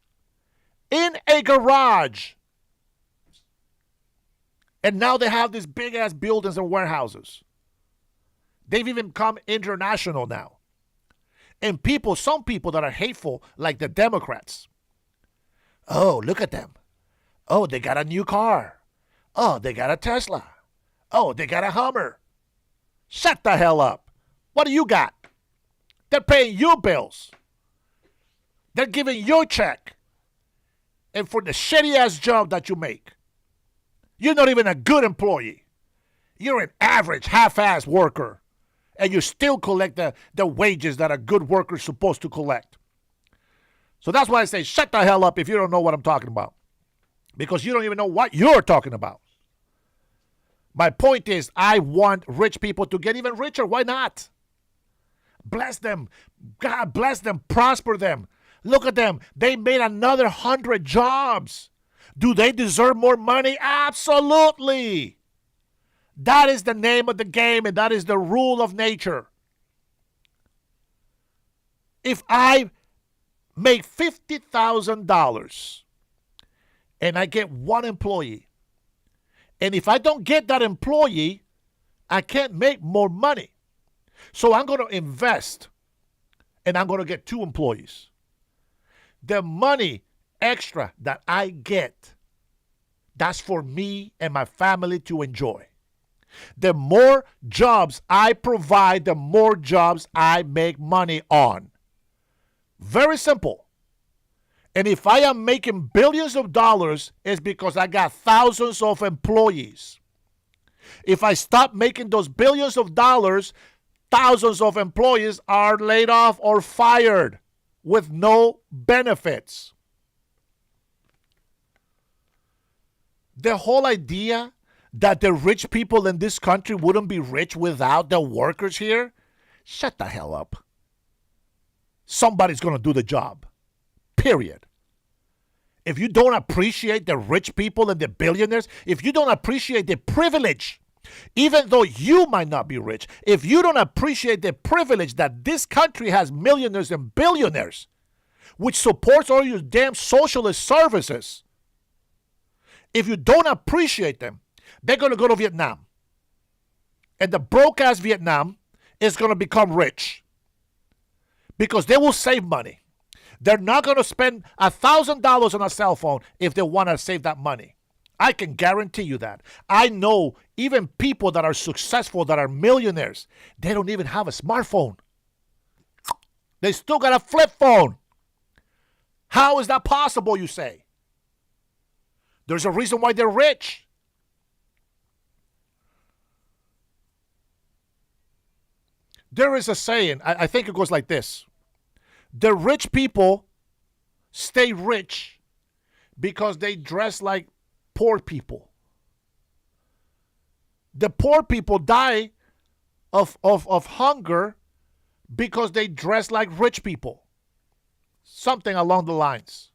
In a garage. And now they have these big-ass buildings and warehouses. They've even become international now. And some people that are hateful, like the Democrats. Oh, look at them. Oh, they got a new car. Oh, they got a Tesla. Oh, they got a Hummer. Shut the hell up. What do you got? They're paying your bills. They're giving you a check. And for the shitty-ass job that you make, you're not even a good employee. You're an average, half-ass worker. And you still collect the wages that a good worker is supposed to collect. So that's why I say shut the hell up if you don't know what I'm talking about. Because you don't even know what you're talking about. My point is, I want rich people to get even richer. Why not? Bless them. God bless them. Prosper them. Look at them. They made another 100 jobs. Do they deserve more money? Absolutely. That is the name of the game, and that is the rule of nature. If I make $50,000 and I get one employee, and if I don't get that employee, I can't make more money. So I'm going to invest, and I'm going to get 2 employees. The money extra that I get, that's for me and my family to enjoy. The more jobs I provide, the more jobs I make money on. Very simple. And if I am making billions of dollars, it's because I got thousands of employees. If I stop making those billions of dollars, thousands of employees are laid off or fired with no benefits. The whole idea that the rich people in this country wouldn't be rich without the workers here, shut the hell up. Somebody's going to do the job. Period. If you don't appreciate the rich people and the billionaires, if you don't appreciate the privilege, even though you might not be rich, if you don't appreciate the privilege that this country has millionaires and billionaires, which supports all your damn socialist services, if you don't appreciate them, they're going to go to Vietnam. And the broke-ass Vietnam is going to become rich. Because they will save money. They're not going to spend $1,000 on a cell phone if they want to save that money. I can guarantee you that. I know even people that are successful, that are millionaires, they don't even have a smartphone. They still got a flip phone. How is that possible, you say? There's a reason why they're rich. There is a saying, I think it goes like this. The rich people stay rich because they dress like poor people. The poor people die of hunger because they dress like rich people. Something along the lines.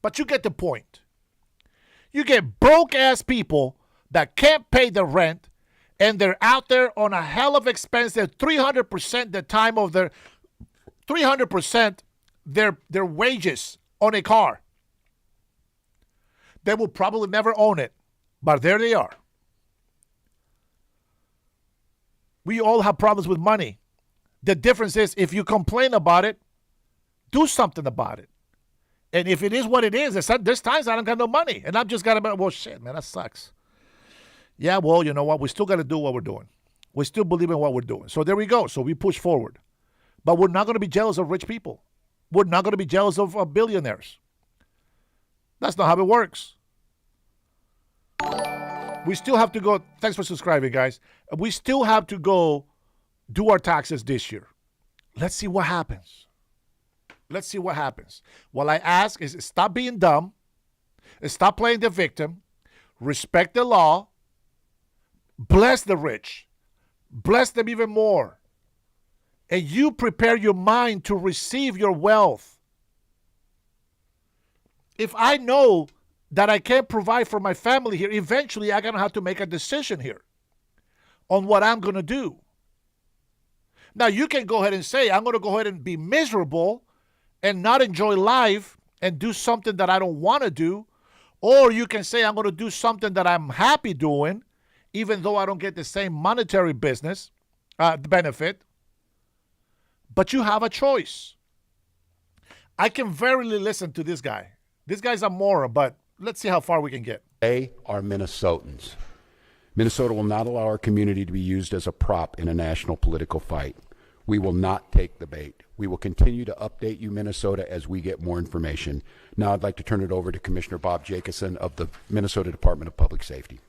But you get the point. You get broke-ass people that can't pay the rent, and they're out there on a hell of expense. They're 300% the time of their 300% their wages on a car. They will probably never own it, but there they are. We all have problems with money. The difference is if you complain about it, do something about it. And if it is what it is, there's times I don't got no money. And I'm just got to, well, shit, man, that sucks. Yeah, well, you know what? We still got to do what we're doing. We still believe in what we're doing. So there we go. So we push forward. But we're not going to be jealous of rich people. We're not going to be jealous of billionaires. That's not how it works. We still have to go. Thanks for subscribing, guys. We still have to go do our taxes this year. Let's see what happens. Let's see what happens. What I ask is stop being dumb. Stop playing the victim. Respect the law. Bless the rich. Bless them even more. And you prepare your mind to receive your wealth. If I know that I can't provide for my family here, eventually I'm going to have to make a decision here on what I'm going to do. Now, you can go ahead and say, I'm going to go ahead and be miserable and not enjoy life and do something that I don't want to do. Or you can say, I'm going to do something that I'm happy doing, even though I don't get the same monetary benefit. But you have a choice. I can verily listen to this guy. This guy's a moron, but let's see how far we can get. They are Minnesotans. Minnesota will not allow our community to be used as a prop in a national political fight. We will not take the bait. We will continue to update you, Minnesota, as we get more information. Now I'd like to turn it over to Commissioner Bob Jacobson of the Minnesota Department of Public Safety.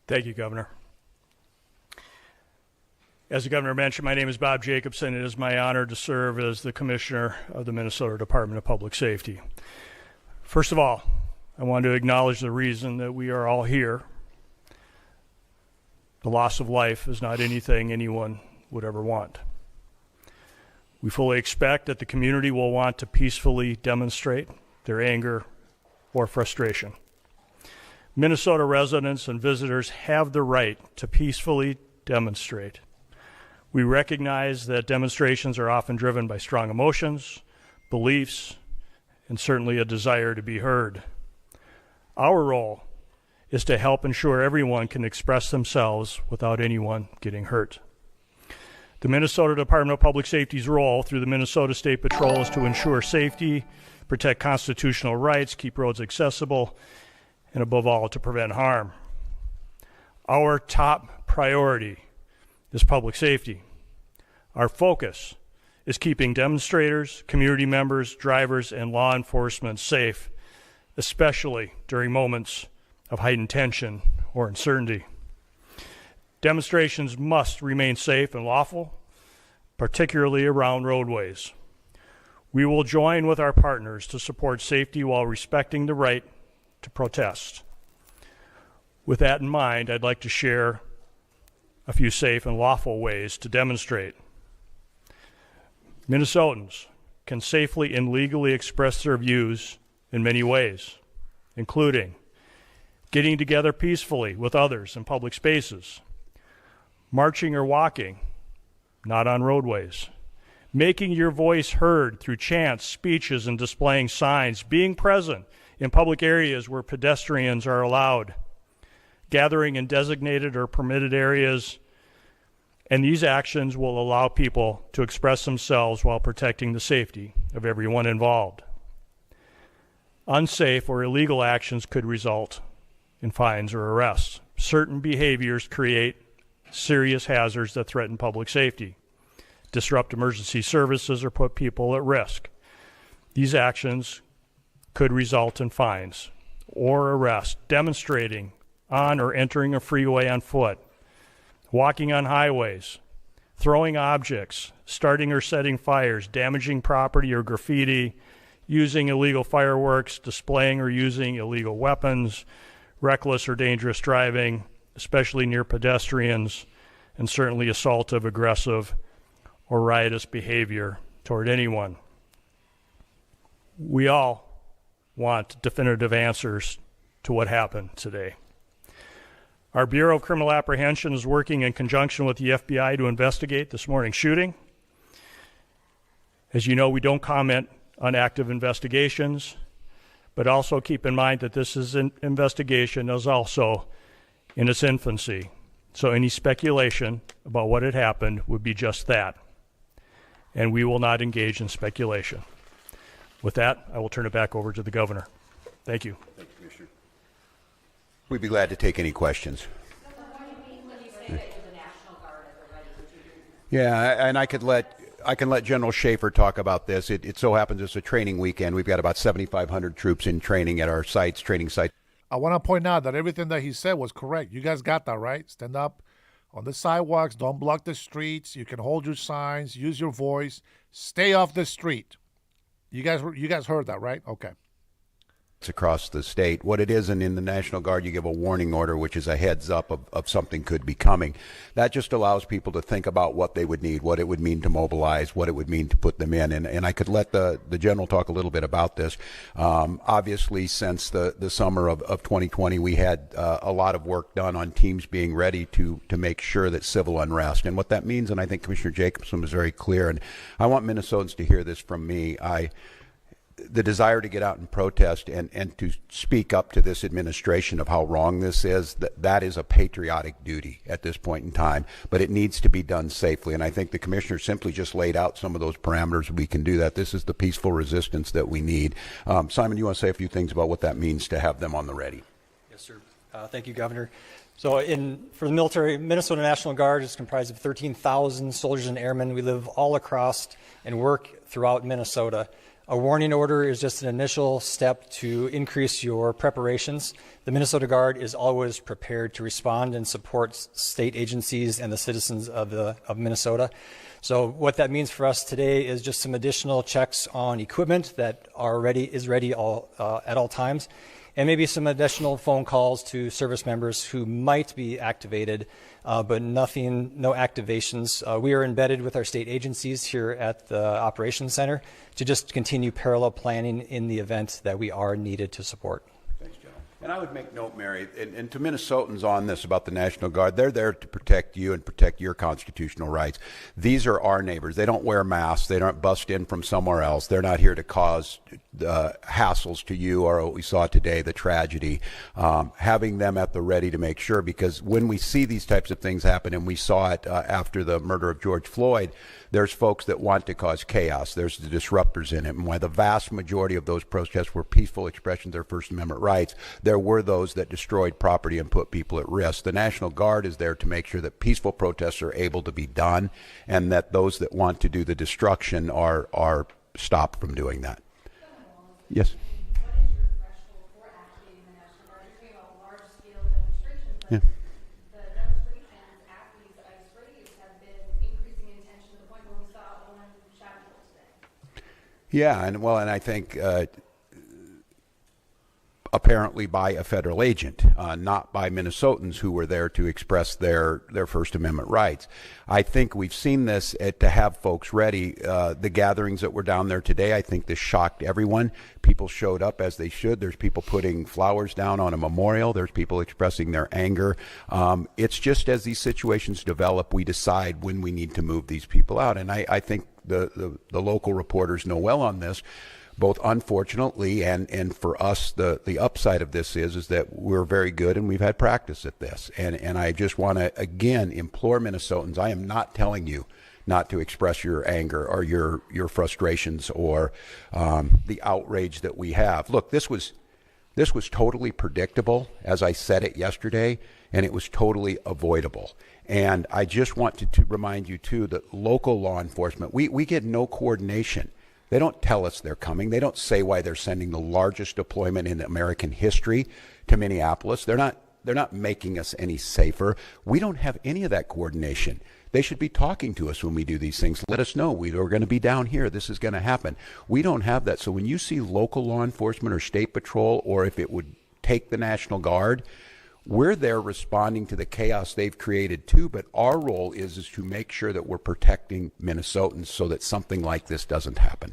Thank you, Governor. As the Governor mentioned, my name is Bob Jacobson. It is my honor to serve as the Commissioner of the Minnesota Department of Public Safety. First of all, I want to acknowledge the reason that we are all here. The loss of life is not anything anyone would ever want. We fully expect that the community will want to peacefully demonstrate their anger or frustration. Minnesota residents and visitors have the right to peacefully demonstrate. We recognize that demonstrations are often driven by strong emotions, beliefs, and certainly a desire to be heard. Our role is to help ensure everyone can express themselves without anyone getting hurt. The Minnesota Department of Public Safety's role through the Minnesota State Patrol is to ensure safety, protect constitutional rights, keep roads accessible, and above all, to prevent harm. Our top priority is public safety. Our focus is keeping demonstrators, community members, drivers, and law enforcement safe, especially during moments of heightened tension or uncertainty. Demonstrations must remain safe and lawful, particularly around roadways. We will join with our partners to support safety while respecting the right to protest. With that in mind, I'd like to share a few safe and lawful ways to demonstrate. Minnesotans can safely and legally express their views in many ways, including getting together peacefully with others in public spaces, marching or walking, not on roadways, making your voice heard through chants, speeches, and displaying signs, being present in public areas where pedestrians are allowed, gathering in designated or permitted areas, and these actions will allow people to express themselves while protecting the safety of everyone involved. Unsafe or illegal actions could result in fines or arrests. Certain behaviors create serious hazards that threaten public safety, disrupt emergency services, or put people at risk. These actions could result in fines or arrest. Demonstrating on or entering a freeway on foot, walking on highways, throwing objects, starting or setting fires, damaging property or graffiti, using illegal fireworks, displaying or using illegal weapons, reckless or dangerous driving, especially near pedestrians, and certainly assaultive, aggressive, or riotous behavior toward anyone. We all want definitive answers to what happened today. Our Bureau of Criminal Apprehension is working in conjunction with the FBI to investigate this morning's shooting. As you know, we don't comment on active investigations, but also keep in mind that this is an investigation is also in its infancy. So any speculation about what had happened would be just that. And we will not engage in speculation. With that, I will turn it back over to the governor. Thank you. Thank you, Commissioner. We'd be glad to take any questions. Yeah, and I can let General Schaefer talk about this. It so happens it's a training weekend. We've got about 7,500 troops in training at our sites, training sites. I want to point out that everything that he said was correct. You guys got that, right? Stand up on the sidewalks. Don't block the streets. You can hold your signs. Use your voice. Stay off the street. You guys heard that, right? Okay. Across the state. What it is, and in the National Guard, you give a warning order, which is a heads up of something could be coming. That just allows people to think about what they would need, what it would mean to mobilize, what it would mean to put them in. And I could let the general talk a little bit about this. Obviously, since the summer of 2020, we had a lot of work done on teams being ready to make sure that civil unrest. And what that means, and I think Commissioner Jacobson was very clear, and I want Minnesotans to hear this from me. The desire to get out and protest and to speak up to this administration of how wrong this is, that is a patriotic duty at this point in time, but it needs to be done safely. And I think the commissioner simply just laid out some of those parameters. We can do that. This is the peaceful resistance that we need. Simon, you want to say a few things about what that means to have them on the ready? Yes, sir. Thank you, Governor. So for the military, Minnesota National Guard is comprised of 13,000 soldiers and airmen. We live all across and work throughout Minnesota. A warning order is just an initial step to increase your preparations. The Minnesota Guard is always prepared to respond and support state agencies and the citizens of Minnesota. So what that means for us today is just some additional checks on equipment that is ready at all times, and maybe some additional phone calls to service members who might be activated, but no activations. We are embedded with our state agencies here at the Operations Center to just continue parallel planning in the event that we are needed to support. Thanks, General. And I would make note, Mary, and to Minnesotans on this about the National Guard, they're there to protect you and protect your constitutional rights. These are our neighbors. They don't wear masks. They don't bust in from somewhere else. They're not here to cause hassles to you or what we saw today, the tragedy. Having them at the ready to make sure, because when we see these types of things happen, and we saw it after the murder of George Floyd, there's folks that want to cause chaos. There's the disruptors in it. And while the vast majority of those protests were peaceful expressions of their First Amendment rights, there were those that destroyed property and put people at risk. The National Guard is there to make sure that peaceful protests are able to be done, and that those that want to do the destruction are stopped from doing that. Yes. What is your threshold for activating the National Guard? You're talking about large-scale demonstrations, but the demonstrations at these ICE raids have been increasing in intention to the point where we saw one shot today. Yeah, and I think apparently by a federal agent, not by Minnesotans who were there to express their First Amendment rights. I think we've seen this to have folks ready. The gatherings that were down there today, I think this shocked everyone. People showed up as they should. There's people putting flowers down on a memorial. There's people expressing their anger. It's just as these situations develop, we decide when we need to move these people out. And I think the local reporters know well on this. Both unfortunately and for us, the upside of this is that we're very good and we've had practice at this. And I just want to, again, implore Minnesotans, I am not telling you not to express your anger or your frustrations or the outrage that we have. Look, this was totally predictable, as I said it yesterday, and it was totally avoidable. And I just want to remind you, too, that local law enforcement, we get no coordination. They don't tell us they're coming. They don't say why they're sending the largest deployment in American history to Minneapolis. They're not making us any safer. We don't have any of that coordination. They should be talking to us when we do these things. Let us know we're going to be down here. This is going to happen. We don't have that. So when you see local law enforcement or state patrol, or if it would take the National Guard, we're there responding to the chaos they've created too, but our role is to make sure that we're protecting Minnesotans so that something like this doesn't happen.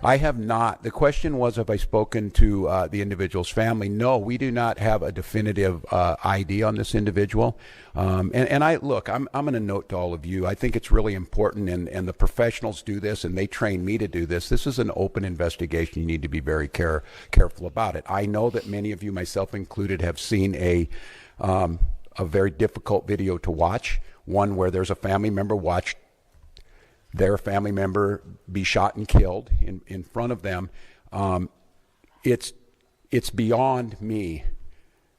I have not. The question was, have I spoken to the individual's family? No, we do not have a definitive ID on this individual. And I look, I'm going to note to all of you, I think it's really important, and the professionals do this, and they train me to do this. This is an open investigation. You need to be very careful about it. I know that many of you, myself included, have seen a very difficult video to watch, one where there's a family member watched their family member be shot and killed in front of them. It's beyond me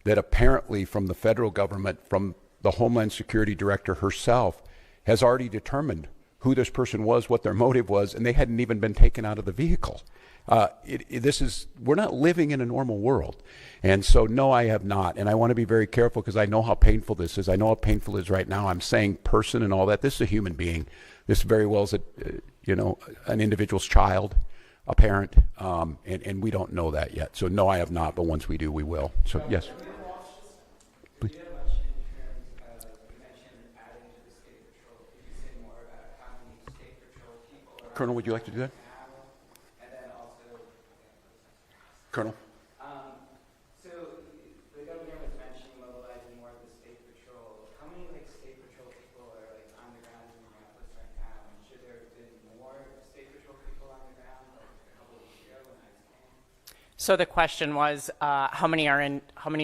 that apparently from the federal government, from the Homeland Security Director herself, has already determined who this person was, what their motive was, and they hadn't even been taken out of the vehicle. We're not living in a normal world. And so, no, I have not. And I want to be very careful because I know how painful this is. I know how painful it is right now. I'm saying person and all that. This is a human being. This very well is an individual's child, a parent, and we don't know that yet. So, no, I have not, but once we do, we will. So, yes. Please. Colonel, would you like to do that? Colonel? So the governor was mentioning mobilizing more of the state patrol. How many state patrol people are on the ground in Minneapolis right now? And should there have been more state patrol people on the ground a couple of weeks ago when I came? So the question was, how many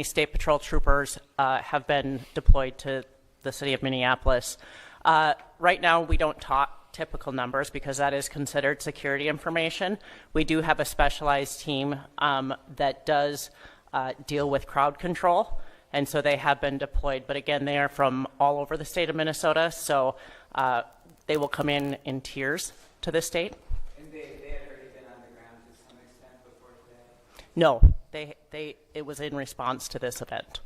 state patrol troopers have been deployed to the city of Minneapolis? Right now, we don't talk typical numbers because that is considered security information. We do have a specialized team that does deal with crowd control, and so they have been deployed. But again, they are from all over the state of Minnesota, so they will come in tiers to the state. And they had already been on the ground to some extent before today? No, it was in response to this event.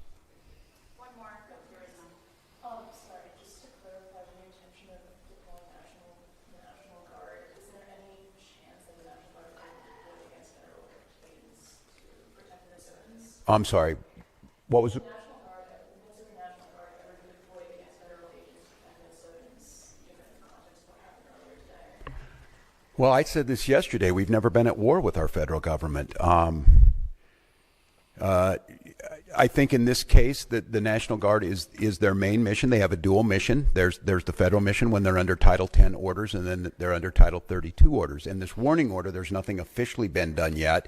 I'm sorry. What was it? Well, I said this yesterday. We've never been at war with our federal government. I think in this case that the National Guard is their main mission. They have a dual mission. There's the federal mission when they're under Title 10 orders, and then they're under Title 32 orders. In this warning order, there's nothing officially been done yet.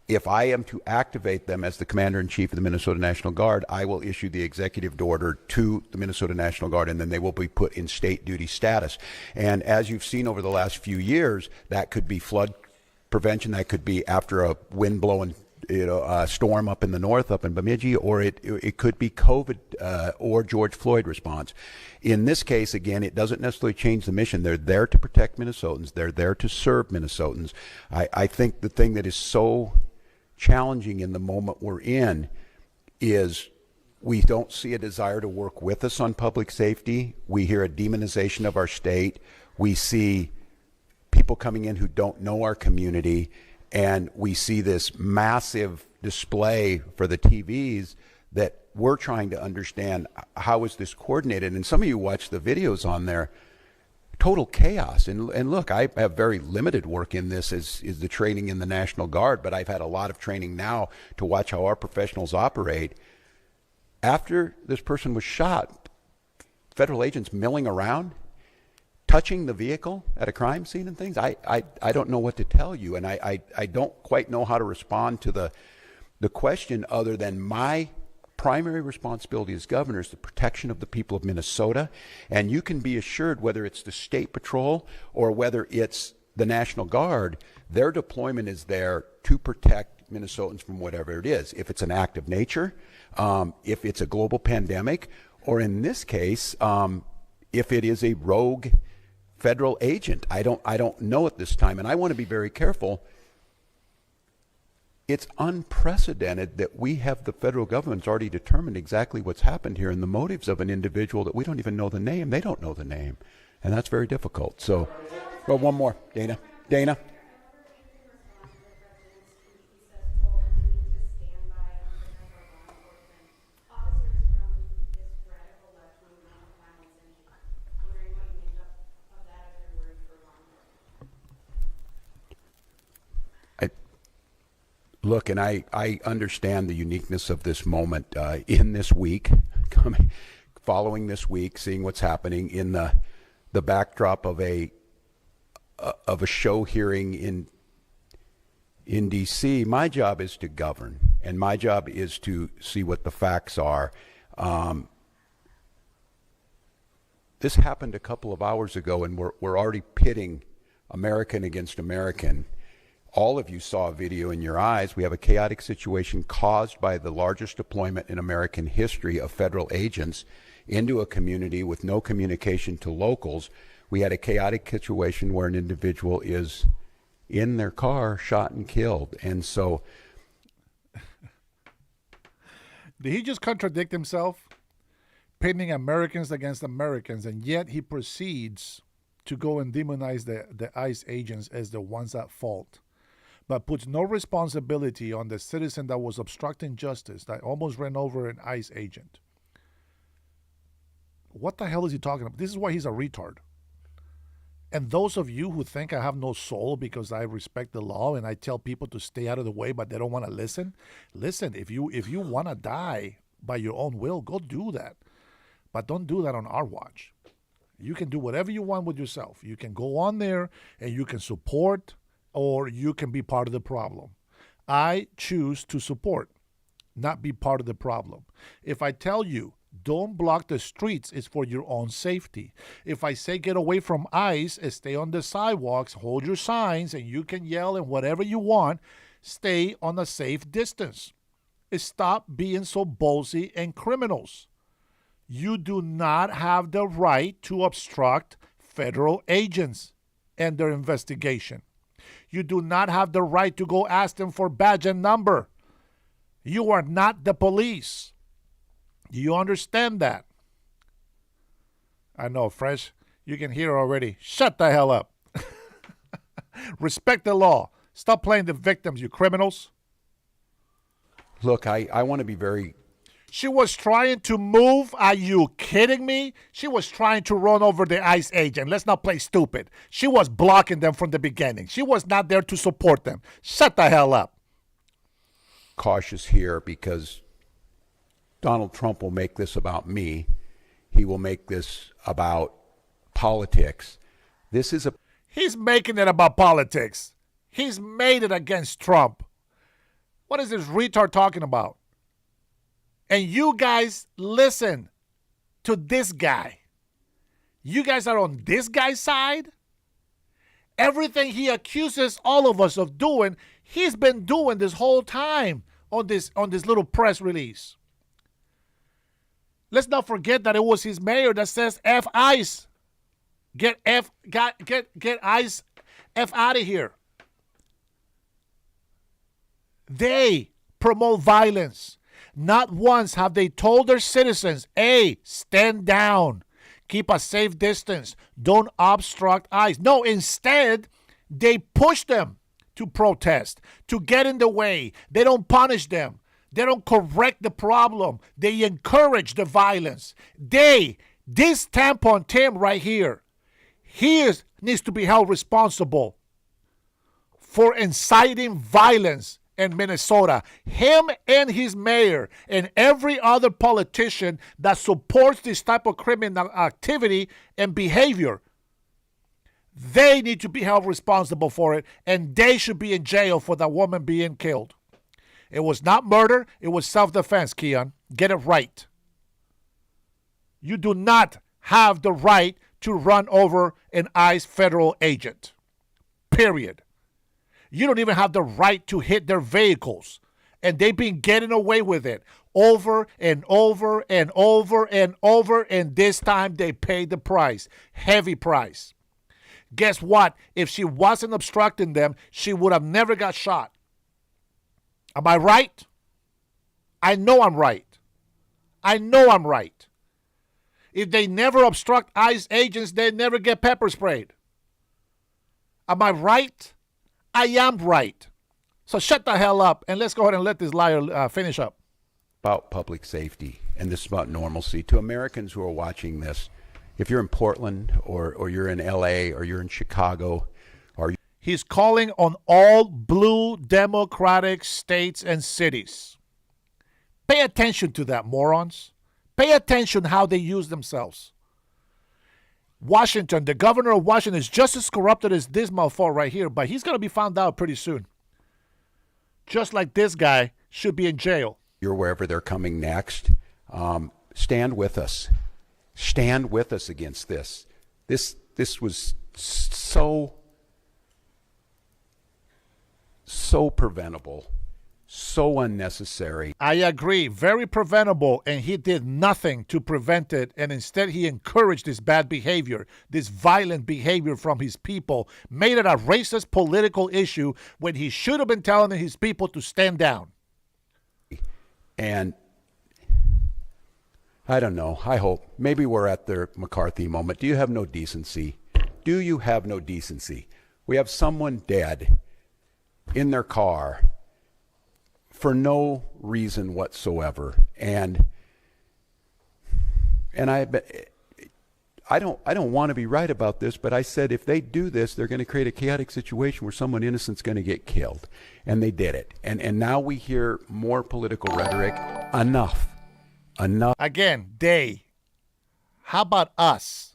If I am to activate them as the Commander-in-Chief of the Minnesota National Guard, I will issue the executive order to the Minnesota National Guard, and then they will be put in state duty status. And as you've seen over the last few years, that could be flood prevention, that could be after a wind-blowing storm up in the north, up in Bemidji, or it could be COVID or George Floyd response. In this case, again, it doesn't necessarily change the mission. They're there to protect Minnesotans. They're there to serve Minnesotans. I think the thing that is so challenging in the moment we're in is we don't see a desire to work with us on public safety. We hear a demonization of our state. We see people coming in who don't know our community, and we see this massive display for the TVs that we're trying to understand how is this coordinated. And some of you watch the videos on there, total chaos. And look, I have very limited work in this is the training in the National Guard, but I've had a lot of training now to watch how our professionals operate. After this person was shot, federal agents milling around, touching the vehicle at a crime scene and things. I don't know what to tell you, and I don't quite know how to respond to the question other than my primary responsibility as governor is the protection of the people of Minnesota. And you can be assured, whether it's the State Patrol or whether it's the National Guard, their deployment is there to protect Minnesotans from whatever it is. If it's an act of nature, if it's a global pandemic, or in this case, if it is a rogue federal agent. I don't know at this time, and I want to be very careful. It's unprecedented that we have the federal government's already determined exactly what's happened here and the motives of an individual that we don't even know the name. They don't know the name, and that's very difficult. So, well, one more, Dana. Look, and I understand the uniqueness of this moment in this week, following this week, seeing what's happening in the backdrop of a show hearing in D.C. My job is to govern, and my job is to see what the facts are. This happened a couple of hours ago, and we're already pitting American against American. All of you saw a video in your eyes. We have a chaotic situation caused by the largest deployment in American history of federal agents into a community with no communication to locals. We had a chaotic situation where an individual is in their car, shot and killed. And so... Did he just contradict himself? Pitting Americans against Americans, and yet he proceeds to go and demonize the ICE agents as the ones at fault, but puts no responsibility on the citizen that was obstructing justice, that almost ran over an ICE agent. What the hell is he talking about? This is why he's a retard. And those of you who think I have no soul because I respect the law and I tell people to stay out of the way, but they don't want to listen, if you want to die by your own will, go do that. But don't do that on our watch. You can do whatever you want with yourself. You can go on there and you can support, or you can be part of the problem. I choose to support, not be part of the problem. If I tell you, don't block the streets, it's for your own safety. If I say get away from ICE and stay on the sidewalks, hold your signs, and you can yell and whatever you want, stay on a safe distance. Stop being so ballsy and criminals. You do not have the right to obstruct federal agents and their investigation. You do not have the right to go ask them for badge and number. You are not the police. Do you understand that? I know, Fresh. You can hear already. Shut the hell up. Respect the law. Stop playing the victims, you criminals. Look, I want to be very... She was trying to move. Are you kidding me? She was trying to run over the ICE agent. Let's not play stupid. She was blocking them from the beginning. She was not there to support them. Shut the hell up. Cautious here because Donald Trump will make this about me. He will make this about politics. This is a... He's making it about politics. He's made it against Trump. What is this retard talking about? And you guys listen to this guy. You guys are on this guy's side? Everything he accuses all of us of doing, he's been doing this whole time on this little press release. Let's not forget that it was his mayor that says F ICE. Get ICE F out of here. They promote violence. Not once have they told their citizens, hey, stand down, keep a safe distance, don't obstruct ICE. No, instead, they push them to protest, to get in the way. They don't punish them. They don't correct the problem. They encourage the violence. This tampon Tim right here, needs to be held responsible for inciting violence in Minnesota. Him and his mayor and every other politician that supports this type of criminal activity and behavior, they need to be held responsible for it, and they should be in jail for that woman being killed. It was not murder, it was self-defense, Keon. Get it right. You do not have the right to run over an ICE federal agent. Period. You don't even have the right to hit their vehicles. And they've been getting away with it over and over and over and over. And this time they paid the price. Heavy price. Guess what? If she wasn't obstructing them, she would have never got shot. Am I right? I know I'm right. I know I'm right. If they never obstruct ICE agents, they never get pepper sprayed. Am I right? I am right. So shut the hell up and let's go ahead and let this liar finish up. About public safety, and this is about normalcy. To Americans who are watching this, if you're in Portland or you're in LA or you're in Chicago, He's calling on all blue Democratic states and cities. Pay attention to that, morons. Pay attention how they use themselves. Washington, the governor of Washington is just as corrupted as this motherfucker right here, but he's going to be found out pretty soon. Just like this guy should be in jail. You're wherever they're coming next. Stand with us. Stand with us against this. This was so preventable, so unnecessary. I agree. Very preventable, and he did nothing to prevent it, and instead he encouraged this bad behavior, this violent behavior from his people, made it a racist political issue when he should have been telling his people to stand down. And I don't know. I hope. Maybe we're at the McCarthy moment. Do you have no decency? Do you have no decency? We have someone dead in their car for no reason whatsoever. And I don't want to be right about this, but I said if they do this, they're going to create a chaotic situation where someone innocent's going to get killed. And they did it. And now we hear more political rhetoric. Enough. Enough. Again, they. How about us?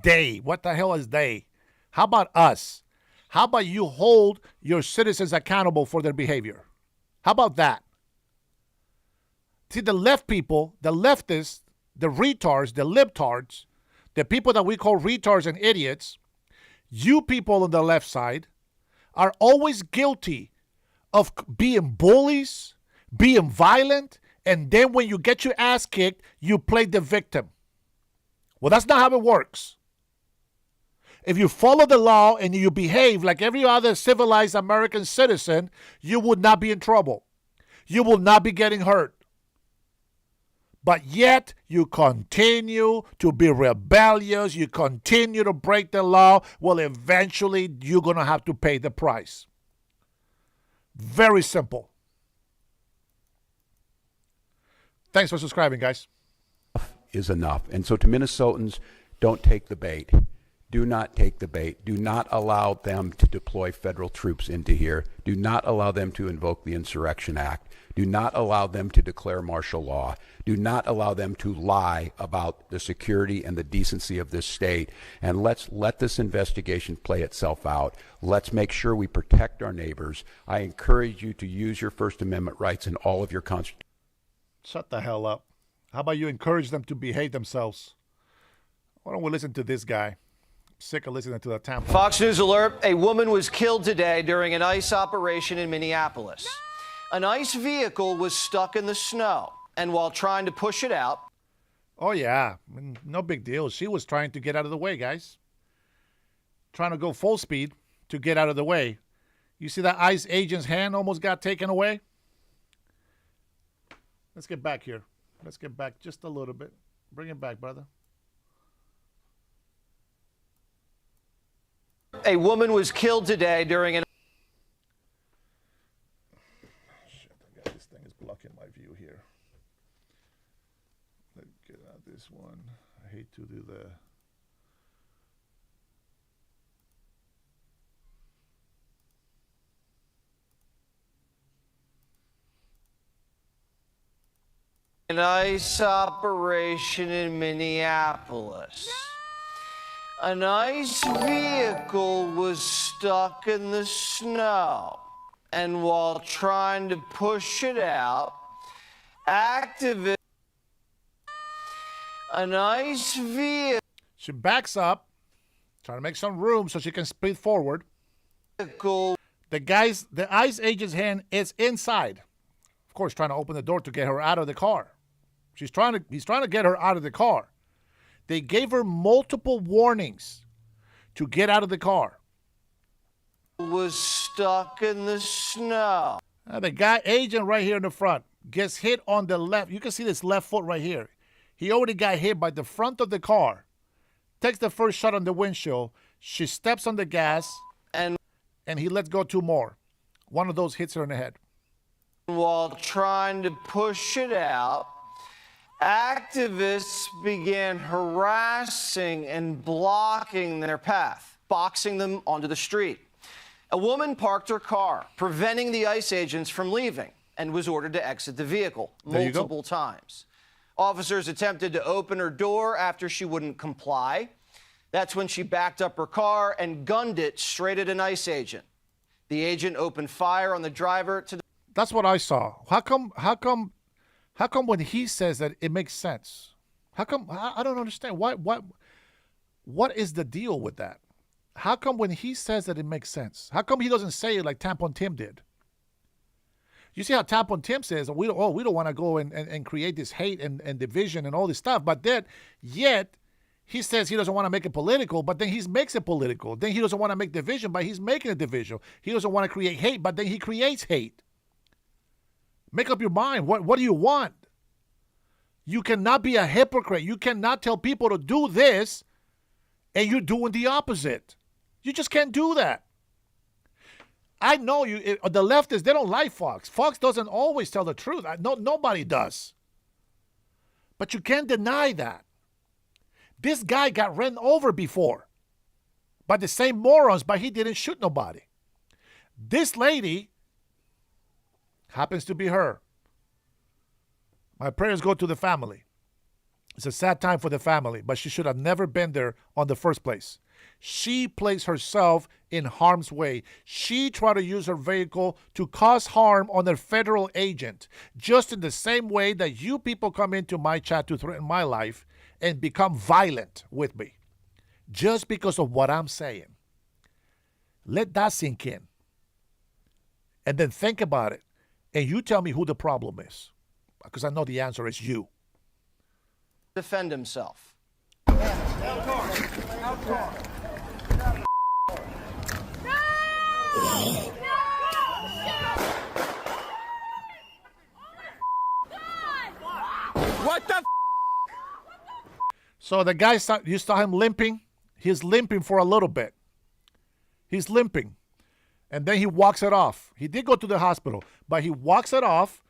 They. What the hell is they? How about us? How about you hold your citizens accountable for their behavior? How about that? See, the left people, the leftists, the retards, the libtards, the people that we call retards and idiots, you people on the left side are always guilty of being bullies, being violent, and then when you get your ass kicked, you play the victim. Well, that's not how it works. If you follow the law and you behave like every other civilized American citizen, you would not be in trouble. You will not be getting hurt. But yet, you continue to be rebellious. You continue to break the law. Well, eventually, you're going to have to pay the price. Very simple. Thanks for subscribing, guys. Is enough. And so to Minnesotans, don't take the bait. Do not take the bait. Do not allow them to deploy federal troops into here. Do not allow them to invoke the Insurrection Act. Do not allow them to declare martial law. Do not allow them to lie about the security and the decency of this state. And let's let this investigation play itself out. Let's make sure we protect our neighbors. I encourage you to use your First Amendment rights in all of your constitutions. Shut the hell up. How about you encourage them to behave themselves? Why don't we listen to this guy? Sick of listening to that tampon. Fox News alert. A woman was killed today during an ICE operation in Minneapolis. An ICE vehicle was stuck in the snow, and while trying to push it out... Oh, yeah. No big deal. She was trying to get out of the way, guys. Trying to go full speed to get out of the way. You see that ICE agent's hand almost got taken away? Let's get back here. Let's get back just a little bit. Bring it back, brother. A woman was killed today during an... Shit, I got this thing is blocking my view here. Let's get out this one. I hate to do the... An ICE operation in Minneapolis. An ICE vehicle was stuck in the snow, and while trying to push it out, activists... An ICE vehicle... She backs up, trying to make some room so she can speed forward. The ICE agent's hand is inside. Of course, trying to open the door to get her out of the car. He's trying to get her out of the car. They gave her multiple warnings to get out of the car. Was stuck in the snow. The guy agent right here in the front gets hit on the left. You can see this left foot right here. He already got hit by the front of the car. Takes the first shot on the windshield. She steps on the gas and he lets go two more. One of those hits her in the head. While trying to push it out, activists began harassing and blocking their path, boxing them onto the street. A woman parked her car, preventing the ICE agents from leaving, and was ordered to exit the vehicle multiple times. Officers attempted to open her door after she wouldn't comply. That's when she backed up her car and gunned it straight at an ICE agent. The agent opened fire on the driver to... That's what I saw. How come when he says that it makes sense? How come? I don't understand. What is the deal with that? How come when he says that it makes sense? How come he doesn't say it like Tampon Tim did? You see how Tampon Tim says, we don't want to go and create this hate and division and all this stuff. But then, yet, he says he doesn't want to make it political, but then he makes it political. Then he doesn't want to make division, but he's making a division. He doesn't want to create hate, but then he creates hate. Make up your mind. What do you want? You cannot be a hypocrite. You cannot tell people to do this and you're doing the opposite. You just can't do that. I know you. The leftists, they don't like Fox. Fox doesn't always tell the truth. Nobody does. But you can't deny that. This guy got ran over before by the same morons, but he didn't shoot nobody. This lady happens to be her. My prayers go to the family. It's a sad time for the family, but she should have never been there on the first place. She placed herself in harm's way. She tried to use her vehicle to cause harm on a federal agent, just in the same way that you people come into my chat to threaten my life and become violent with me, just because of what I'm saying. Let that sink in. And then think about it. And you tell me who the problem is, because I know the answer is you. Defend himself. What the? So the guy, you saw him limping. He's limping for a little bit. He's limping. And then he walks it off. He did go to the hospital, but he walks it off.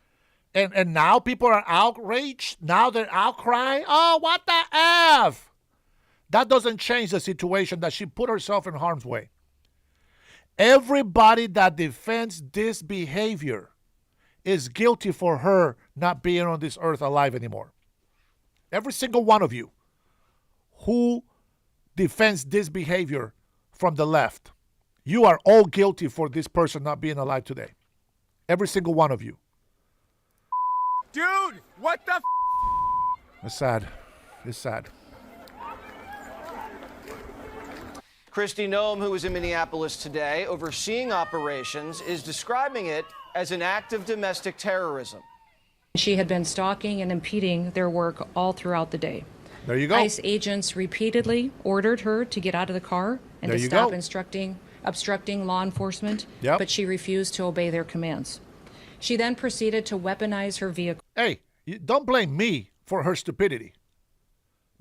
And now people are outraged. Now they're outcrying. Oh, what the F? That doesn't change the situation that she put herself in harm's way. Everybody that defends this behavior is guilty for her not being on this earth alive anymore. Every single one of you who defends this behavior from the left, you are all guilty for this person not being alive today. Every single one of you. Dude, what the? It's sad. It's sad. Kristi Noem, who was in Minneapolis today overseeing operations, is describing it as an act of domestic terrorism. She had been stalking and impeding their work all throughout the day. There you go. ICE agents repeatedly ordered her to get out of the car and to stop obstructing law enforcement, but she refused to obey their commands. She then proceeded to weaponize her vehicle. Hey, don't blame me for her stupidity.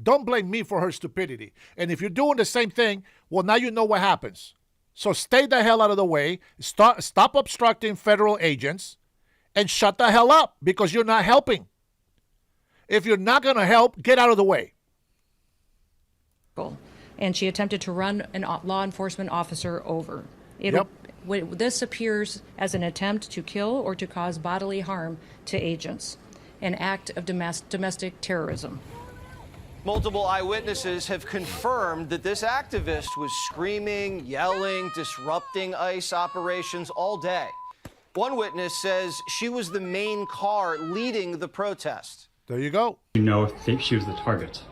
Don't blame me for her stupidity. And if you're doing the same thing, well, now you know what happens. So stay the hell out of the way. Stop obstructing federal agents and shut the hell up, because you're not helping. If you're not going to help, get out of the way. And she attempted to run a law enforcement officer over. This appears as an attempt to kill or to cause bodily harm to agents, an act of domestic terrorism. Multiple eyewitnesses have confirmed that this activist was screaming, yelling, disrupting ICE operations all day. One witness says she was the main car leading the protest. There you go. You know if she was the target?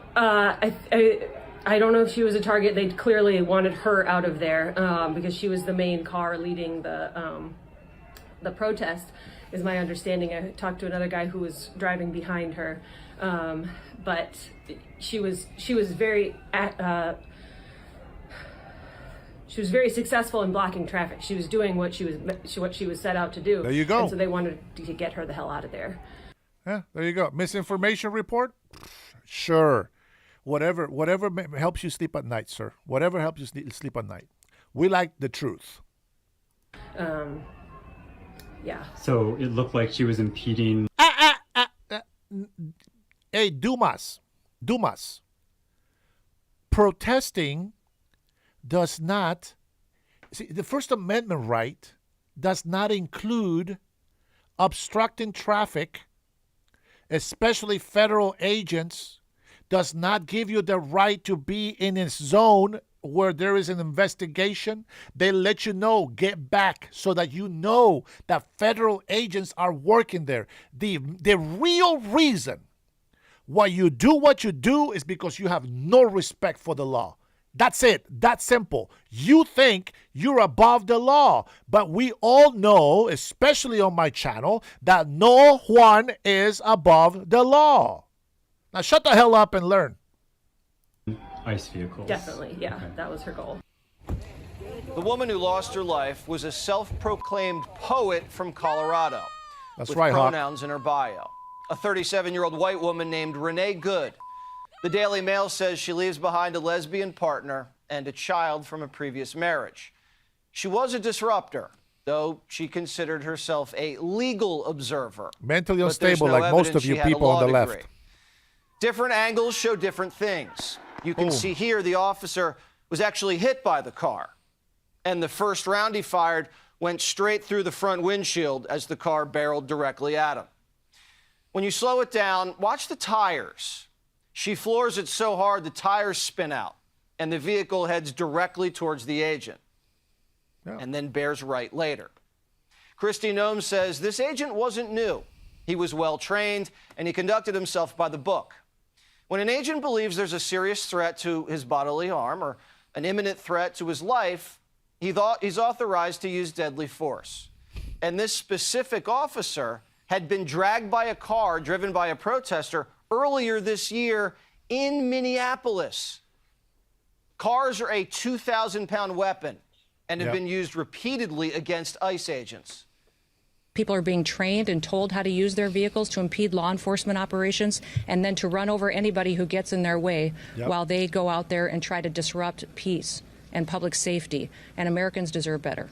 I don't know if she was a target. They clearly wanted her out of there because she was the main car leading the protest, is my understanding. I talked to another guy who was driving behind her, but she was very successful in blocking traffic. She was doing what she was set out to do. There you go. And so they wanted to get her the hell out of there. Yeah, there you go. Misinformation report? Sure. Whatever helps you sleep at night, sir. Whatever helps you sleep at night. We like the truth. Yeah. So it looked like she was impeding. Hey, Dumas. Protesting does not See, the First Amendment right does not include obstructing traffic, especially federal agents, does not give you the right to be in a zone where there is an investigation. They let you know, get back, so that you know that federal agents are working there. The real reason why you do what you do is because you have no respect for the law. That's it. That's simple. You think you're above the law, but we all know, especially on my channel, that no one is above the law. Now shut the hell up and learn. ICE vehicles. Definitely, yeah, that was her goal. The woman who lost her life was a self-proclaimed poet from Colorado. That's with right, Hawk. pronouns in her bio. A 37-year-old white woman named Renee Good. The Daily Mail says she leaves behind a lesbian partner and a child from a previous marriage. She was a disruptor, though she considered herself a legal observer. Mentally But there's unstable, no like most evidence of you she had a people on the law left. degree. Different angles show different things. You can Boom. see here the officer was actually hit by the car, and the first round he fired went straight through the front windshield as the car barreled directly at him. When you slow it down, watch the tires. She floors it so hard the tires spin out, and the vehicle heads directly towards the agent, and then bears right later. Christy Nome says this agent wasn't new. He was well-trained, and he conducted himself by the book. When an agent believes there's a serious threat to his bodily harm or an imminent threat to his life, he's authorized to use deadly force. And this specific officer had been dragged by a car driven by a protester earlier this year in Minneapolis. Cars are a 2,000-pound weapon and have been used repeatedly against ICE agents. People are being trained and told how to use their vehicles to impede law enforcement operations and then to run over anybody who gets in their way while they go out there and try to disrupt peace and public safety. And Americans deserve better.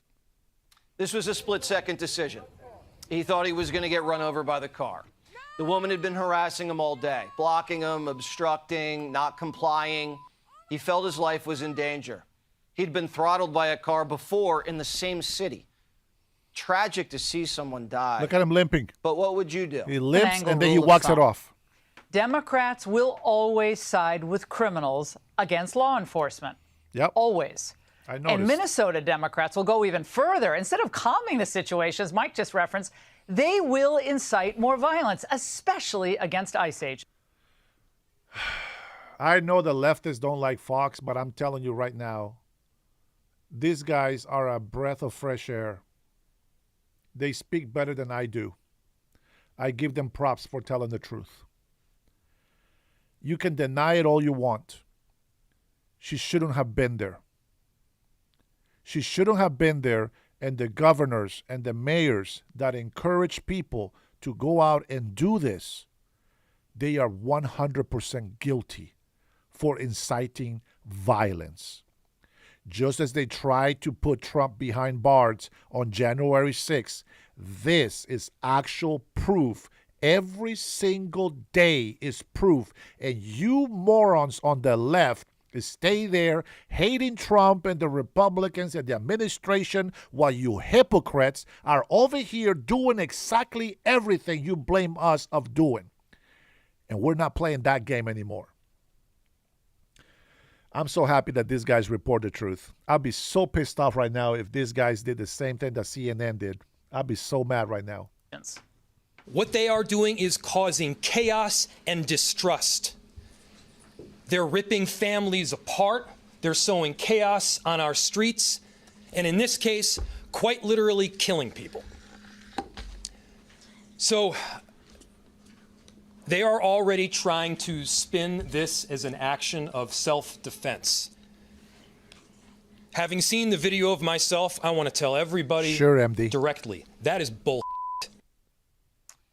This was a split-second decision. He thought he was going to get run over by the car. The woman had been harassing him all day, blocking him, obstructing, not complying. He felt his life was in danger. He'd been throttled by a car before in the same city. Tragic to see someone die. Look at him limping. But what would you do? He limps and then he walks it off. Democrats will always side with criminals against law enforcement. Yep. Always. I noticed. And Minnesota Democrats will go even further. Instead of calming the situation, as Mike just referenced, they will incite more violence, especially against ICE agents. I know the leftists don't like Fox, but I'm telling you right now, these guys are a breath of fresh air. They speak better than I do. I give them props for telling the truth. You can deny it all you want. She shouldn't have been there. She shouldn't have been there, and the governors and the mayors that encourage people to go out and do this, they are 100% guilty for inciting violence. Just as they tried to put Trump behind bars on January 6th, this is actual proof. Every single day is proof. And you morons on the left stay there hating Trump and the Republicans and the administration while you hypocrites are over here doing exactly everything you blame us of doing. And we're not playing that game anymore. I'm so happy that these guys report the truth. I'd be so pissed off right now if these guys did the same thing that CNN did. I'd be so mad right now. What they are doing is causing chaos and distrust. They're ripping families apart. They're sowing chaos on our streets. And in this case, quite literally killing people. So they are already trying to spin this as an action of self-defense. Having seen the video of myself, I want to tell everybody directly, that is bull.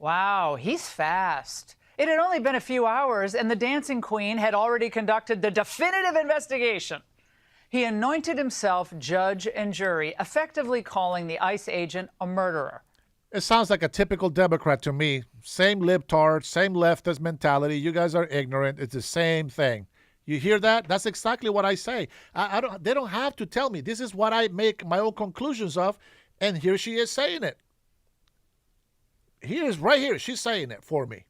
Wow, he's fast. It had only been a few hours, and the Dancing Queen had already conducted the definitive investigation. He anointed himself judge and jury, effectively calling the ICE agent a murderer. It sounds like a typical Democrat to me. Same libtard, same leftist mentality. You guys are ignorant. It's the same thing. You hear that? That's exactly what I say. I don't. They don't have to tell me. This is what I make my own conclusions of, and here she is saying it. Here's right here. She's saying it for me.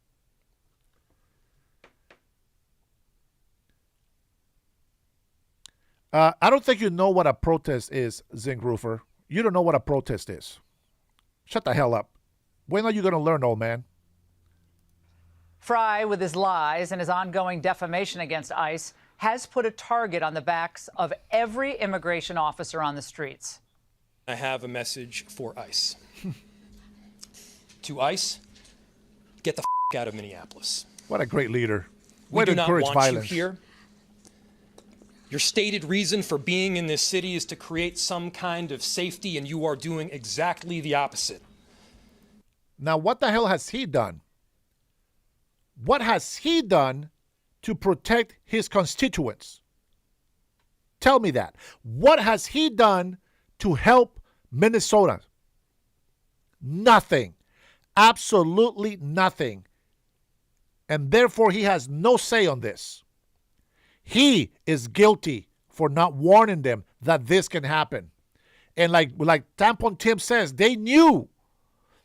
I don't think you know what a protest is, Zinc Roofer. You don't know what a protest is. Shut the hell up. When are you going to learn, old man? Fry, with his lies and his ongoing defamation against ICE, has put a target on the backs of every immigration officer on the streets. I have a message for ICE. To ICE, get the out of Minneapolis. What a great leader. We do not want you here. Your stated reason for being in this city is to create some kind of safety, and you are doing exactly the opposite. Now, what the hell has he done? What has he done to protect his constituents? Tell me that. What has he done to help Minnesota? Nothing. Absolutely nothing. And therefore, he has no say on this. He is guilty for not warning them that this can happen. And like Tampon Tim says, they knew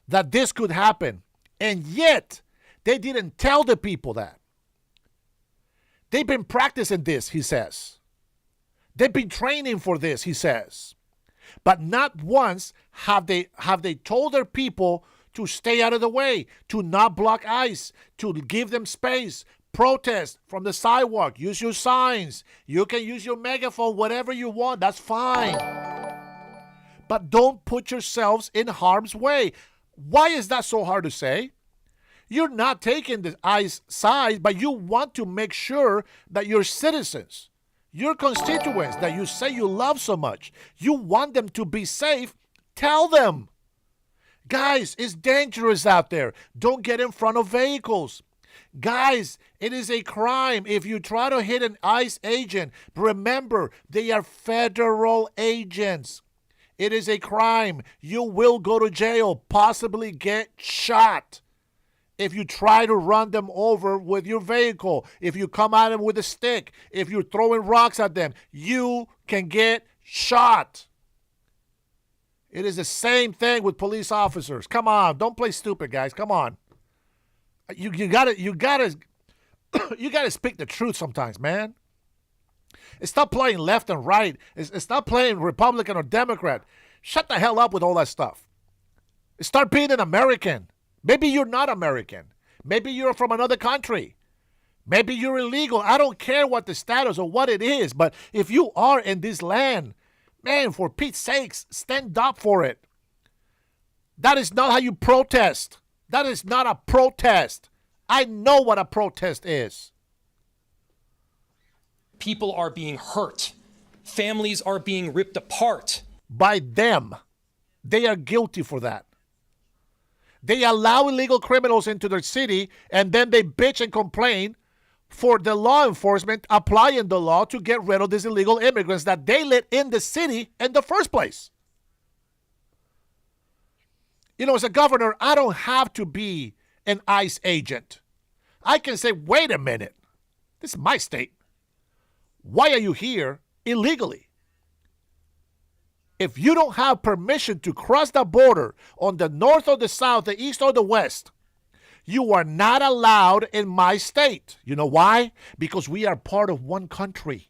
that this could happen. And yet, they didn't tell the people that. They've been practicing this, he says. They've been training for this, he says. But not once have they told their people to stay out of the way, to not block ICE, to give them space, protest from the sidewalk, use your signs. You can use your megaphone, whatever you want, that's fine. But don't put yourselves in harm's way. Why is that so hard to say? You're not taking the ICE side, but you want to make sure that your citizens, your constituents that you say you love so much, you want them to be safe. Tell them. Guys, it's dangerous out there. Don't get in front of vehicles. Guys, it is a crime if you try to hit an ICE agent. Remember, they are federal agents. It is a crime. You will go to jail, possibly get shot. If you try to run them over with your vehicle, if you come at them with a stick, if you're throwing rocks at them, you can get shot. It is the same thing with police officers. Come on, don't play stupid, guys. Come on. You gotta speak the truth sometimes, man. Stop playing left and right. Stop playing Republican or Democrat. Shut the hell up with all that stuff. Start being an American. Maybe you're not American. Maybe you're from another country. Maybe you're illegal. I don't care what the status or what it is, but if you are in this land, man, for Pete's sakes, stand up for it. That is not how you protest. That is not a protest. I know what a protest is. People are being hurt. Families are being ripped apart. By them. They are guilty for that. They allow illegal criminals into their city, and then they bitch and complain for the law enforcement applying the law to get rid of these illegal immigrants that they let in the city in the first place. You know, as a governor, I don't have to be an ICE agent. I can say, wait a minute. This is my state. Why are you here illegally? If you don't have permission to cross the border on the north or the south, the east or the west, you are not allowed in my state. You know why? Because we are part of one country.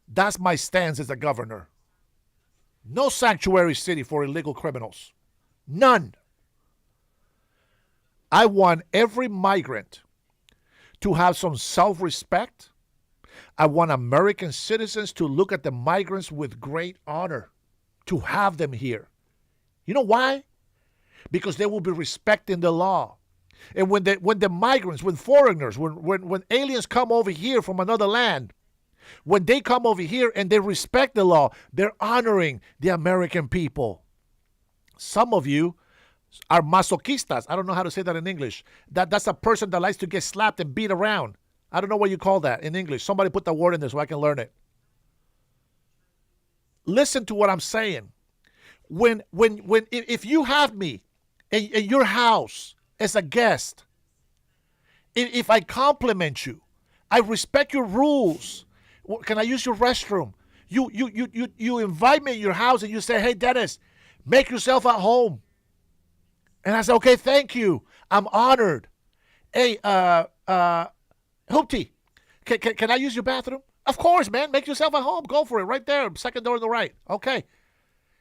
That's my stance as a governor. No sanctuary city for illegal criminals. None. I want every migrant to have some self-respect. I want American citizens to look at the migrants with great honor, to have them here. You know why? Because they will be respecting the law. And when the migrants, when foreigners, when aliens come over here from another land, when they come over here and they respect the law, they're honoring the American people. Some of you are masoquistas. I don't know how to say that in English. That's a person that likes to get slapped and beat around. I don't know what you call that in English. Somebody put the word in there so I can learn it. Listen to what I'm saying. If you have me in your house as a guest, if I compliment you, I respect your rules. Can I use your restroom? You invite me in your house and you say, hey, Dennis, make yourself at home. And I say, okay, thank you. I'm honored. Hey, Hoopty, can I use your bathroom? Of course, man. Make yourself at home. Go for it. Right there. Second door on the right. Okay.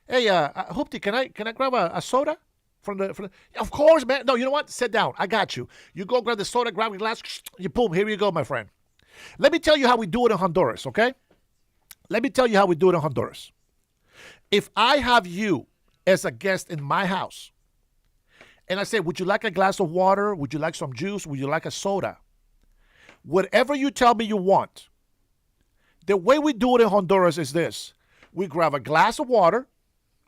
Hey, Hoopty, can I grab a soda? From the? Of course, man. No, you know what? Sit down. I got you. You go grab the soda, grab your glass. You boom. Here you go, my friend. Let me tell you how we do it in Honduras, okay? Let me tell you how we do it in Honduras. If I have you as a guest in my house, and I say, would you like a glass of water? Would you like some juice? Would you like a soda? Whatever you tell me you want. The way we do it in Honduras is this. We grab a glass of water,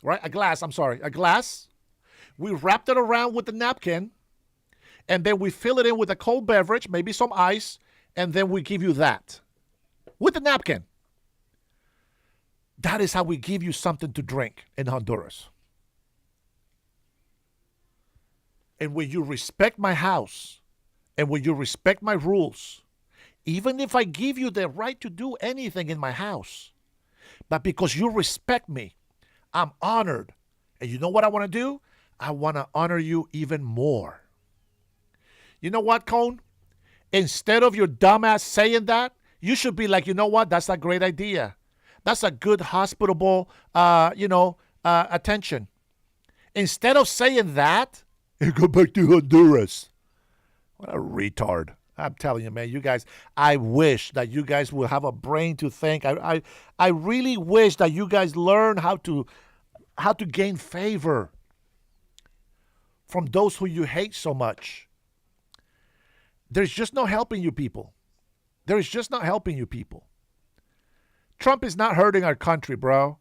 right? A glass. We wrap it around with a napkin, and then we fill it in with a cold beverage, maybe some ice, and then we give you that with a napkin. That is how we give you something to drink in Honduras. And when you respect my house, and when you respect my rules, even if I give you the right to do anything in my house, but because you respect me, I'm honored. And you know what I want to do? I want to honor you even more. You know what, Cone? Instead of your dumbass saying that, you should be like, you know what? That's a great idea. That's a good hospitable, attention. Instead of saying that, you go back to Honduras. What a retard. I'm telling you, man, you guys, I wish that you guys will have a brain to think. I really wish that you guys learn how to gain favor from those who you hate so much. There's just no helping you people. There is just not helping you people. Trump is not hurting our country, bro.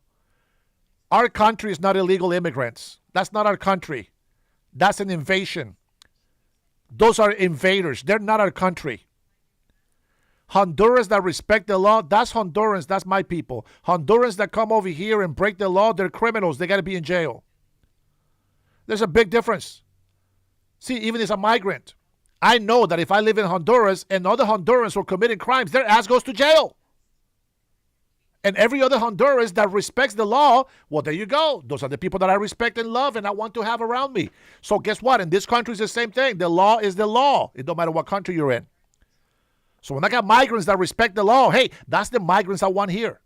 Our country is not illegal immigrants. That's not our country. That's an invasion. Those are invaders. They're not our country. Honduras that respect the law, that's Hondurans. That's my people. Hondurans that come over here and break the law, they're criminals. They got to be in jail. There's a big difference. See, even as a migrant, I know that if I live in Honduras and other Hondurans who are committing crimes, their ass goes to jail. And every other Honduras that respects the law, well, there you go. Those are the people that I respect and love and I want to have around me. So guess what? In this country, it's the same thing. The law is the law. It don't matter what country you're in. So when I got migrants that respect the law, hey, that's the migrants I want here.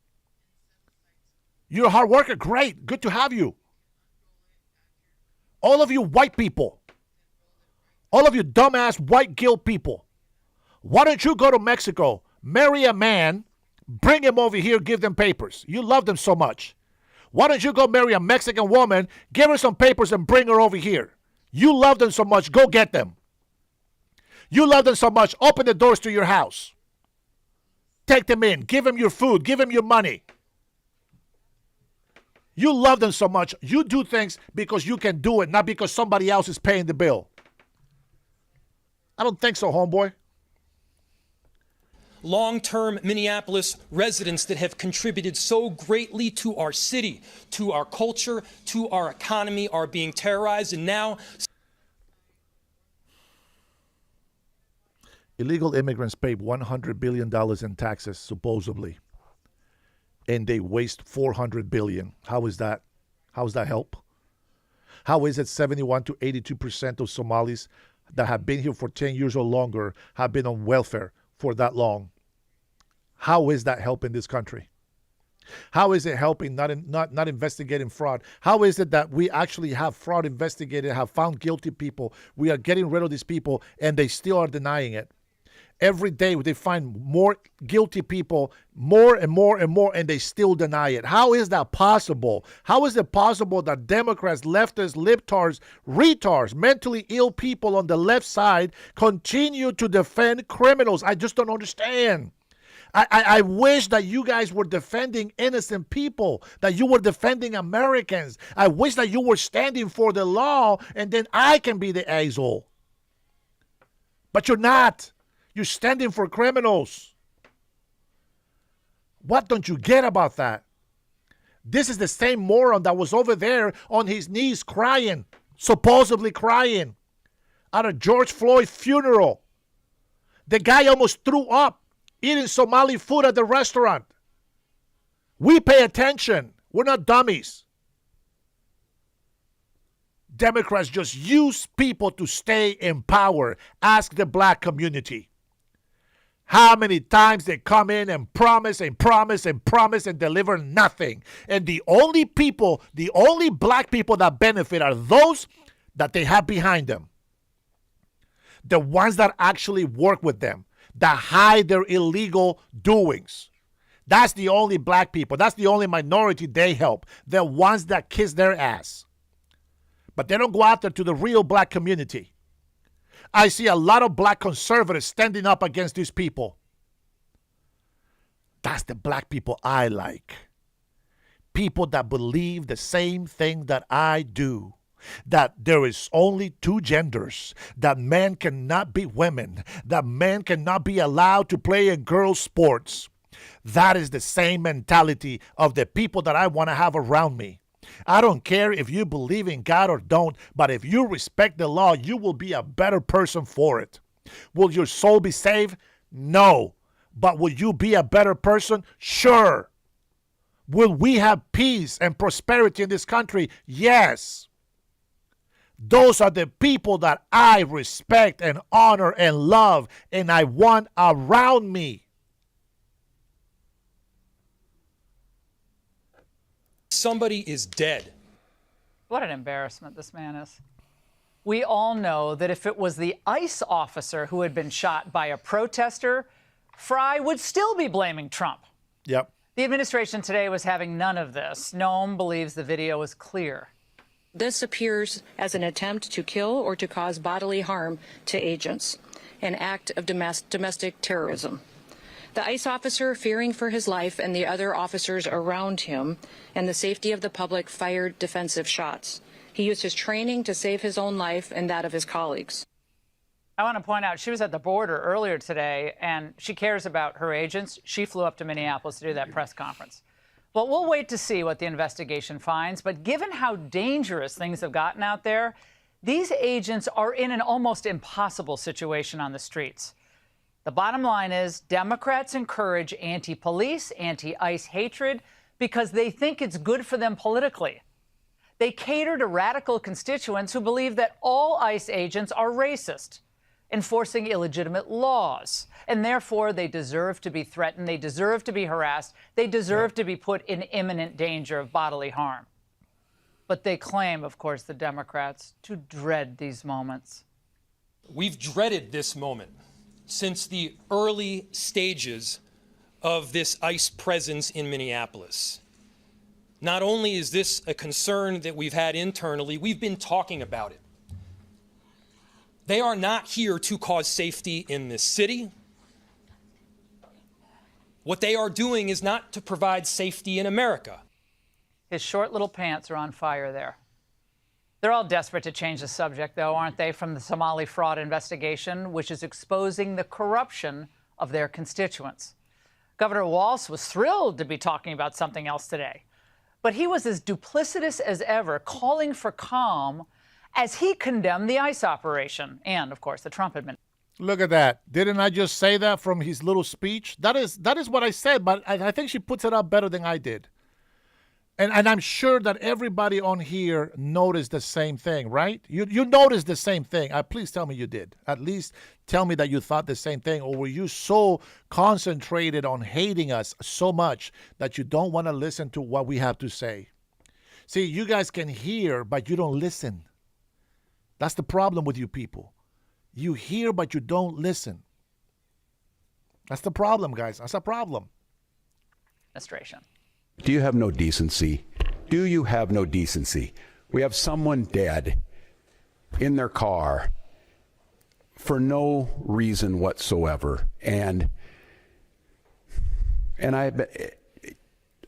You're a hard worker. Great. Good to have you. All of you white people, all of you dumbass white guilt people, why don't you go to Mexico, marry a man, bring him over here, give them papers. You love them so much. Why don't you go marry a Mexican woman, give her some papers and bring her over here? You love them so much, go get them. You love them so much, open the doors to your house. Take them in, give them your food, give them your money. You love them so much, you do things because you can do it, not because somebody else is paying the bill. I don't think so, homeboy. Long-term Minneapolis residents that have contributed so greatly to our city, to our culture, to our economy are being terrorized, and now illegal immigrants pay $100 billion in taxes, supposedly, and they waste $400 billion. How is that? How does that help? How is it 71 to 82% of Somalis that have been here for 10 years or longer have been on welfare for that long? How is that helping this country? How is it helping not investigating fraud? How is it that we actually have fraud investigated, have found guilty people? We are getting rid of these people and they still are denying it. Every day they find more guilty people, more and more and more, and they still deny it. How is that possible? How is it possible that Democrats, leftists, libtards, retards, mentally ill people on the left side continue to defend criminals? I just don't understand. I wish that you guys were defending innocent people, that you were defending Americans. I wish that you were standing for the law and then I can be the asshole. But you're not. You're standing for criminals. What don't you get about that? This is the same moron that was over there on his knees crying, supposedly crying, at a George Floyd funeral. The guy almost threw up eating Somali food at the restaurant. We pay attention. We're not dummies. Democrats just use people to stay in power. Ask the black community. How many times they come in and promise and promise and promise and deliver nothing. And the only people, the only black people that benefit are those that they have behind them. The ones that actually work with them, that hide their illegal doings. That's the only black people. That's the only minority they help. The ones that kiss their ass. But they don't go out there to the real black community. I see a lot of black conservatives standing up against these people. That's the black people I like. People that believe the same thing that I do. That there is only two genders. That men cannot be women. That men cannot be allowed to play in girls' sports. That is the same mentality of the people that I want to have around me. I don't care if you believe in God or don't, but if you respect the law, you will be a better person for it. Will your soul be saved? No. But will you be a better person? Sure. Will we have peace and prosperity in this country? Yes. Those are the people that I respect and honor and love, and I want around me. Somebody is dead. What an embarrassment this man is. We all know that if it was the ICE officer who had been shot by a protester, Fry would still be blaming Trump. Yep. The administration today was having none of this. Noam believes the video is clear. This appears as an attempt to kill or to cause bodily harm to agents, an act of domestic terrorism. The ICE officer, fearing for his life and the other officers around him and the safety of the public, fired defensive shots. He used his training to save his own life and that of his colleagues. I want to point out she was at the border earlier today, and she cares about her agents. She flew up to Minneapolis to do that press conference. Well, we'll wait to see what the investigation finds, but given how dangerous things have gotten out there, these agents are in an almost impossible situation on the streets. The bottom line is Democrats encourage anti-police, anti-ICE hatred because they think it's good for them politically. They cater to radical constituents who believe that all ICE agents are racist, enforcing illegitimate laws, and therefore they deserve to be threatened, they deserve to be harassed, they deserve to be put in imminent danger of bodily harm. But they claim, of course, the Democrats, to dread these moments. We've dreaded this moment since the early stages of this ICE presence in Minneapolis. Not only is this a concern that we've had internally, we've been talking about it. They are not here to cause safety in this city. What they are doing is not to provide safety in America. His short little pants are on fire there. They're all desperate to change the subject, though, aren't they, from the Somali fraud investigation, which is exposing the corruption of their constituents. Governor Walz was thrilled to be talking about something else today, but he was as duplicitous as ever, calling for calm as he condemned the ICE operation and, of course, the Trump administration. Look at that. Didn't I just say that from his little speech? That is what I said, but I think she puts it up better than I did. And I'm sure that everybody on here noticed the same thing, right? You noticed the same thing. Please tell me you did. At least tell me that you thought the same thing. Or were you so concentrated on hating us so much that you don't want to listen to what we have to say? See, you guys can hear, but you don't listen. That's the problem with you people. You hear, but you don't listen. That's the problem, guys. That's a problem. Administration. Do you have no decency? Do you have no decency? We have someone dead in their car for no reason whatsoever, and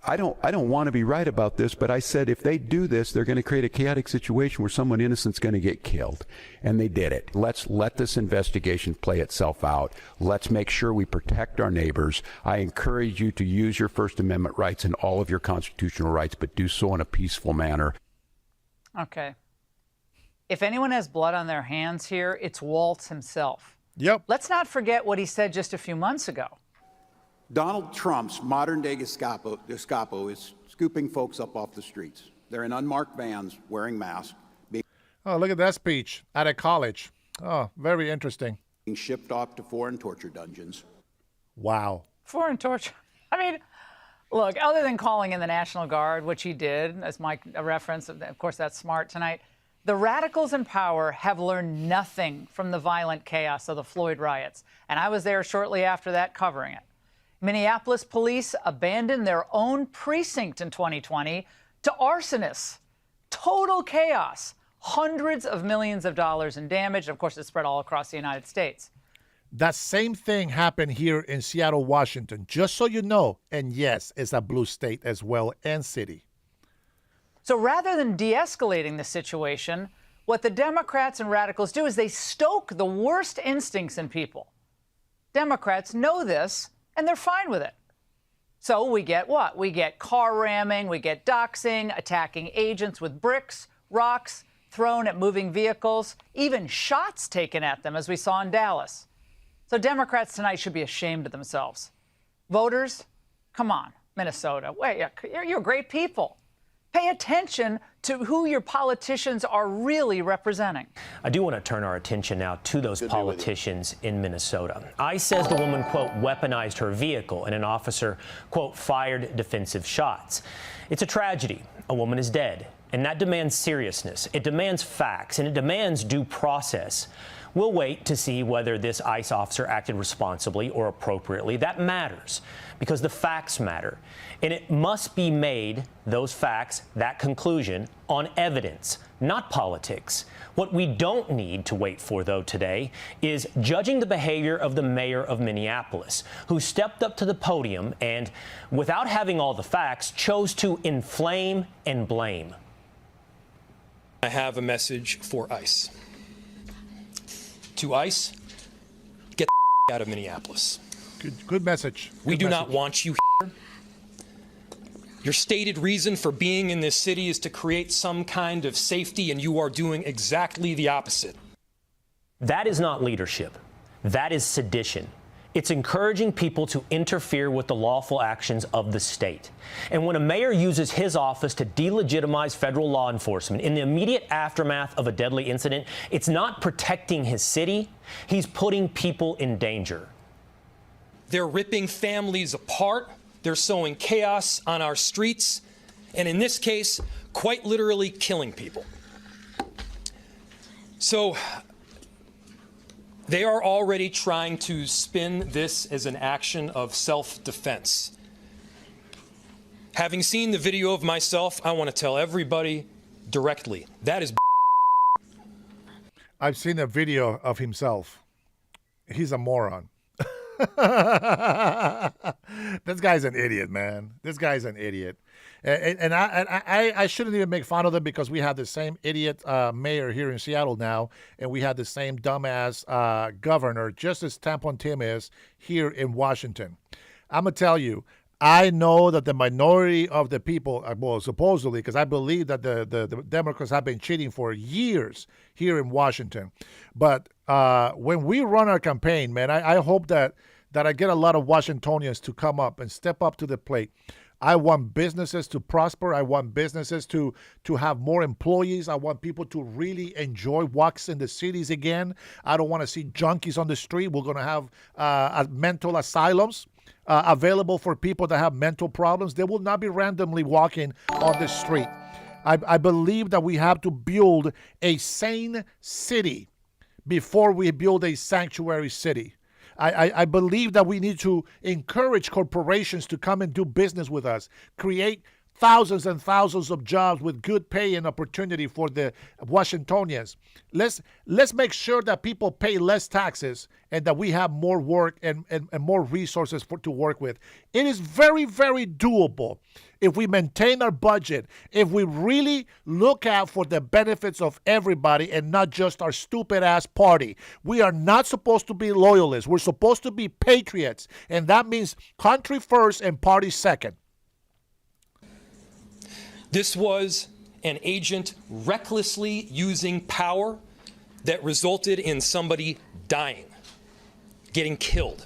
I don't want to be right about this, but I said if they do this, they're going to create a chaotic situation where someone innocent's going to get killed. And they did it. Let's let this investigation play itself out. Let's make sure we protect our neighbors. I encourage you to use your First Amendment rights and all of your constitutional rights, but do so in a peaceful manner. Okay. If anyone has blood on their hands here, it's Walz himself. Yep. Let's not forget what he said just a few months ago. Donald Trump's modern-day Gestapo is scooping folks up off the streets. They're in unmarked vans wearing masks, Oh, look at that speech at a college. Oh, very interesting. being shipped off to foreign torture dungeons. Wow. Foreign torture. I mean, look, other than calling in the National Guard, which he did, as Mike referenced, of course, that's smart tonight, the radicals in power have learned nothing from the violent chaos of the Floyd riots. And I was there shortly after that covering it. Minneapolis police abandoned their own precinct in 2020 to arsonists. Total chaos. Hundreds of millions of dollars in damage. Of course, it spread all across the United States. That same thing happened here in Seattle, Washington, just so you know. And yes, it's a blue state as well and city. So rather than de-escalating the situation, what the Democrats and radicals do is they stoke the worst instincts in people. Democrats know this, and they're fine with it. So we get what? We get car ramming, we get doxing, attacking agents with bricks, rocks, thrown at moving vehicles, even shots taken at them, as we saw in Dallas. So Democrats tonight should be ashamed of themselves. Voters, come on, Minnesota. Wait, you're great people. Pay attention to who your politicians are really representing. I do want to turn our attention now to those politicians in Minnesota. ICE says the woman, quote, weaponized her vehicle and an officer, quote, fired defensive shots. It's a tragedy. A woman is dead. And that demands seriousness. It demands facts, and it demands due process. We'll wait to see whether this ICE officer acted responsibly or appropriately. That matters because the facts matter. And it must be made, those facts, that conclusion, on evidence, not politics. What we don't need to wait for, though, today is judging the behavior of the mayor of Minneapolis, who stepped up to the podium and, without having all the facts, chose to inflame and blame. I have a message for ICE. To ICE, get the out of Minneapolis. Good message. We do not want you here. Your stated reason for being in this city is to create some kind of safety, and you are doing exactly the opposite. That is not leadership. That is sedition. It's encouraging people to interfere with the lawful actions of the state. And when a mayor uses his office to delegitimize federal law enforcement in the immediate aftermath of a deadly incident, it's not protecting his city. He's putting people in danger. They're ripping families apart. They're sowing chaos on our streets. And in this case, quite literally killing people. So they are already trying to spin this as an action of self-defense. Having seen the video of myself, I want to tell everybody directly, that is I've seen a video of himself. He's a moron. This guy's an idiot, man. This guy's an idiot. And I shouldn't even make fun of them because we have the same idiot mayor here in Seattle now, and we had the same dumbass governor, just as Tampon Tim is here in Washington. I'm going to tell you, I know that the minority of the people, well, supposedly, because I believe that the Democrats have been cheating for years here in Washington. But when we run our campaign, man, I hope that I get a lot of Washingtonians to come up and step up to the plate. I want businesses to prosper. I want businesses to have more employees. I want people to really enjoy walks in the cities again. I don't want to see junkies on the street. We're going to have mental asylums available for people that have mental problems. They will not be randomly walking on the street. I believe that we have to build a sane city before we build a sanctuary city. I believe that we need to encourage corporations to come and do business with us, create thousands and thousands of jobs with good pay and opportunity for the Washingtonians. Let's make sure that people pay less taxes and that we have more work and more resources to work with. It is very, very doable if we maintain our budget, if we really look out for the benefits of everybody and not just our stupid-ass party. We are not supposed to be loyalists. We're supposed to be patriots, and that means country first and party second. This was an agent recklessly using power that resulted in somebody dying, getting killed.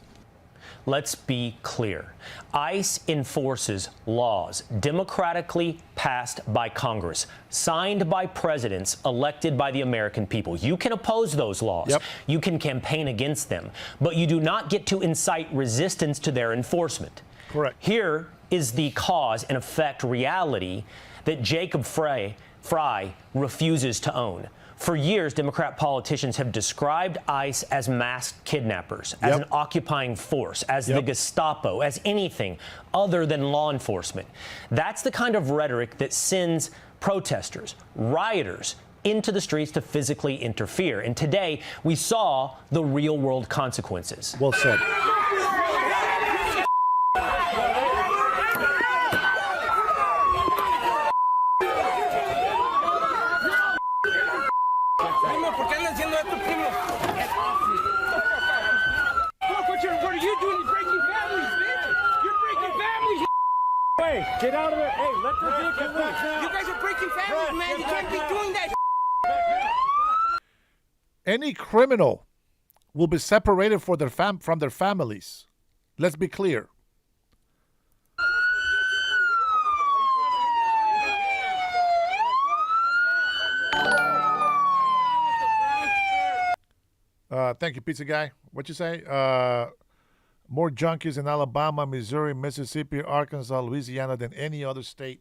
Let's be clear. ICE enforces laws democratically passed by Congress, signed by presidents elected by the American people. You can oppose those laws. Yep. You can campaign against them, but you do not get to incite resistance to their enforcement. Correct. Here is the cause and effect reality that Jacob Fry refuses to own. For years, Democrat politicians have described ICE as masked kidnappers, as an occupying force, as the Gestapo, as anything other than law enforcement. That's the kind of rhetoric that sends protesters, rioters, into the streets to physically interfere. And today, we saw the real-world consequences. Well said. Get out of there. Hey, let the vehicle leave. You guys are breaking families, man. You can't be doing that. Any criminal will be separated from their families. Let's be clear. Thank you, pizza guy. What you say? More junkies in Alabama, Missouri, Mississippi, Arkansas, Louisiana than any other state.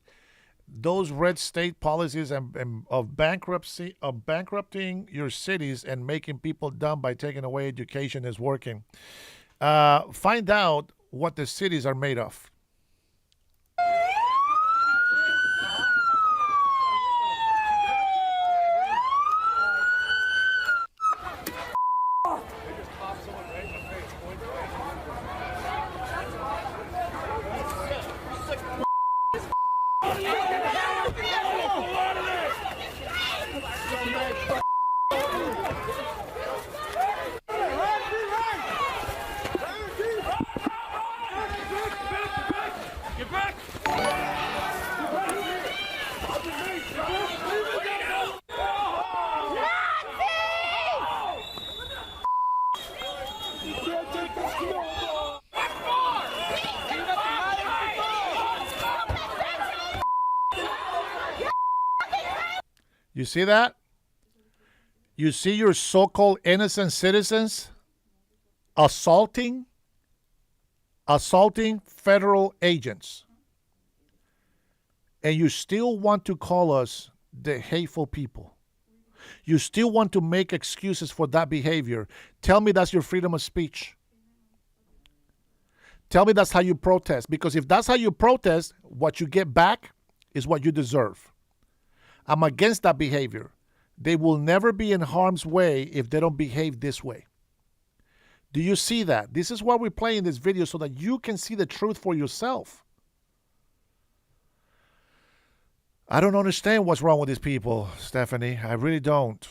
Those red state policies of bankrupting your cities and making people dumb by taking away education is working. Find out what the cities are made of. You see that? You see your so-called innocent citizens assaulting federal agents. And you still want to call us the hateful people. You still want to make excuses for that behavior. Tell me that's your freedom of speech. Tell me that's how you protest. Because if that's how you protest, what you get back is what you deserve. I'm against that behavior. They will never be in harm's way if they don't behave this way. Do you see that? This is why we're playing this video, so that you can see the truth for yourself. I don't understand what's wrong with these people, Stephanie. I really don't.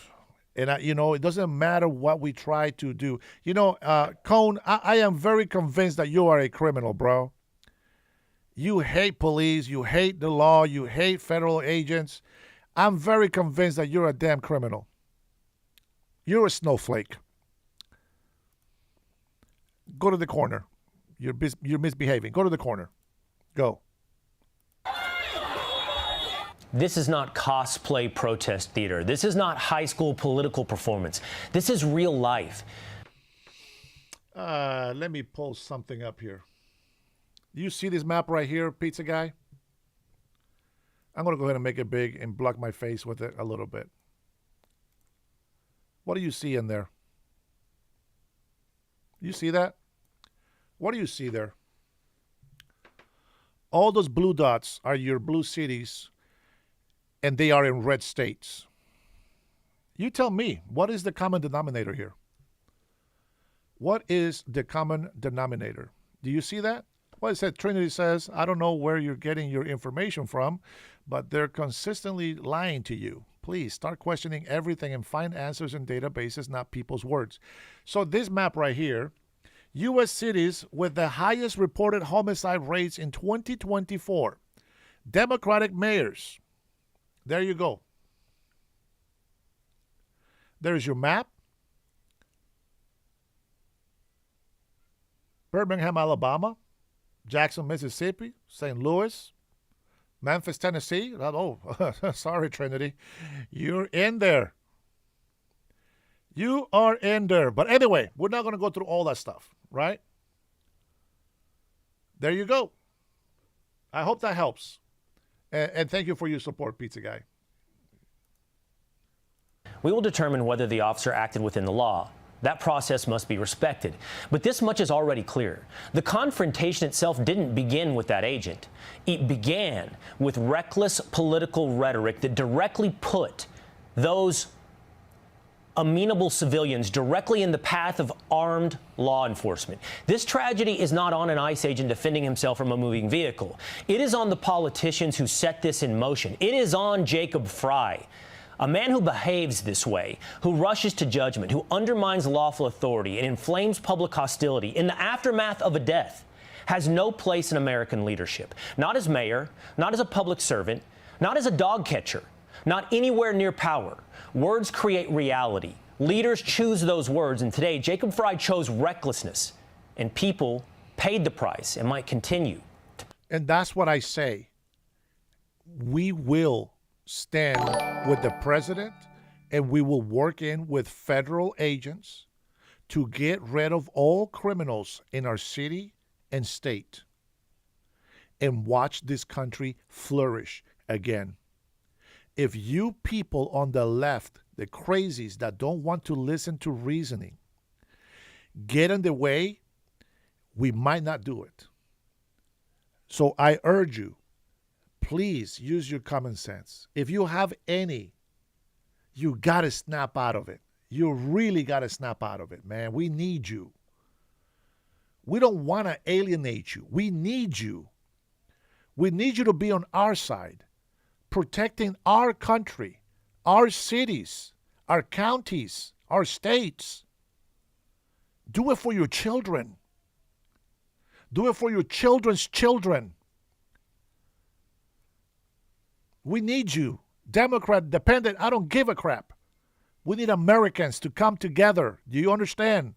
And, it doesn't matter what we try to do. Cone, I am very convinced that you are a criminal, bro. You hate police. You hate the law. You hate federal agents. I'm very convinced that you're a damn criminal. You're a snowflake. Go to the corner. You're misbehaving. Go to the corner. Go. This is not cosplay protest theater. This is not high school political performance. This is real life. Let me pull something up here. You see this map right here, pizza guy? I'm going to go ahead and make it big and block my face with it a little bit. What do you see in there? You see that? What do you see there? All those blue dots are your blue cities, and they are in red states. You tell me, what is the common denominator here? What is the common denominator? Do you see that? Well, it said, Trinity says, I don't know where you're getting your information from, but they're consistently lying to you. Please start questioning everything and find answers in databases, not people's words. So this map right here, U.S. cities with the highest reported homicide rates in 2024. Democratic mayors. There you go. There's your map. Birmingham, Alabama, Jackson, Mississippi, St. Louis, Memphis, Tennessee. Oh, sorry, Trinity. You're in there. You are in there. But anyway, we're not going to go through all that stuff, right? There you go. I hope that helps. And thank you for your support, Pizza Guy. We will determine whether the officer acted within the law. That process must be respected. But this much is already clear. The confrontation itself didn't begin with that agent. It began with reckless political rhetoric that directly put those amenable civilians directly in the path of armed law enforcement. This tragedy is not on an ICE agent defending himself from a moving vehicle. It is on the politicians who set this in motion. It is on Jacob Fry, a man who behaves this way, who rushes to judgment, who undermines lawful authority and inflames public hostility in the aftermath of a death, has no place in American leadership. Not as mayor, not as a public servant, not as a dog catcher, not anywhere near power. Words create reality. Leaders choose those words, and today Jacob Fry chose recklessness, and people paid the price and might continue. And that's what I say. We will stand with the president, and we will work in with federal agents to get rid of all criminals in our city and state and watch this country flourish again. If you people on the left, the crazies that don't want to listen to reasoning, get in the way, we might not do it. So I urge you, please use your common sense. If you have any, you got to snap out of it. You really got to snap out of it, man. We need you. We don't want to alienate you. We need you. We need you to be on our side, protecting our country, our cities, our counties, our states. Do it for your children. Do it for your children's children. We need you. Democrat, independent, I don't give a crap. We need Americans to come together. Do you understand?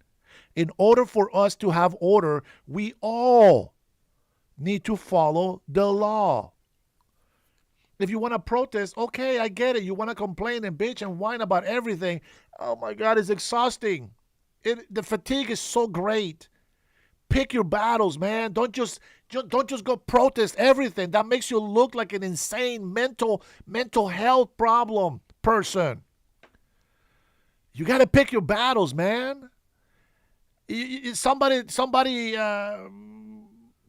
In order for us to have order, we all need to follow the law. If you want to protest, okay, I get it. You want to complain and bitch and whine about everything. Oh my God, it's exhausting. The fatigue is so great. Pick your battles, man. Don't just go protest everything. That makes you look like an insane mental health problem person. You got to pick your battles, man. Somebody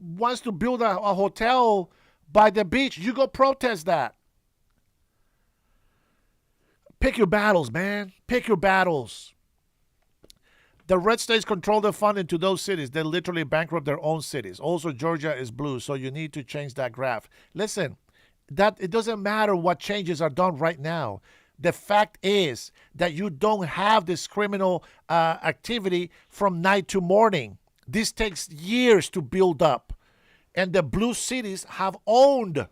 wants to build a hotel by the beach. You go protest that. Pick your battles, man. Pick your battles. The red states control the funding to those cities. They literally bankrupt their own cities. Also, Georgia is blue, so you need to change that graph. Listen, that it doesn't matter what changes are done right now. The fact is that you don't have this criminal activity from night to morning. This takes years to build up. And the blue cities have owned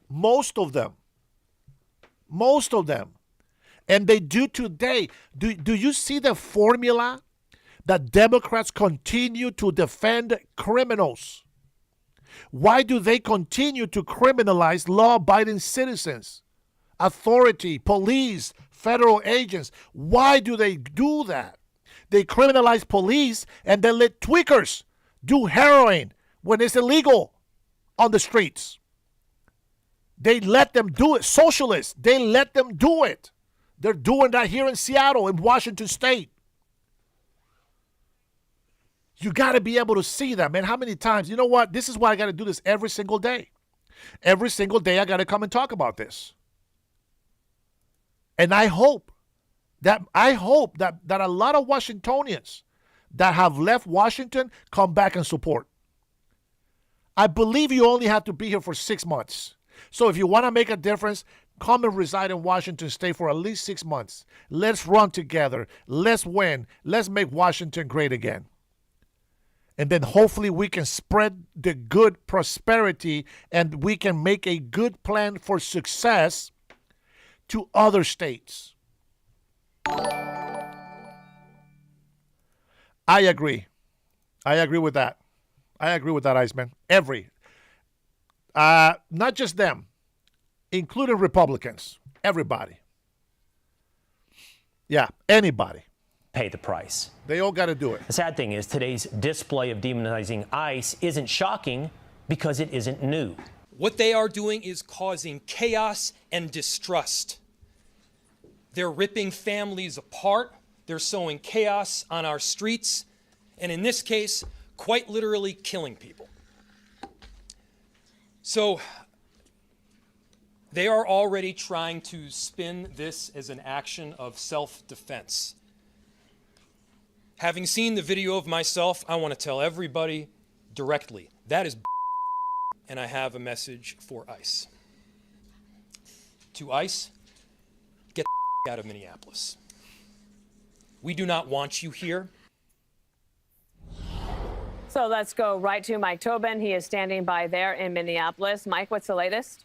most of them. Most of them. And they do today. Do you see the formula that Democrats continue to defend criminals? Why do they continue to criminalize law-abiding citizens, authority, police, federal agents? Why do they do that? They criminalize police and they let tweakers do heroin when it's illegal on the streets. They let them do it. Socialists, they let them do it. They're doing that here in Seattle, in Washington State. You got to be able to see that, man. How many times? You know what? This is why I got to do this every single day. Every single day I got to come and talk about this. And I hope that a lot of Washingtonians that have left Washington come back and support. I believe you only have to be here for 6 months. So if you want to make a difference, come and reside in Washington State for at least 6 months. Let's run together. Let's win. Let's make Washington great again. And then hopefully we can spread the good prosperity and we can make a good plan for success to other states. I agree. I agree with that. I agree with that, Iceman. Not just them, including Republicans. Everybody. Yeah, anybody. Pay the price. They all got to do it. The sad thing is today's display of demonizing ICE isn't shocking because it isn't new. What they are doing is causing chaos and distrust. They're ripping families apart. They're sowing chaos on our streets. And in this case, quite literally killing people. So they are already trying to spin this as an action of self-defense. Having seen the video of myself, I want to tell everybody directly, that is and I have a message for ICE. To ICE, get the out of Minneapolis. We do not want you here. So let's go right to Mike Tobin. He is standing by there in Minneapolis. Mike, what's the latest?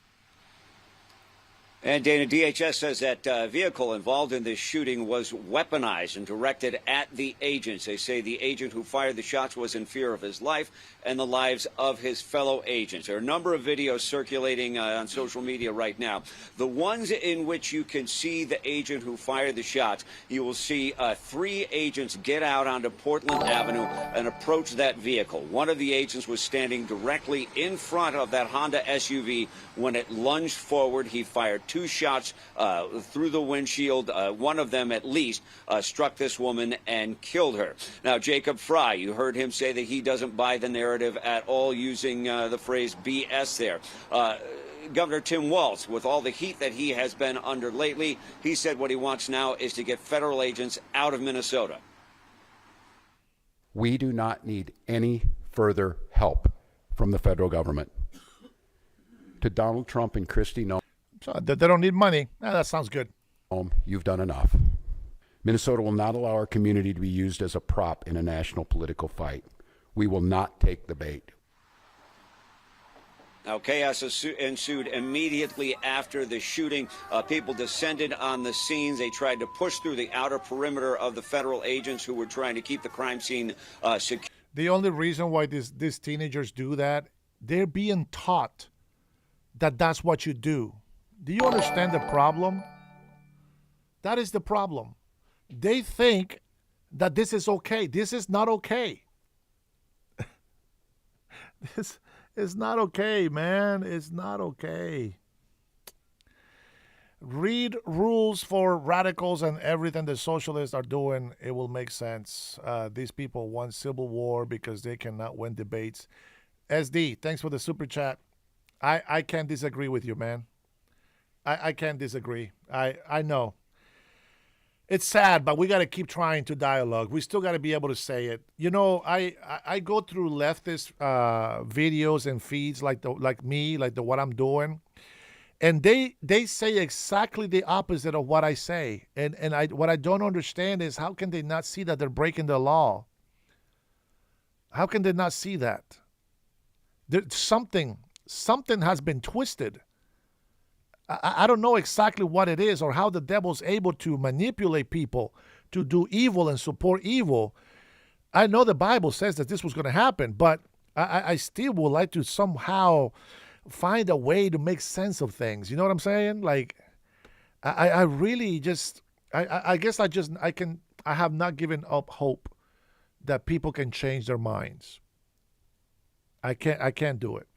And Dana, DHS says that vehicle involved in this shooting was weaponized and directed at the agents. They say the agent who fired the shots was in fear of his life and the lives of his fellow agents. There are a number of videos circulating on social media right now. The ones in which you can see the agent who fired the shots, you will see 3 agents get out onto Portland Avenue and approach that vehicle. One of the agents was standing directly in front of that Honda SUV when it lunged forward. He fired 2 shots through the windshield. One of them, at least, struck this woman and killed her. Now, Jacob Fry, you heard him say that he doesn't buy the narrative at all, using the phrase BS there. Governor Tim Walz, with all the heat that he has been under lately, he said what he wants now is to get federal agents out of Minnesota. We do not need any further help from the federal government. To Donald Trump and Kristi Noem, So they don't need money. That sounds good. You've done enough. Minnesota will not allow our community to be used as a prop in a national political fight. We will not take the bait. Now, chaos ensued immediately after the shooting. People descended on the scenes. They tried to push through the outer perimeter of the federal agents who were trying to keep the crime scene secure. The only reason why these teenagers do that, they're being taught that that's what you do. Do you understand the problem? That is the problem. They think that this is okay. This is not okay. This is not okay, man. It's not okay. Read rules for radicals and everything the socialists are doing. It will make sense. These people want civil war because they cannot win debates. SD, thanks for the super chat. I can't disagree with you, man. I can't disagree. I know. It's sad, but we got to keep trying to dialogue. We still got to be able to say it. You know, I go through leftist videos and feeds like what I'm doing, and they say exactly the opposite of what I say. And what I don't understand is how can they not see that they're breaking the law? How can they not see that? There's something has been twisted. I don't know exactly what it is or how the devil's able to manipulate people to do evil and support evil. I know the Bible says that this was going to happen, but I still would like to somehow find a way to make sense of things. You know what I'm saying? Like, I really just, I guess I have not given up hope that people can change their minds. I can't do it.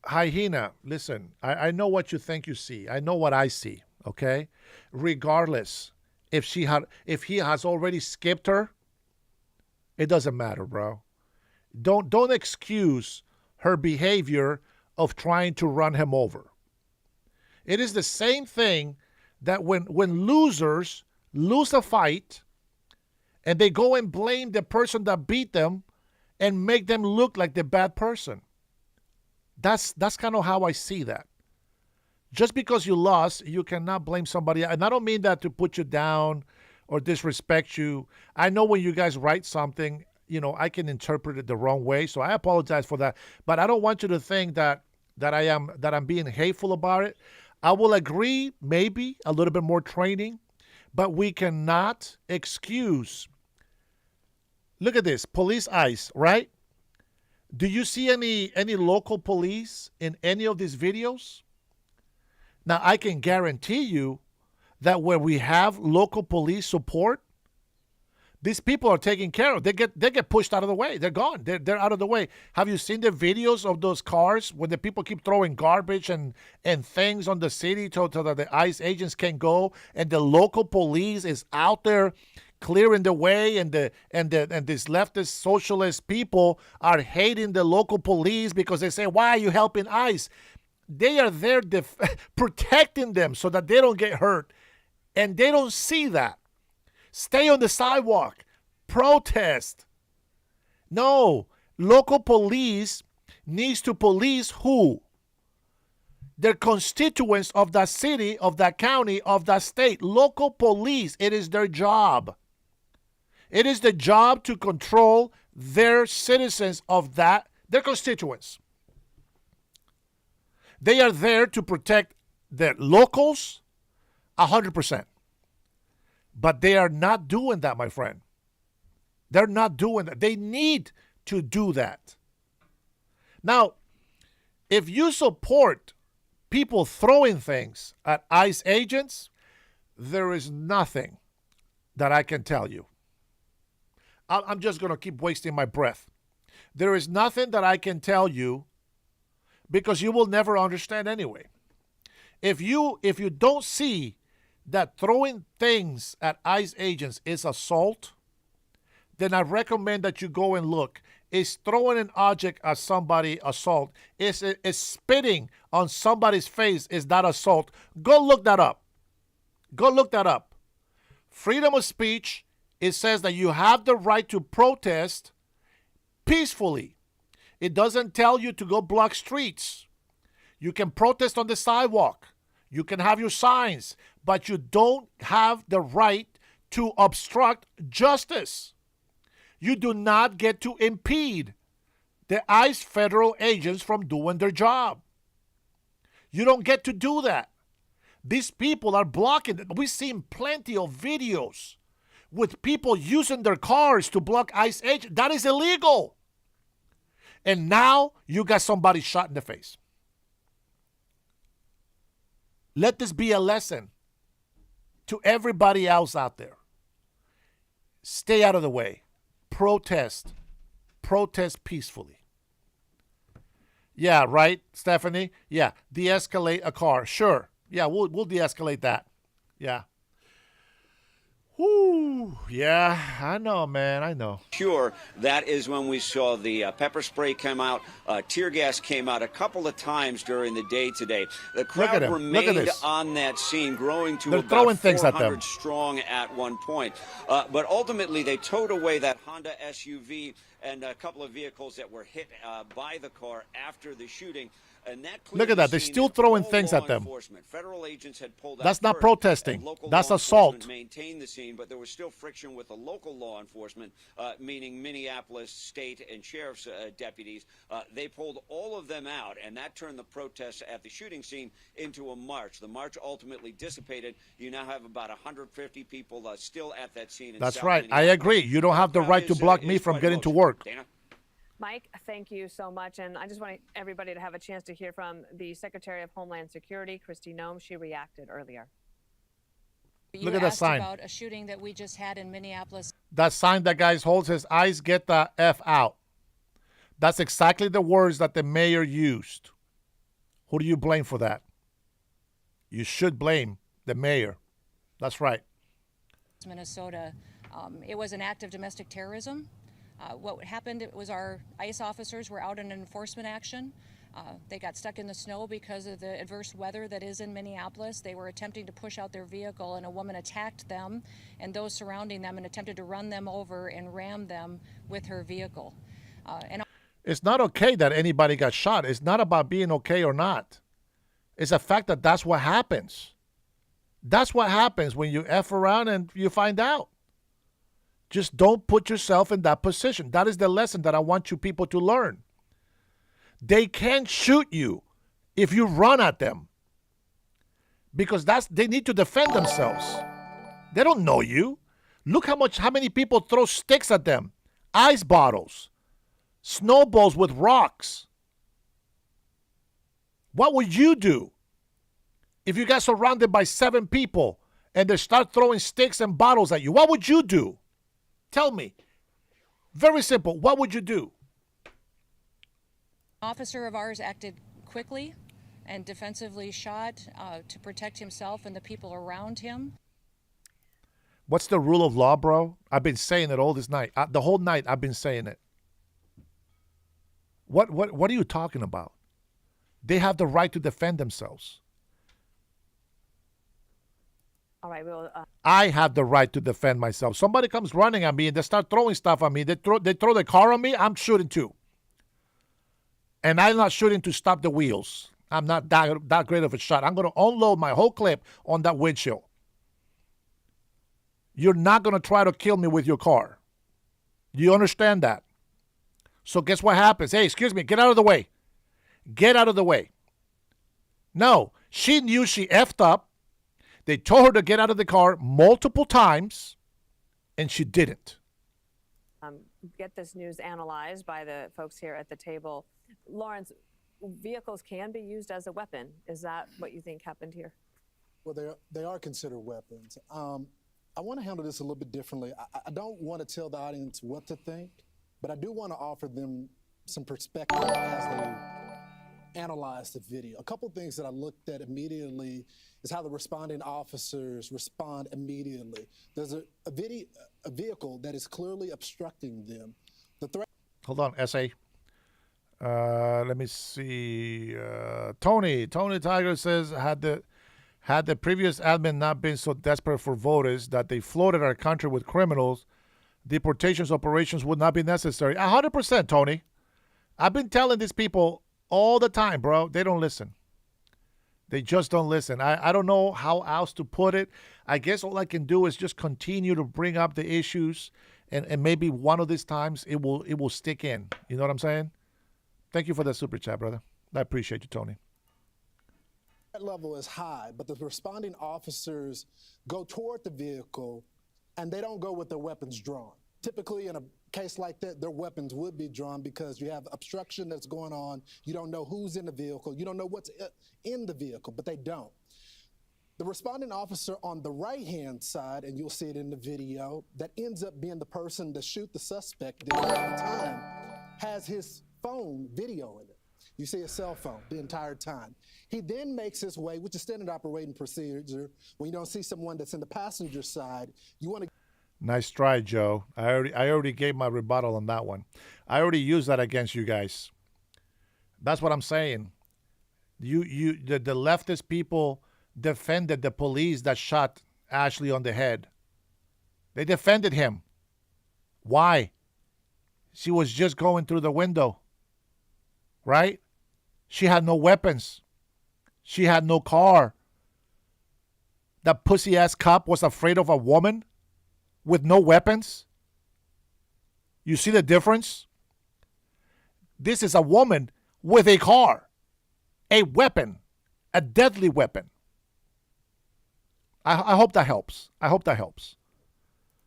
Hyena, listen, I know what you think you see. I know what I see, okay? Regardless, if he has already skipped her, it doesn't matter, bro. Don't excuse her behavior of trying to run him over. It is the same thing that when losers lose a fight and they go and blame the person that beat them and make them look like the bad person. That's kind of how I see that. Just because you lost, you cannot blame somebody. And I don't mean that to put you down or disrespect you. I know when you guys write something, you know, I can interpret it the wrong way. So I apologize for that. But I don't want you to think that I'm being hateful about it. I will agree, maybe a little bit more training, but we cannot excuse Look at this, police ICE, right? Do you see any local police in any of these videos? Now, I can guarantee you that where we have local police support, these people are taken care of. They get pushed out of the way. They're gone. They're out of the way. Have you seen the videos of those cars when the people keep throwing garbage and things on the city so that the ICE agents can go, and the local police is out there clearing the way, and these leftist socialist people are hating the local police because they say, why are you helping ICE? They are there protecting them so that they don't get hurt, and they don't see that. Stay on the sidewalk. Protest. No, local police needs to police who? Their constituents of that city, of that county, of that state. Local police, it is their job. It is the job to control their citizens of that, their constituents. They are there to protect their locals 100%. But they are not doing that, my friend. They're not doing that. They need to do that. Now, if you support people throwing things at ICE agents, there is nothing that I can tell you. I'm just going to keep wasting my breath. There is nothing that I can tell you because you will never understand anyway. If you don't see that throwing things at ICE agents is assault, then I recommend that you go and look. Is throwing an object at somebody assault? Is spitting on somebody's face, is that assault? Go look that up. Go look that up. Freedom of speech, it says that you have the right to protest peacefully. It doesn't tell you to go block streets. You can protest on the sidewalk. You can have your signs, but you don't have the right to obstruct justice. You do not get to impede the ICE federal agents from doing their job. You don't get to do that. These people are blocking it. We've seen plenty of videos with people using their cars to block ICE agents. That is illegal. And now you got somebody shot in the face. Let this be a lesson to everybody else out there. Stay out of the way. Protest. Protest peacefully. Yeah, right, Stephanie? Yeah, de-escalate a car. Sure. Yeah, we'll de-escalate that. Yeah. Whoo, yeah, I know, man, I know. Sure, that is when we saw the pepper spray come out, tear gas came out a couple of times during the day today. The crowd remained on that scene, growing to about 400 strong at one point. But ultimately, they towed away that Honda SUV and a couple of vehicles that were hit by the car after the shooting. And that look at that. They're still throwing things at them. Federal agents had pulled That's not protesting. That's assault. Maintained the scene, but there was still friction with the local law enforcement, meaning Minneapolis state and sheriff's deputies. They pulled all of them out, and that turned the protests at the shooting scene into a march. The march ultimately dissipated. You now have about 150 people still at that scene. That's right. I agree. You don't have the right to block me from getting to work. Dana? Mike, thank you so much. And I just want everybody to have a chance to hear from the Secretary of Homeland Security, Kristi Noem. She reacted earlier. Look at that sign. About a shooting that we just had in Minneapolis. That sign that guy holds his eyes, get the F out. That's exactly the words that the mayor used. Who do you blame for that? You should blame the mayor. That's right. Minnesota, it was an act of domestic terrorism. What happened, it was our ICE officers were out in enforcement action. They got stuck in the snow because of the adverse weather that is in Minneapolis. They were attempting to push out their vehicle, and a woman attacked them and those surrounding them and attempted to run them over and ram them with her vehicle. It's not okay that anybody got shot. It's not about being okay or not. It's a fact that that's what happens. That's what happens when you F around and you find out. Just don't put yourself in that position. That is the lesson that I want you people to learn. They can't shoot you if you run at them, because they need to defend themselves. They don't know you. Look how many people throw sticks at them ice bottles, snowballs with rocks. What would you do if you got surrounded by 7 people and they start throwing sticks and bottles at you? What would you do? Tell me. Very simple. What would you do? Officer of ours acted quickly and defensively shot to protect himself and the people around him. What's the rule of law, bro? I've been saying it all this night. The whole night I've been saying it. What are you talking about? They have the right to defend themselves. All right, well, I have the right to defend myself. Somebody comes running at me and they start throwing stuff at me. They throw the car on me. I'm shooting too. And I'm not shooting to stop the wheels. I'm not that great of a shot. I'm going to unload my whole clip on that windshield. You're not going to try to kill me with your car. You understand that? So guess what happens? Hey, excuse me, get out of the way. Get out of the way. No, she knew she effed up. They told her to get out of the car multiple times, and she didn't. Get this news analyzed by the folks here at the table. Lawrence, vehicles can be used as a weapon. Is that what you think happened here? Well, they are considered weapons. I want to handle this a little bit differently. I don't want to tell the audience what to think, but I do want to offer them some perspective as they analyze the video. A couple things that I looked at immediately is how the responding officers respond immediately. There's a vehicle that is clearly obstructing them. The threat. Hold on, S.A. Let me see. Tony Tiger says, had the previous admin not been so desperate for voters that they flooded our country with criminals, deportations operations would not be necessary. 100%, Tony. I've been telling these people all the time, bro. They don't listen. They just don't listen. I don't know how else to put it. I guess all I can do is just continue to bring up the issues, and maybe one of these times it will stick in. You know what I'm saying? Thank you for that super chat, brother. I appreciate you, Tony. That level is high, but the responding officers go toward the vehicle and they don't go with their weapons drawn. Typically, in a case like that, their weapons would be drawn because you have obstruction that's going on. You don't know who's in the vehicle. You don't know what's in the vehicle, but they don't. The responding officer on the right-hand side, and you'll see it in the video, that ends up being the person that shoot the suspect the entire time, has his phone video in it. You see a cell phone the entire time. He then makes his way, which is standard operating procedure. When you don't see someone that's in the passenger side, you want to. Nice try, Joe. I already gave my rebuttal on that one. I already used that against you guys. That's what I'm saying. The leftist people defended the police that shot Ashley on the head. They defended him. Why? She was just going through the window. Right? She had no weapons. She had no car. That pussy-ass cop was afraid of a woman with no weapons? You see the difference? This is a woman with a car, a weapon, a deadly weapon. I hope that helps. I hope that helps.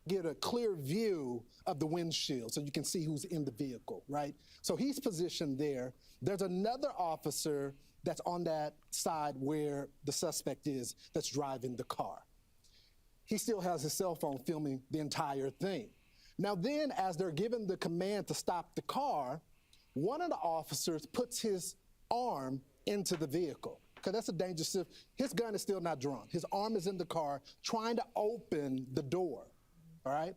Get a clear view of the windshield so you can see who's in the vehicle, right? So he's positioned there. There's another officer that's on that side where the suspect is that's driving the car. He still has his cell phone filming the entire thing. Now then, as they're given the command to stop the car, one of the officers puts his arm into the vehicle. Because that's a dangerous, his gun is still not drawn. His arm is in the car trying to open the door, all right?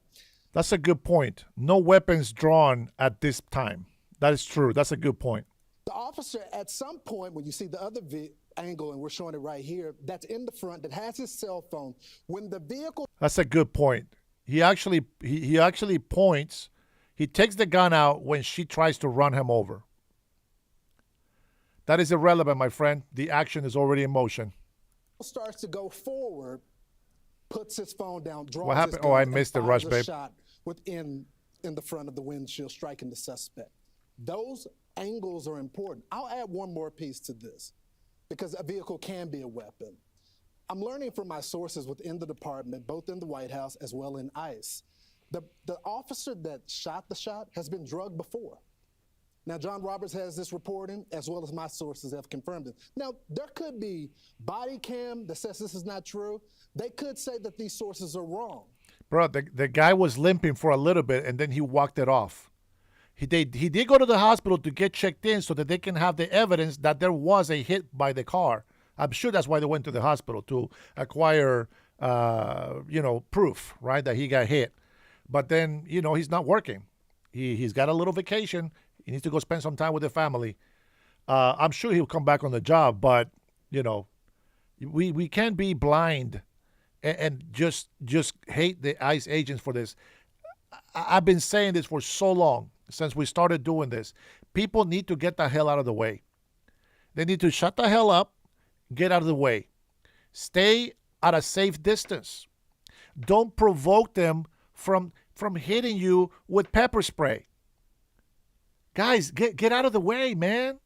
That's a good point. No weapons drawn at this time. That is true. That's a good point. The officer, at some point, when you see the other angle, and we're showing it right here, that's in the front, that has his cell phone. When the vehicle... That's a good point. He actually points. He takes the gun out when she tries to run him over. That is irrelevant, my friend. The action is already in motion. Starts to go forward, puts his phone down, draws what happened? his gun, I missed the rush, babe. Shot within in the front of the windshield, striking the suspect. Those angles are important. I'll add one more piece to this, because a vehicle can be a weapon. I'm learning from my sources within the department, both in the White House as well in ICE, The officer that shot the shot has been drugged before. Now, John Roberts has this reporting, as well as my sources have confirmed it. Now, there could be body cam that says this is not true. They could say that these sources are wrong. Bro, the guy was limping for a little bit, and then he walked it off. He did go to the hospital to get checked in so that they can have the evidence that there was a hit by the car. I'm sure that's why they went to the hospital, to acquire, proof, right, that he got hit. But then, he's not working. He's got a little vacation. He needs to go spend some time with the family. I'm sure he'll come back on the job, but, we can't be blind and just hate the ICE agents for this. I've been saying this for so long, since we started doing this. People need to get the hell out of the way. They need to shut the hell up, get out of the way. Stay at a safe distance. Don't provoke them from hitting you with pepper spray. Guys, get out of the way, man.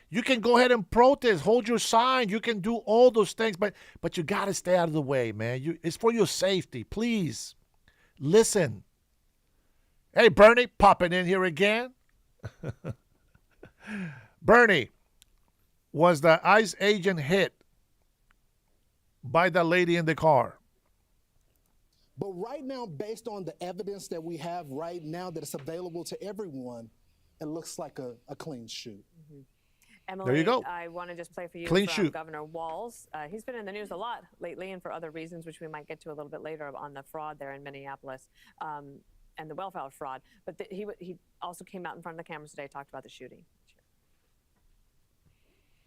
You can go ahead and protest, hold your sign. You can do all those things, but you got to stay out of the way, man. It's for your safety. Please, listen. Hey, Bernie, popping in here again. Bernie, was the ICE agent hit by the lady in the car? But right now, based on the evidence that we have right now that is available to everyone, it looks like a clean shoot. Mm-hmm. Emily, there you go. I want to just play for you clean from shoot. Governor Walz. He's been in the news a lot lately and for other reasons, which we might get to a little bit later on the fraud there in Minneapolis and the welfare fraud. But he also came out in front of the cameras today, talked about the shooting.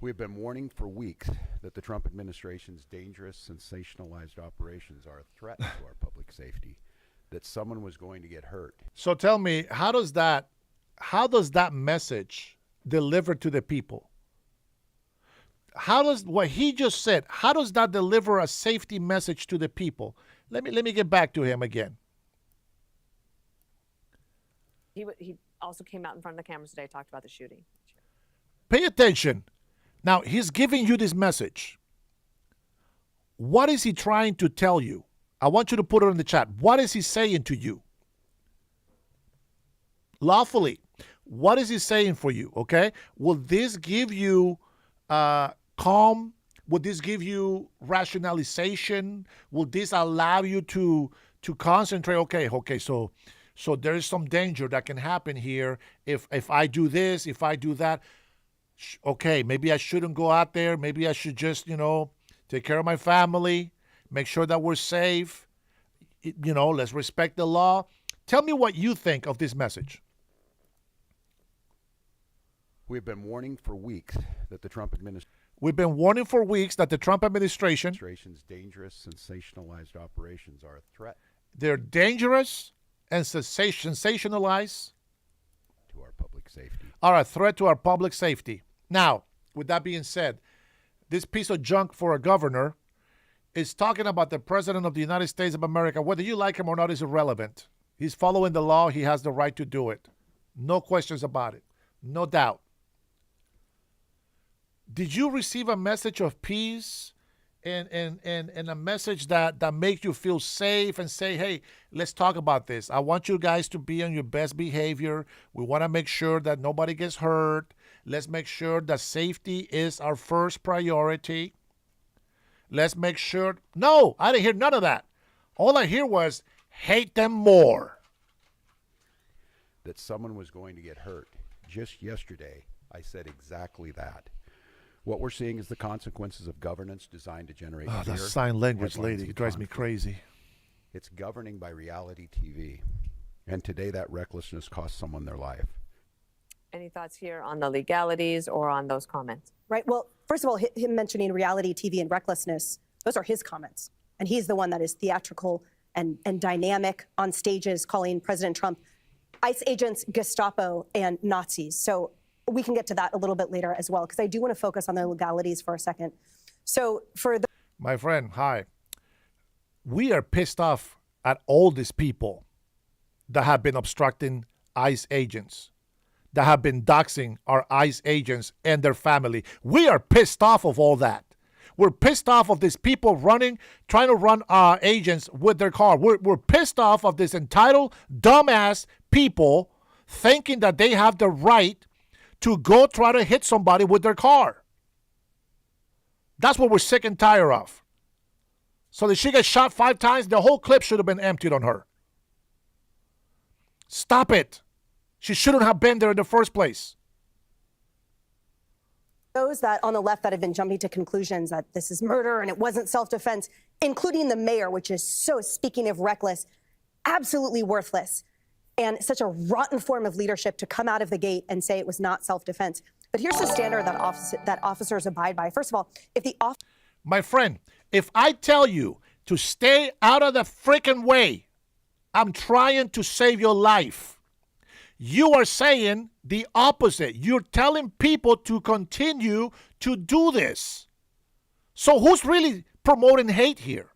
We've been warning for weeks that the Trump administration's dangerous, sensationalized operations are a threat to our public safety, that someone was going to get hurt. So tell me, how does that message deliver to the people? How does what he just said, how does that deliver a safety message to the people? Let me get back to him again. He also came out in front of the cameras today, talked about the shooting. Pay attention. Now, he's giving you this message. What is he trying to tell you? I want you to put it in the chat. What is he saying to you? Lawfully. What is he saying for you, okay? Will this give you calm? Will this give you rationalization? Will this allow you to concentrate? Okay, so there is some danger that can happen here if I do this, if I do that. Okay, maybe I shouldn't go out there. Maybe I should just, take care of my family, make sure that we're safe. Let's respect the law. Tell me what you think of this message. We've been warning for weeks that the Trump administration's dangerous, sensationalized operations are a threat. They're dangerous and sensationalized to our public safety. Are a threat to our public safety. Now, with that being said, this piece of junk for a governor is talking about the President of the United States of America. Whether you like him or not is irrelevant. He's following the law. He has the right to do it. No questions about it. No doubt. Did you receive a message of peace and a message that makes you feel safe and say, hey, let's talk about this. I want you guys to be on your best behavior. We want to make sure that nobody gets hurt. Let's make sure that safety is our first priority. Let's make sure. No, I didn't hear none of that. All I hear was hate them more. That someone was going to get hurt. Just yesterday, I said exactly that. What we're seeing is the consequences of governance designed to generate fear. That sign language lady drives me crazy. It's governing by reality TV. And today that recklessness cost someone their life. Any thoughts here on the legalities or on those comments? Right. Well, first of all, him mentioning reality TV and recklessness, those are his comments. And he's the one that is theatrical and dynamic on stages, calling President Trump ICE agents, Gestapo, and Nazis. So we can get to that a little bit later as well, because I do want to focus on the legalities for a second. So for the... My friend, hi. We are pissed off at all these people that have been obstructing ICE agents, that have been doxing our ICE agents and their family. We are pissed off of all that. We're pissed off of these people trying to run agents with their car. We're pissed off of this entitled, dumbass people thinking that they have the right to go try to hit somebody with their car. That's what we're sick and tired of. So that she gets shot 5 times, the whole clip should have been emptied on her. Stop it. She shouldn't have been there in the first place. Those that on the left that have been jumping to conclusions that this is murder and it wasn't self-defense, including the mayor, which is so, speaking of reckless, absolutely worthless and such a rotten form of leadership to come out of the gate and say it was not self-defense. But here's the standard that officers abide by. First of all, if the my friend, if I tell you to stay out of the freaking way, I'm trying to save your life. You are saying the opposite. You're telling people to continue to do this. So who's really promoting hate here?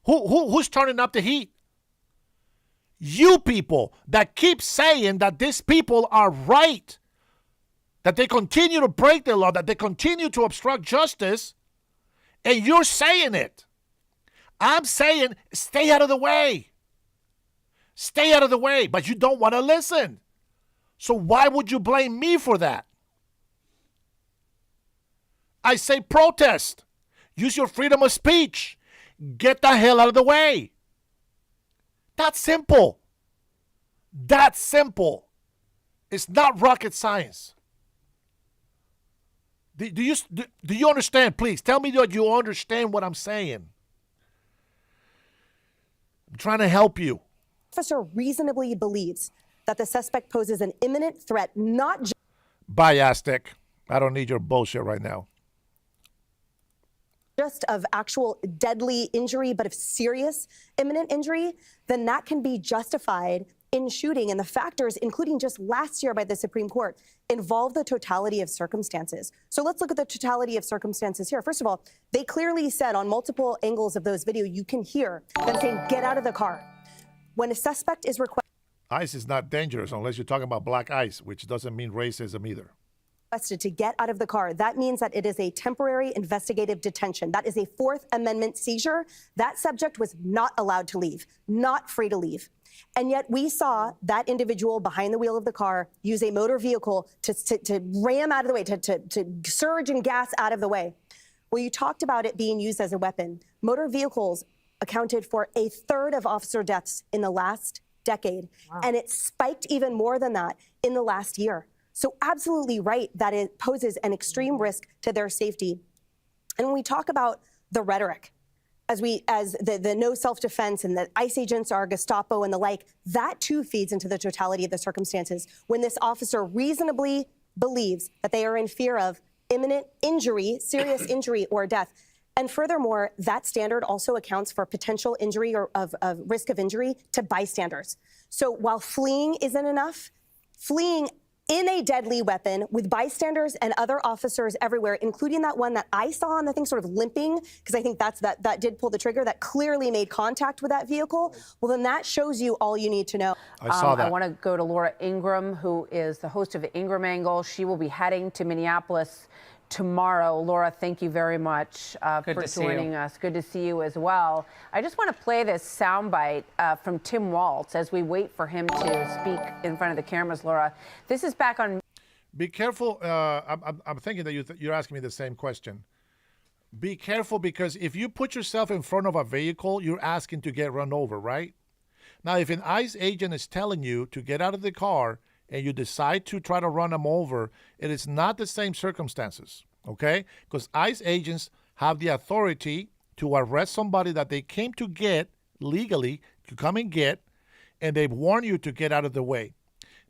Who's turning up the heat? You people that keep saying that these people are right, that they continue to break the law, that they continue to obstruct justice, and you're saying it. I'm saying stay out of the way. Stay out of the way, but you don't want to listen. So why would you blame me for that? I say protest. Use your freedom of speech. Get the hell out of the way. That's simple. That's simple. It's not rocket science. Do you understand? Please tell me that you understand what I'm saying. I'm trying to help you. Officer reasonably believes that the suspect poses an imminent threat, not Bye, Aztec. I don't need your bullshit right now. just of actual deadly injury, but of serious imminent injury, then that can be justified in shooting. And the factors, including just last year by the Supreme Court, involve the totality of circumstances. So let's look at the totality of circumstances here. First of all, they clearly said on multiple angles of those video, you can hear them saying, get out of the car. When a suspect is requested, ICE is not dangerous unless you're talking about black ice, which doesn't mean racism either. to get out of the car, that means that it is a temporary investigative detention. That is a Fourth Amendment seizure. That subject was not allowed to leave, not free to leave. And yet we saw that individual behind the wheel of the car use a motor vehicle to ram out of the way, to surge and gas out of the way. Well, you talked about it being used as a weapon. Motor vehicles accounted for 1/3 of officer deaths in the last decade. Wow. And it spiked even more than that in the last year. So absolutely right that it poses an extreme risk to their safety. And when we talk about the rhetoric, as the no self-defense and that ICE agents are Gestapo and the like, that too feeds into the totality of the circumstances. When this officer reasonably believes that they are in fear of imminent injury, serious injury or death. And furthermore, that standard also accounts for potential injury or of risk of injury to bystanders. So while fleeing isn't enough, fleeing in a deadly weapon with bystanders and other officers everywhere, including that one that I saw on the thing sort of limping, because I think that did pull the trigger, that clearly made contact with that vehicle, well, then that shows you all you need to know. I saw that. I want to go to Laura Ingraham, who is the host of the Ingraham Angle. She will be heading to Minneapolis tomorrow. Laura, thank you very much for joining us. Good to see you as well. I just want to play this soundbite from Tim Waltz as we wait for him to speak in front of the cameras, Laura. This is back on. Be careful. I'm thinking that you're asking me the same question. Be careful, because if you put yourself in front of a vehicle, you're asking to get run over, right? Now, if an ICE agent is telling you to get out of the car and you decide to try to run them over, it is not the same circumstances, okay? Because ICE agents have the authority to arrest somebody that they came to get legally, to come and get, and they warn you to get out of the way.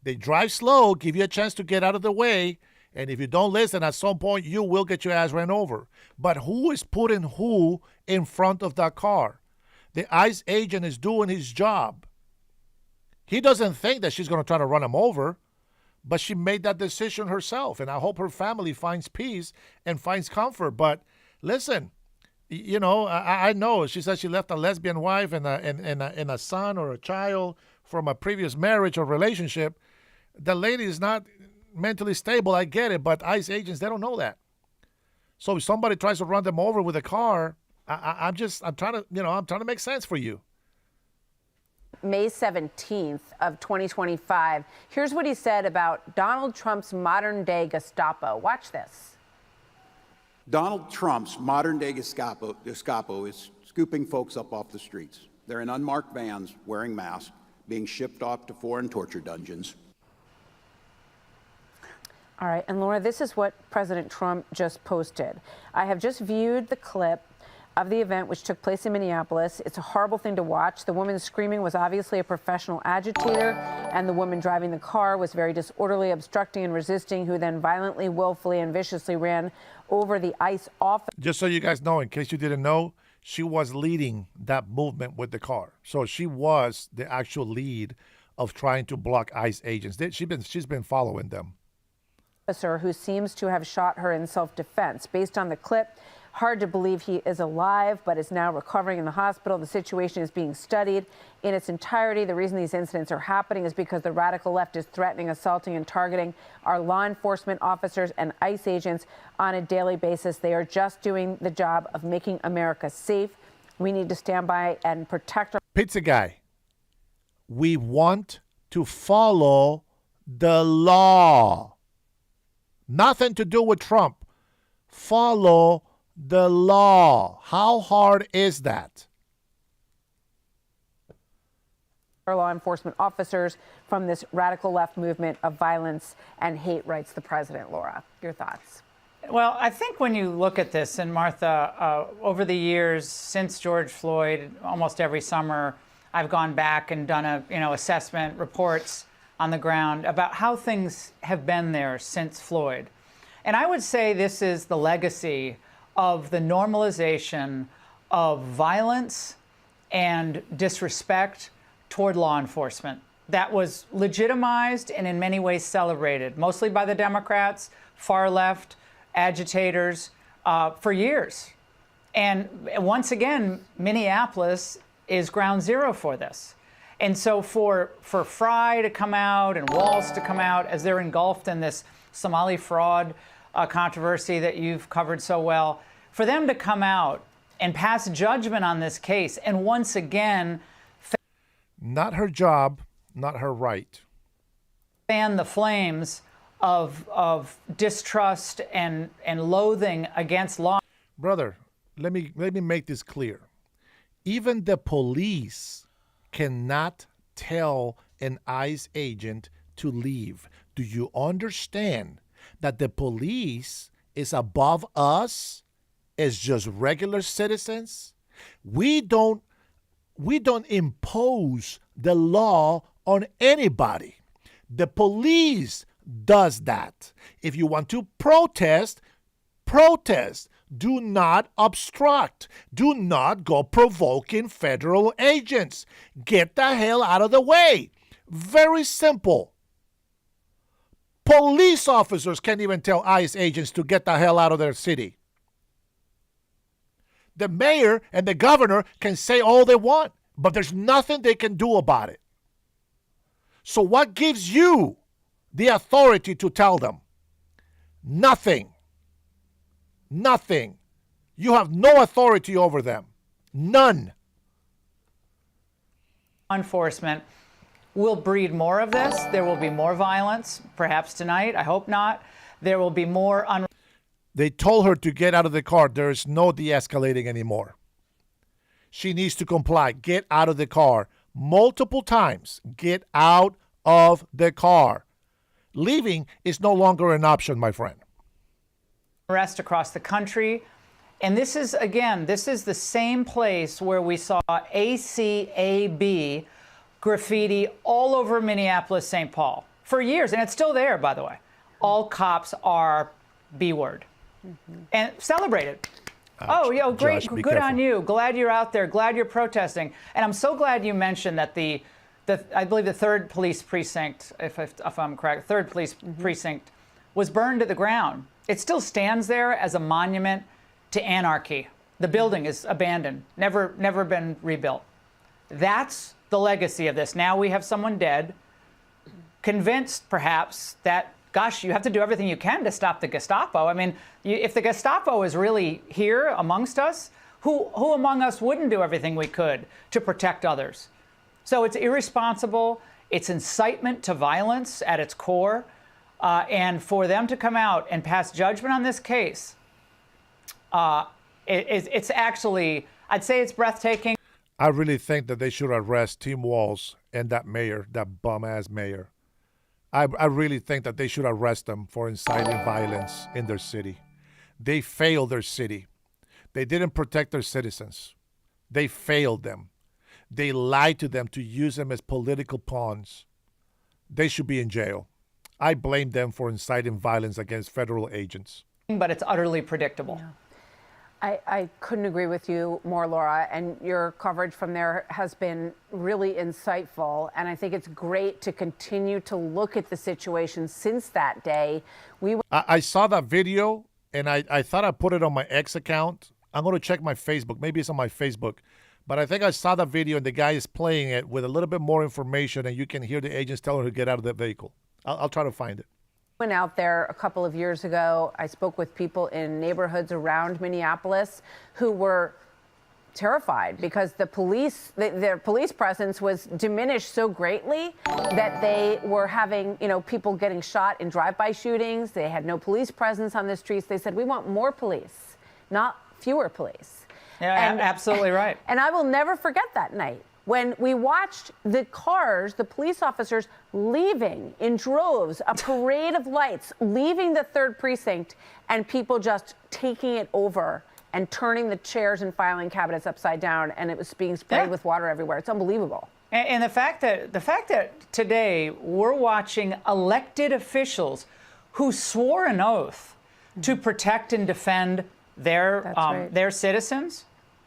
They drive slow, give you a chance to get out of the way, and if you don't listen, at some point, you will get your ass ran over. But who is putting who in front of that car? The ICE agent is doing his job. He doesn't think that she's going to try to run him over, but she made that decision herself, and I hope her family finds peace and finds comfort. But listen, you know, I know she said she left a lesbian wife and a son or a child from a previous marriage or relationship. The lady is not mentally stable, I get it, but ICE agents, they don't know that. So if somebody tries to run them over with a car, I'm trying to make sense for you. May 17th of 2025. Here's what he said about Donald Trump's modern-day Gestapo. Watch this. Donald Trump's modern-day Gestapo is scooping folks up off the streets. They're in unmarked vans, wearing masks, being shipped off to foreign torture dungeons. All right, and Laura, this is what President Trump just posted. I have just viewed the clip of the event which took place in Minneapolis. It's a horrible thing to watch. The woman screaming was obviously a professional agitator, and the woman driving the car was very disorderly, obstructing and resisting, who then violently, willfully, and viciously ran over the ICE officer. Just so you guys know, in case you didn't know, she was leading that movement with the car. So she was the actual lead of trying to block ICE agents. She's been following them. Officer who seems to have shot her in self-defense. Based on the clip, hard to believe he is alive, but is now recovering in the hospital. The situation is being studied in its entirety. The reason these incidents are happening is because the radical left is threatening, assaulting, and targeting our law enforcement officers and ICE agents on a daily basis. They are just doing the job of making America safe. We need to stand by and protect our... Pizza guy, we want to follow the law. Nothing to do with Trump. Follow the law. How hard is that? Our law enforcement officers from this radical left movement of violence and hate, writes the president. Laura, your thoughts? Well, I think when you look at this, and Martha, over the years since George Floyd, almost every summer, I've gone back and done assessment reports on the ground about how things have been there since Floyd. And I would say this is the legacy of the normalization of violence and disrespect toward law enforcement that was legitimized and in many ways celebrated, mostly by the Democrats, far left agitators, for years. And once again, Minneapolis is ground zero for this. And so for Fry to come out and Walz to come out as they're engulfed in this Somali fraud controversy that you've covered so well, for them to come out and pass judgment on this case and once again... Not her job, not her right. ...fan the flames of distrust and loathing against law... Brother, let me make this clear. Even the police cannot tell an ICE agent to leave. Do you understand that the police is above us as just regular citizens? We don't impose the law on anybody. The police does that. If you want to protest, protest. Do not obstruct. Do not go provoking federal agents. Get the hell out of the way. Very simple. Police officers can't even tell ICE agents to get the hell out of their city. The mayor and the governor can say all they want, but there's nothing they can do about it. So what gives you the authority to tell them? Nothing. Nothing. You have no authority over them. None. Enforcement will breed more of this. There will be more violence, perhaps tonight. I hope not. There will be more... They told her to get out of the car. There is no de-escalating anymore. She needs to comply. Get out of the car. Multiple times. Get out of the car. Leaving is no longer an option, my friend. Arrest across the country. And this is, again, this is the same place where we saw ACAB graffiti all over Minneapolis, St. Paul for years. And it's still there, by the way. All cops are B-word. And celebrated. Ouch. Oh, great. Josh, good careful. on you. Glad you're out there. Glad you're protesting. And I'm so glad you mentioned that I believe the 3rd police precinct, if I'm correct, 3rd police precinct was burned to the ground. It still stands there as a monument to anarchy. The building is abandoned, never been rebuilt. That's the legacy of this. Now we have someone dead, convinced perhaps that gosh, you have to do everything you can to stop the Gestapo. I mean, if the Gestapo is really here amongst us, who among us wouldn't do everything we could to protect others? So it's irresponsible. It's incitement to violence at its core. And for them to come out and pass judgment on this case, it's actually, I'd say it's breathtaking. I really think that they should arrest Tim Walz and that mayor, that bum-ass mayor. I really think that they should arrest them for inciting violence in their city. They failed their city. They didn't protect their citizens. They failed them. They lied to them to use them as political pawns. They should be in jail. I blame them for inciting violence against federal agents. But it's utterly predictable. Yeah. I couldn't agree with you more, Laura, and your coverage from there has been really insightful, and I think it's great to continue to look at the situation since that day. I saw that video, and I thought I put it on my X account. I'm going to check my Facebook. Maybe it's on my Facebook. But I think I saw that video, and the guy is playing it with a little bit more information, and you can hear the agents telling her to get out of the vehicle. I'll try to find it. Went out there a couple of years ago. I spoke with people in neighborhoods around Minneapolis who were terrified because the police, their police presence was diminished so greatly that they were having, people getting shot in drive-by shootings. They had no police presence on the streets. They said, we want more police, not fewer police. Yeah, absolutely right. And I will never forget that night when we watched the cars, the police officers leaving in droves, a parade of lights, leaving the 3rd precinct, and people just taking it over and turning the chairs and filing cabinets upside down, and it was being sprayed with water everywhere. It's unbelievable. And the fact that today we're watching elected officials who swore an oath to protect and defend their citizens,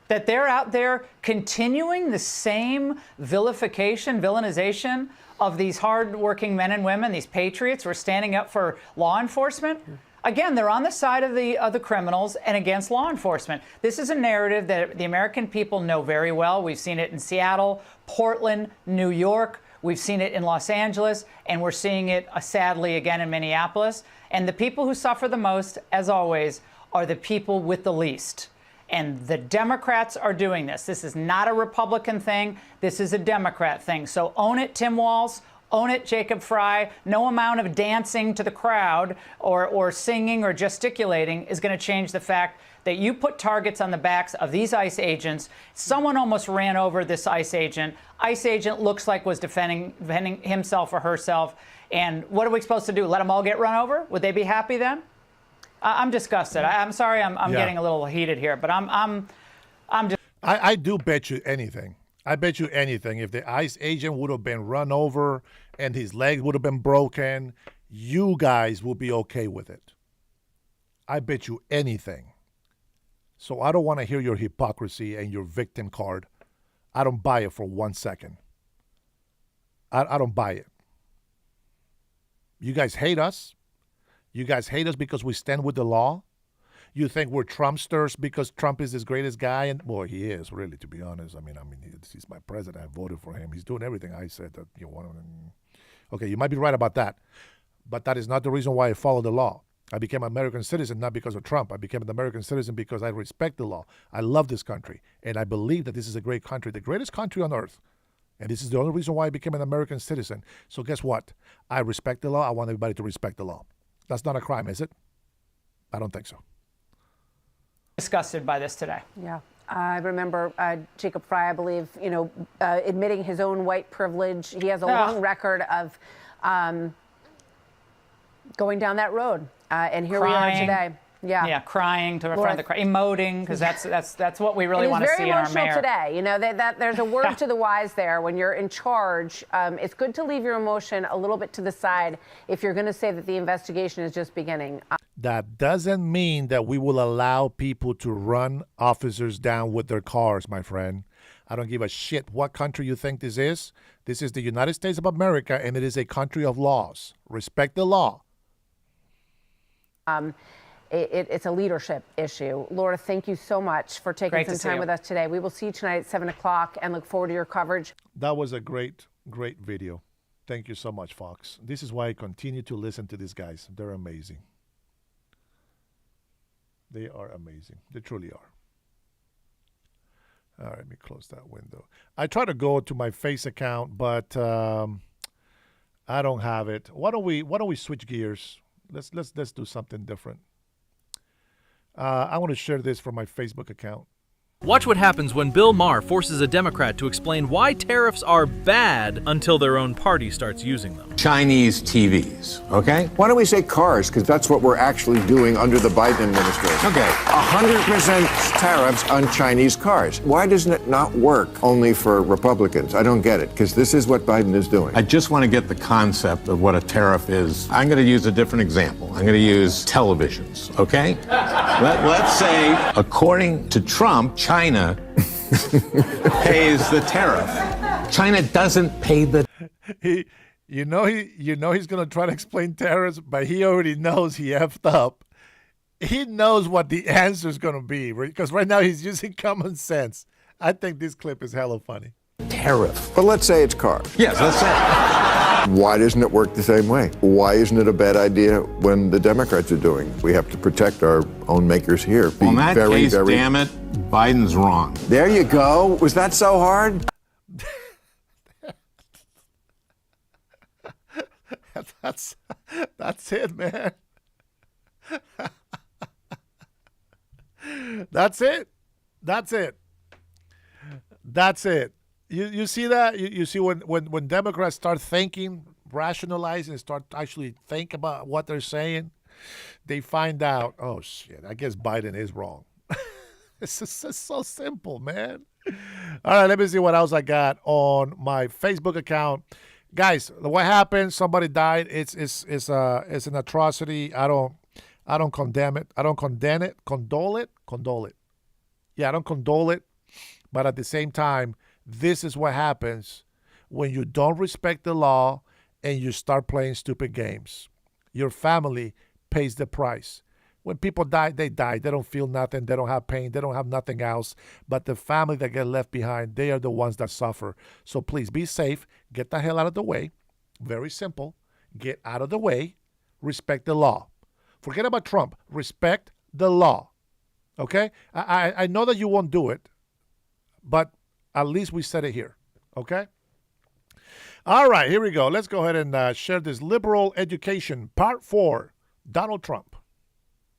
that they're out there continuing the same villainization of these hardworking men and women, these patriots who are standing up for law enforcement. Again, they're on the side of the criminals and against law enforcement. This is a narrative that the American people know very well. We've seen it in Seattle, Portland, New York. We've seen it in Los Angeles, and we're seeing it, sadly, again in Minneapolis. And the people who suffer the most, as always, are the people with the least. And the Democrats are doing this. This is not a Republican thing. This is a Democrat thing. So own it, Tim Walz. Own it, Jacob Fry. No amount of dancing to the crowd or singing or gesticulating is going to change the fact that you put targets on the backs of these ICE agents. Someone almost ran over this ICE agent. ICE agent looks like was defending himself or herself. And what are we supposed to do? Let them all get run over? Would they be happy then? I'm disgusted. I'm sorry. I'm getting a little heated here, but I'm just. I do bet you anything. I bet you anything. If the ICE agent would have been run over and his leg would have been broken, you guys will be okay with it. I bet you anything. So I don't want to hear your hypocrisy and your victim card. I don't buy it for 1 second. I don't buy it. You guys hate us. You guys hate us because we stand with the law. You think we're Trumpsters because Trump is this greatest guy, and well, he is really, to be honest. I mean, he's my president. I voted for him. He's doing everything I said that you want. Okay, you might be right about that, but that is not the reason why I follow the law. I became an American citizen not because of Trump. I became an American citizen because I respect the law. I love this country, and I believe that this is a great country, the greatest country on earth. And this is the only reason why I became an American citizen. So guess what? I respect the law. I want everybody to respect the law. That's not a crime, is it? I don't think so. Disgusted by this today. Yeah. I remember Jacob Fry, I believe, admitting his own white privilege. He has a long record of going down that road. And here crying. We are today. Yeah, crying to in front of the crowd, emoting, because that's what we really want to see in our mayor. Today, that there's a word to the wise there. When you're in charge, it's good to leave your emotion a little bit to the side if you're going to say that the investigation is just beginning. That doesn't mean that we will allow people to run officers down with their cars, my friend. I don't give a shit what country you think this is. This is the United States of America, and it is a country of laws. Respect the law. It's a leadership issue. Laura, thank you so much for taking some time with us today. We will see you tonight at 7 o'clock and look forward to your coverage. That was a great, great video. Thank you so much, Fox. This is why I continue to listen to these guys. They're amazing. They are amazing. They truly are. All right, let me close that window. I try to go to my Face account, but I don't have it. Why don't we switch gears? Let's do something different. I want to share this from my Facebook account. Watch what happens when Bill Maher forces a Democrat to explain why tariffs are bad until their own party starts using them. Chinese TVs, okay? Why don't we say cars? Because that's what we're actually doing under the Biden administration. Okay. 100% tariffs on Chinese cars. Why doesn't it not work only for Republicans? I don't get it, because this is what Biden is doing. I just want to get the concept of what a tariff is. I'm going to use a different example. I'm going to use televisions, okay? Let's say, according to Trump, China pays the tariff. China doesn't pay the. He's gonna try to explain tariffs, but he already knows he effed up. He knows what the answer is gonna be, because right now he's using common sense. I think this clip is hella funny. Tariff. But let's say it's cars. Yes, let's say. Why doesn't it work the same way? Why isn't it a bad idea when the Democrats are doing? We have to protect our own makers here. In that case, damn it, Biden's wrong. There you go. Was that so hard? That's it, man. That's it. That's it. That's it. You see that? You see when Democrats start thinking, rationalizing, start actually think about what they're saying, they find out, oh shit, I guess Biden is wrong. It's just so simple, man. All right, let me see what else I got on my Facebook account. Guys, what happened? Somebody died. It's an atrocity. I don't condemn it. I don't condemn it. Condole it. Yeah, I don't condole it. But at the same time, this is what happens when you don't respect the law and you start playing stupid games. Your family pays the price. When people die, they die. They don't feel nothing. They don't have pain. They don't have nothing else. But the family that get left behind, they are the ones that suffer. So please be safe. Get the hell out of the way. Very simple. Get out of the way. Respect the law. Forget about Trump. Respect the law. Okay? I know that you won't do it, but at least we said it here. Okay? All right, here we go. Let's go ahead and share this liberal education, part 4, Donald Trump.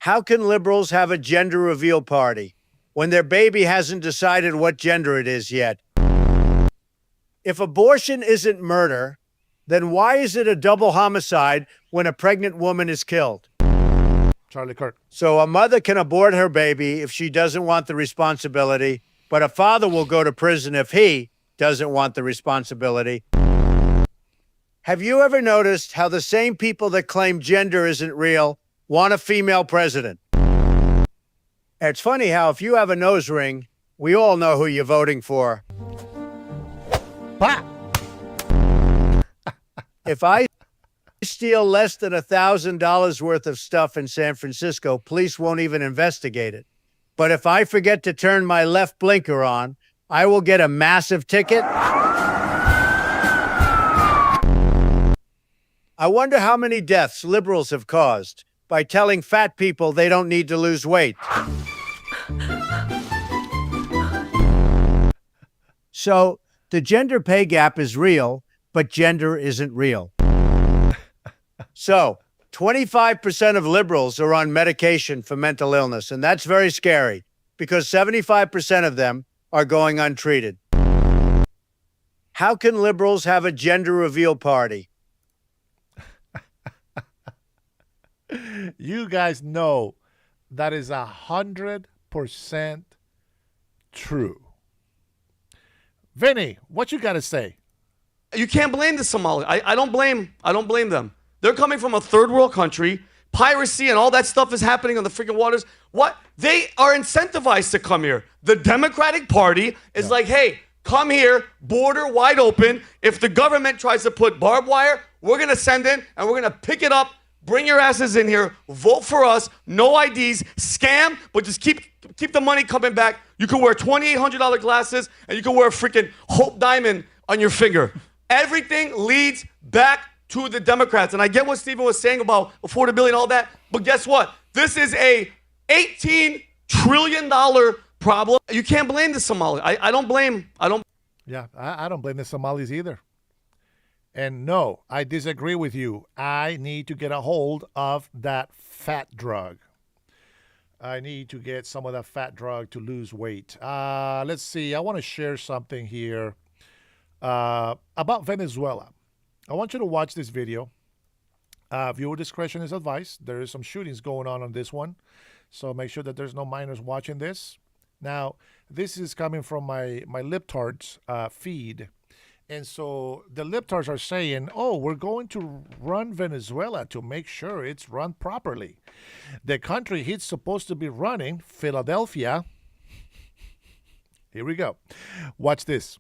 How can liberals have a gender reveal party when their baby hasn't decided what gender it is yet? If abortion isn't murder, then why is it a double homicide when a pregnant woman is killed? Charlie Kirk. So a mother can abort her baby if she doesn't want the responsibility, but a father will go to prison if he doesn't want the responsibility. Have you ever noticed how the same people that claim gender isn't real want a female president? It's funny how if you have a nose ring, we all know who you're voting for. If I steal less than $1,000 worth of stuff in San Francisco, police won't even investigate it. But if I forget to turn my left blinker on, I will get a massive ticket. I wonder how many deaths liberals have caused by telling fat people they don't need to lose weight. So the gender pay gap is real, but gender isn't real. So 25% of liberals are on medication for mental illness, and that's very scary because 75% of them are going untreated. How can liberals have a gender reveal party? You guys know that is 100% true. Vinny, what you got to say? You can't blame the Somali. I don't blame them. They're coming from a third world country. Piracy and all that stuff is happening on the freaking waters. What? They are incentivized to come here. The Democratic Party is like, hey, come here, border wide open. If the government tries to put barbed wire, we're going to send in and we're going to pick it up. Bring your asses in here. Vote for us. No IDs. Scam, but just keep the money coming back. You can wear $2,800 glasses and you can wear a freaking Hope Diamond on your finger. Everything leads back to the Democrats. And I get what Stephen was saying about affordability and all that, but guess what? This is a $18 trillion problem. You can't blame the Somalis. I don't blame. Yeah, I don't blame the Somalis either. And no, I disagree with you. I need to get a hold of that fat drug. I need to get some of that fat drug to lose weight. Let's see. I want to share something here about Venezuela. I want you to watch this video. Viewer discretion is advised. There is some shootings going on this one. So make sure that there's no minors watching this. Now, this is coming from my libtards feed. And so the libtards are saying, oh, we're going to run Venezuela to make sure it's run properly. The country he's supposed to be running, Philadelphia. Here we go. Watch this.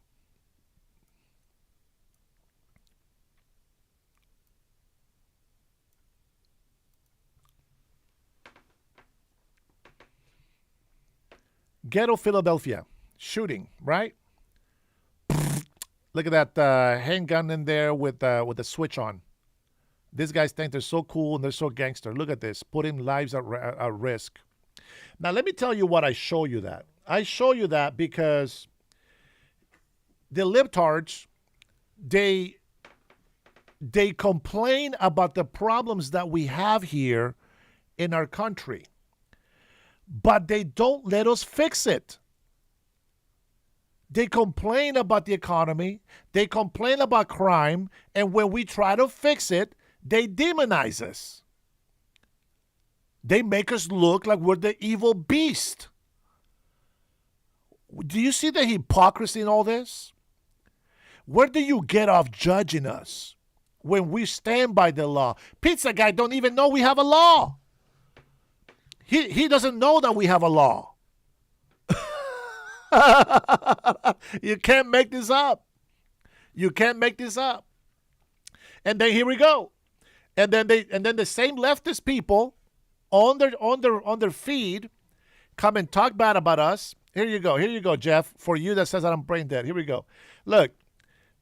Ghetto Philadelphia shooting, right? Look at that handgun in there with the switch on. These guys think they're so cool and they're so gangster. Look at this, putting lives at risk. Now, let me tell you what I show you that. I show you that because the libtards, they complain about the problems that we have here in our country, but they don't let us fix it. They complain about the economy, they complain about crime, and when we try to fix it, they demonize us. They make us look like we're the evil beast. Do you see the hypocrisy in all this? Where do you get off judging us when we stand by the law? Pizza guy don't even know we have a law. He doesn't know that we have a law. You can't make this up. You can't make this up. And then here we go. And then the same leftist people on their feed come and talk bad about us. Here you go, Jeff. For you that says that I'm brain dead. Here we go. Look,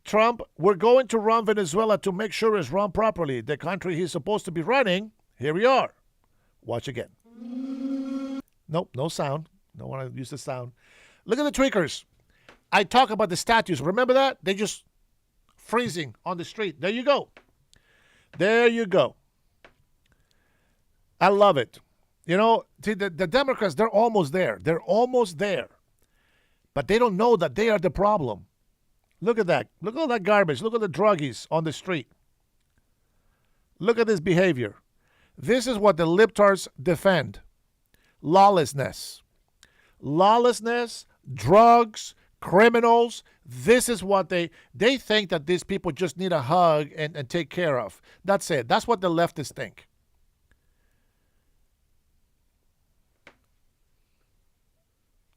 Trump, we're going to run Venezuela to make sure it's run properly. The country he's supposed to be running. Here we are. Watch again. Nope, no sound. Don't want to use the sound. Look at the tweakers. I talk about the statues. Remember that? They just freezing on the street. There you go. There you go. I love it. You know, the Democrats, they're almost there. They're almost there. But they don't know that they are the problem. Look at that. Look at all that garbage. Look at the druggies on the street. Look at this behavior. This is what the libtards defend. Lawlessness. Lawlessness, drugs, criminals. This is what they think that these people just need a hug and take care of. That's it. That's what the leftists think.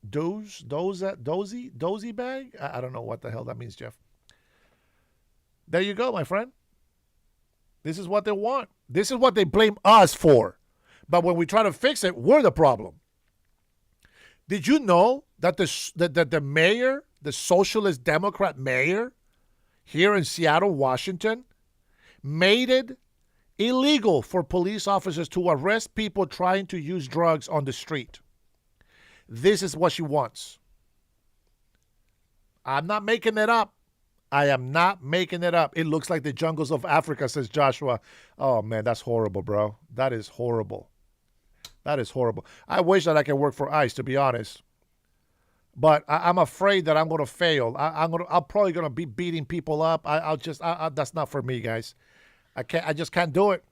Dozy bag? I don't know what the hell that means, Jeff. There you go, my friend. This is what they want. This is what they blame us for. But when we try to fix it, we're the problem. Did you know that the mayor, the socialist Democrat mayor here in Seattle, Washington, made it illegal for police officers to arrest people trying to use drugs on the street? This is what she wants. I'm not making it up. I am not making it up. It looks like the jungles of Africa, says Joshua. Oh, man, that's horrible, bro. That is horrible. That is horrible. I wish that I could work for ICE, to be honest. But I'm afraid that I'm going to fail. I'm probably going to be beating people up. That's not for me, guys. I just can't do it.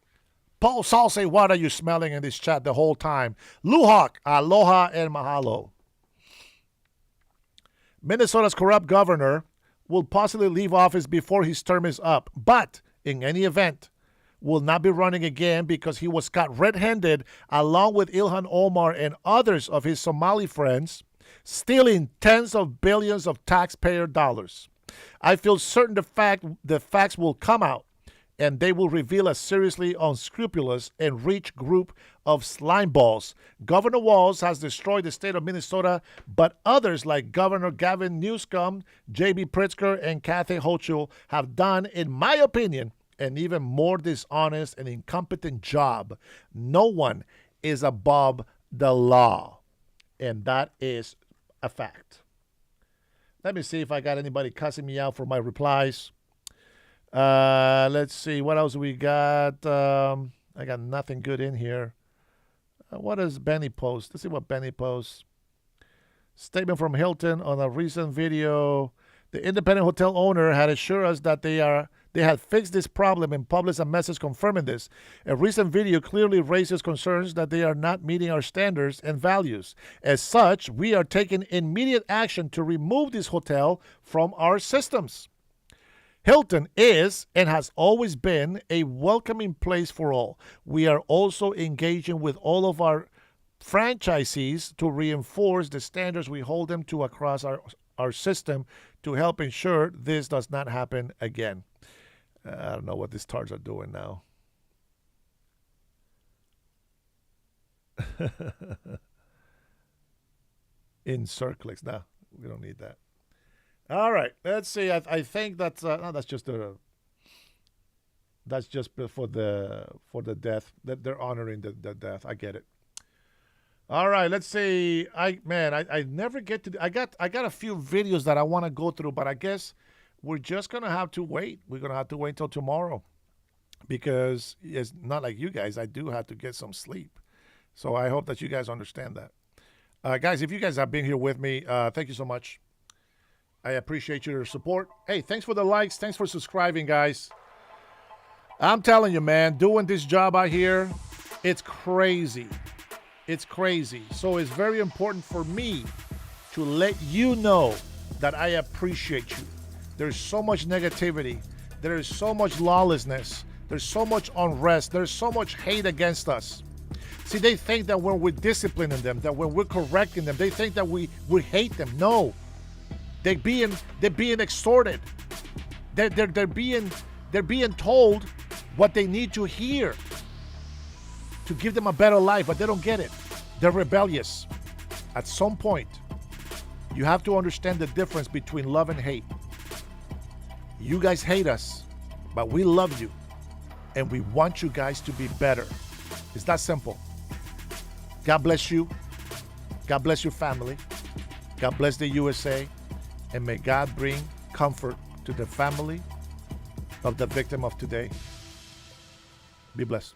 Paul Saul say, what are you smelling in this chat the whole time? Luhawk, aloha and mahalo. Minnesota's corrupt governor will possibly leave office before his term is up. But in any event, will not be running again because he was caught red-handed along with Ilhan Omar and others of his Somali friends stealing tens of billions of taxpayer dollars. I feel certain the facts will come out and they will reveal a seriously unscrupulous and rich group of slimeballs. Governor Walz has destroyed the state of Minnesota, but others like Governor Gavin Newsom, J.B. Pritzker, and Kathy Hochul have done, in my opinion, an even more dishonest and incompetent job. No one is above the law, and that is a fact. Let me see if I got anybody cussing me out for my replies. Let's see. What else we got? I got nothing good in here. What does Benny post? Let's see what Benny posts. Statement from Hilton on a recent video. The independent hotel owner had assured us that they had fixed this problem and published a message confirming this. A recent video clearly raises concerns that they are not meeting our standards and values. As such, we are taking immediate action to remove this hotel from our systems. Hilton is and has always been a welcoming place for all. We are also engaging with all of our franchisees to reinforce the standards we hold them to across our system to help ensure this does not happen again. I don't know what these tards are doing now. Insert clicks. No, we don't need that. All right, let's see. I think that's that's just for the death. That they're honoring the death. I get it. All right, let's see. I never get to. I got a few videos that I want to go through, but I guess we're just gonna have to wait. We're gonna have to wait until tomorrow, because it's not like you guys. I do have to get some sleep, so I hope that you guys understand that. Guys, if you guys have been here with me, thank you so much. I appreciate your support. Hey, thanks for the likes. Thanks for subscribing, guys. I'm telling you, man, doing this job out here, it's crazy. It's crazy. So it's very important for me to let you know that I appreciate you. There's so much negativity. There is so much lawlessness. There's so much unrest. There's so much hate against us. See, they think that when we're disciplining them, that when we're correcting them, they think that we hate them. No. They're being extorted. They're being told what they need to hear to give them a better life, but they don't get it. They're rebellious. At some point, you have to understand the difference between love and hate. You guys hate us, but we love you, and we want you guys to be better. It's that simple. God bless you. God bless your family. God bless the USA. And may God bring comfort to the family of the victim of today. Be blessed.